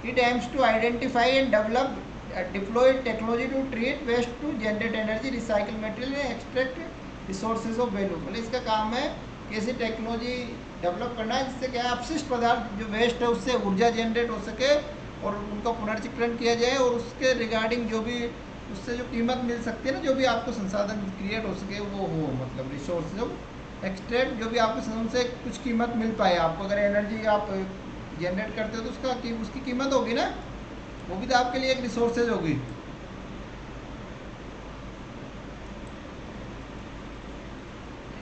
it aims to identify and develop deploy technology to treat waste to generate energy, recycle material and extract resources of value. मतलब इसका काम है कि ऐसी टेक्नोलॉजी डेवलप करना है जिससे क्या है, अपशिष्ट पदार्थ जो वेस्ट है उससे ऊर्जा जनरेट हो सके और उनका पुनर्चक्रण किया जाए, और उसके रिगार्डिंग जो भी उससे जो कीमत मिल सकती है ना, जो भी आपको संसाधन क्रिएट हो सके वो हो, मतलब रिसोर्स जो एक्सट्रैक्ट जो भी आपको संसाधन से कुछ कीमत मिल पाए आपको। अगर एनर्जी आप जनरेट करते हो तो उसकी कीमत होगी ना, वो भी तो आपके लिए एक रिसोर्सेज होगी।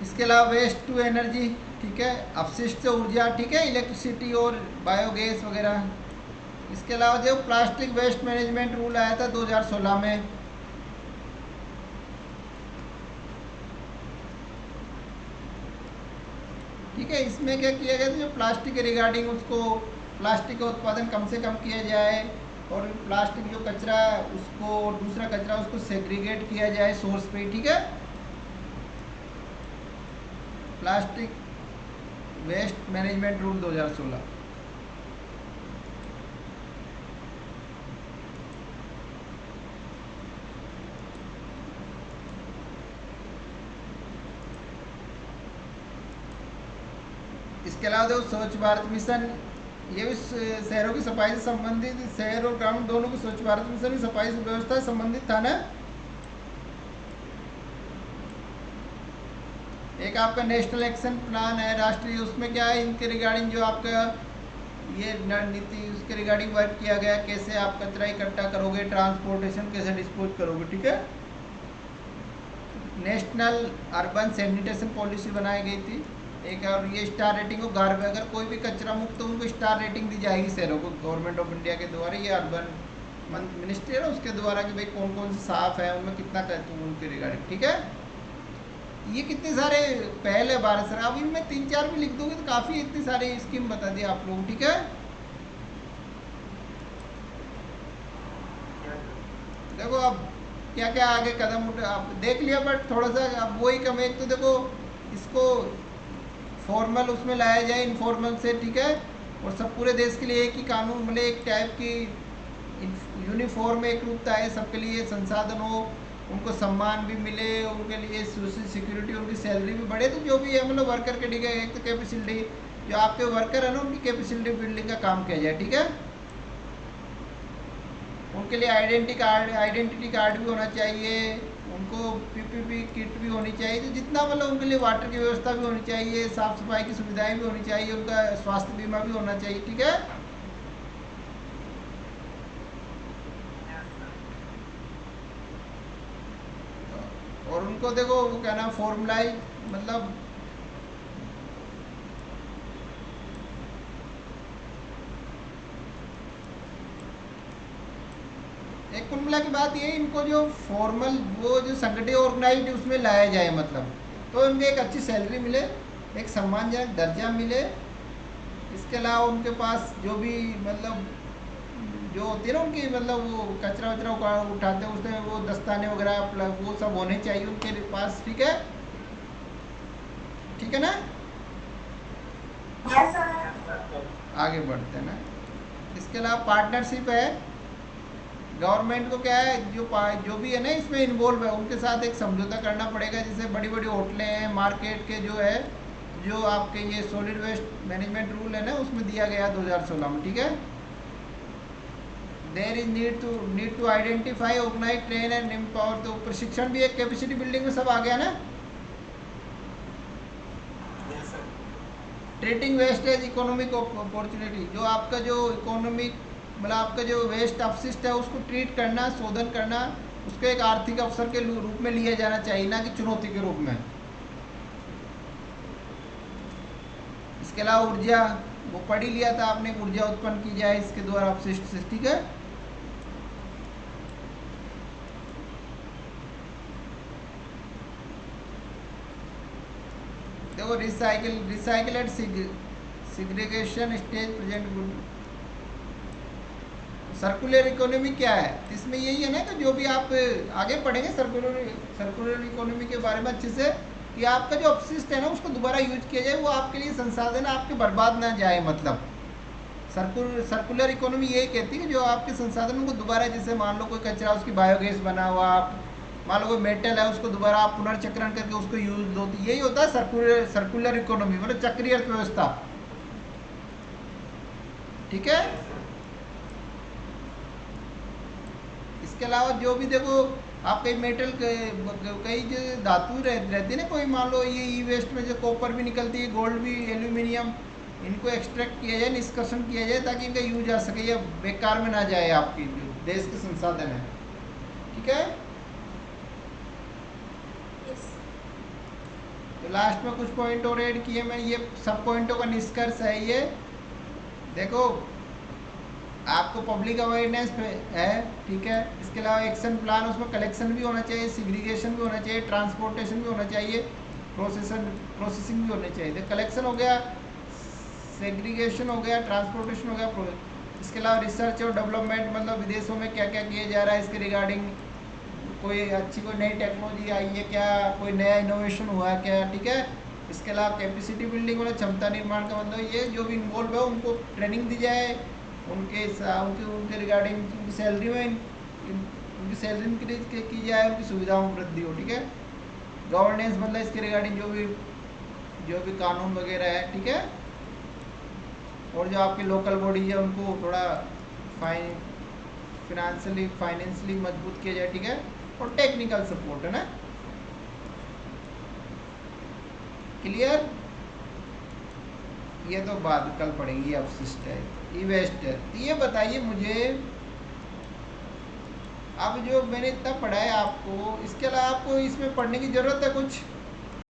इसके अलावा वेस्ट टू एनर्जी, ठीक है, अपशिष्ट से ऊर्जा, ठीक है, इलेक्ट्रिसिटी और बायोगैस वगैरह। इसके अलावा जो प्लास्टिक वेस्ट मैनेजमेंट रूल आया था 2016 में, ठीक है, इसमें क्या किया गया था, जो प्लास्टिक के रिगार्डिंग उसको प्लास्टिक का उत्पादन कम से कम किया जाए, और प्लास्टिक जो कचरा है उसको और दूसरा कचरा उसको सेग्रीगेट किया जाए सोर्स पे, ठीक है, प्लास्टिक वेस्ट मैनेजमेंट रूल 2016। इसके अलावा देखो स्वच्छ भारत मिशन, ये भी शहरों की सफाई से संबंधित, शहर और ग्रामीण दोनों की स्वच्छ भारत मिशन भी सफाई व्यवस्था से संबंधित था ना। एक आपका नेशनल एक्शन प्लान है राष्ट्रीय, उसमें क्या है, इनके रिगार्डिंग जो आपका ये रणनीति उसके रिगार्डिंग वर्क किया गया, कैसे आप कचरा इकट्ठा करोगे, ट्रांसपोर्टेशन कैसे डिस्पोज करोगे, ठीक है। नेशनल अर्बन सैनिटेशन पॉलिसी बनाई गई थी एक, और ये स्टार रेटिंग को गार्बेज, अगर कोई भी कचरा मुक्त तो उनको स्टार रेटिंग दी जाएगी शहरों को गवर्नमेंट ऑफ इंडिया के द्वारा, ये अर्बन मिनिस्ट्री है उसके द्वारा कि भाई कौन कौन से साफ है, उनमें कितना करते उनके रिगार्डिंग, ठीक है। ये कितने सारे पहले भारत सरकार, अब इनमें 3-4 भी लिख दोगे तो काफ़ी, इतनी सारी स्कीम बता दी आप लोग, ठीक है। देखो अब क्या क्या आगे कदम उठे आप देख लिया, बट थोड़ा सा अब वही कम, एक तो देखो इसको फॉर्मल उसमें लाया जाए इनफॉर्मल से, ठीक है, और सब पूरे देश के लिए एक ही कानून, मतलब एक टाइप की यूनिफॉर्म एक रूपता है, सबके लिए संसाधन हो, उनको सम्मान भी मिले, उनके लिए सोशल सिक्योरिटी, उनकी सैलरी भी बढ़े, तो जो भी है मतलब वर्कर के, ठीक है, एक तो कैपेसिटी जो आपके वर्कर है ना उनकी कैपेसिटी बिल्डिंग का काम किया जाए, ठीक है। उनके लिए आइडेंटिटी कार्ड भी होना चाहिए, उनको पीपीपी किट भी होनी चाहिए, तो जितना मतलब उनके लिए वाटर की व्यवस्था भी होनी चाहिए, साफ सफाई की सुविधाएं भी होनी चाहिए, उनका स्वास्थ्य बीमा भी होना चाहिए, ठीक है। और उनको देखो वो क्या नाम फॉर्मुलाइज, मतलब एक कुल मिला की बात ये, इनको जो फॉर्मल वो जो संगठित ऑर्गेनाइज उसमें लाया जाए, मतलब तो उनको एक अच्छी सैलरी मिले, एक सम्मानजनक दर्जा मिले। इसके अलावा उनके पास जो भी मतलब जो होती है ना उनकी, मतलब वो कचरा वचरा उठाते हैं उसमें वो दस्ताने वगैरह वो सब होने चाहिए उनके पास, ठीक है, ठीक है ना। Yes sir. आगे बढ़ते हैं ना। इसके अलावा पार्टनरशिप है, गवर्नमेंट को क्या है जो भी है ना इसमें इन्वॉल्व है उनके साथ एक समझौता करना पड़ेगा, जैसे बड़ी बड़ी होटलें हैं, मार्केट के जो है, जो आपके ये सॉलिड वेस्ट मैनेजमेंट रूल है ना उसमें दिया गया 2016 में, ठीक है। There is need to identify, organise, train and empower, तो प्रशिक्षण भी एक कैपेसिटी बिल्डिंग में सब आ गया ना। Treating waste as economic opportunity, जो आपका जो इकोनॉमिक मतलब आपका जो वेस्ट अपशिष्ट है उसको ट्रीट करना, शोधन करना, उसको एक आर्थिक अवसर के रूप में लिया जाना चाहिए, ना कि चुनौती के रूप में। इसके अलावा ऊर्जा, वो पढ़ ही लिया था आपने, ऊर्जा उत्पन्न की जाए इसके द्वारा अपशिष्ट से, ठीक है। देखो recycle at segregation stage present good. Circular economy क्या है, इसमें यही है ना कि जो भी आप आगे पढ़ेंगे सर्कुलर इकोनॉमी के बारे में अच्छे से, कि आपका जो अपशिष्ट है ना उसको दोबारा यूज किया जाए, वो आपके लिए संसाधन आपके बर्बाद ना जाए। मतलब सर्कुलर इकोनॉमी यही कहती है कि जो आपके संसाधनों को दोबारा, जैसे मान लो कोई कचरा उसकी बायोगैस बना हुआ, आप मान लो कोई मेटल है उसको दोबारा आप पुनर्चक्रण करके उसको यूज दो, तो यही होता है सर्कुलर इकोनॉमी, मतलब चक्रीय अर्थव्यवस्था। ठीक है। इसके अलावा जो भी देखो आप कई मेटल कई जो धातु रहती है ना, कोई मान लो ये ई वेस्ट में जो कॉपर भी निकलती है, गोल्ड भी, एल्यूमिनियम, इनको एक्सट्रैक्ट किया जाए, निष्कर्षण किया जाए ताकि इनका यूज आ सके, या बेकार में ना जाए आपकी जो देश के संसाधन है। ठीक है। तो लास्ट में कुछ पॉइंट और ऐड किए मैंने, ये सब पॉइंटों का निष्कर्ष है। ये देखो आपको पब्लिक अवेयरनेस है, ठीक है। इसके अलावा एक्शन प्लान, उसमें कलेक्शन भी होना चाहिए, सिग्रीगेशन भी होना चाहिए, ट्रांसपोर्टेशन भी होना चाहिए, प्रोसेसिंग भी होनी चाहिए। कलेक्शन हो गया, सेग्रीगेशन हो गया, ट्रांसपोर्टेशन हो गया। इसके अलावा रिसर्च और डेवलपमेंट, मतलब विदेशों में क्या क्या किया जा रहा है इसके रिगार्डिंग, कोई अच्छी कोई नई टेक्नोलॉजी आई है क्या, कोई नया इनोवेशन हुआ है क्या। ठीक है। इसके अलावा कैपेसिटी बिल्डिंग मतलब क्षमता निर्माण का मतलब ये जो भी इन्वॉल्व है उनको ट्रेनिंग दी जाए, उनके रिगार्डिंग उनकी सैलरी में उनकी सैलरी इंक्रीज की जाए, उनकी सुविधाओं में वृद्धि हो। ठीक है। गवर्नेंस मतलब इसके रिगार्डिंग जो भी कानून वगैरह है। ठीक है। और जो आपकी लोकल बॉडीज है उनको थोड़ा फाइनेंशियली मजबूत किया जाए। ठीक है। और टेक्निकल सपोर्ट है ना। क्लियर। ये तो बात कल पड़ेगी। अपशिष्ट है, ई वेस्ट है। तो ये बताइए मुझे, अब जो मैंने इतना पढ़ा है आपको, इसके अलावा आपको इसमें पढ़ने की ज़रूरत है कुछ?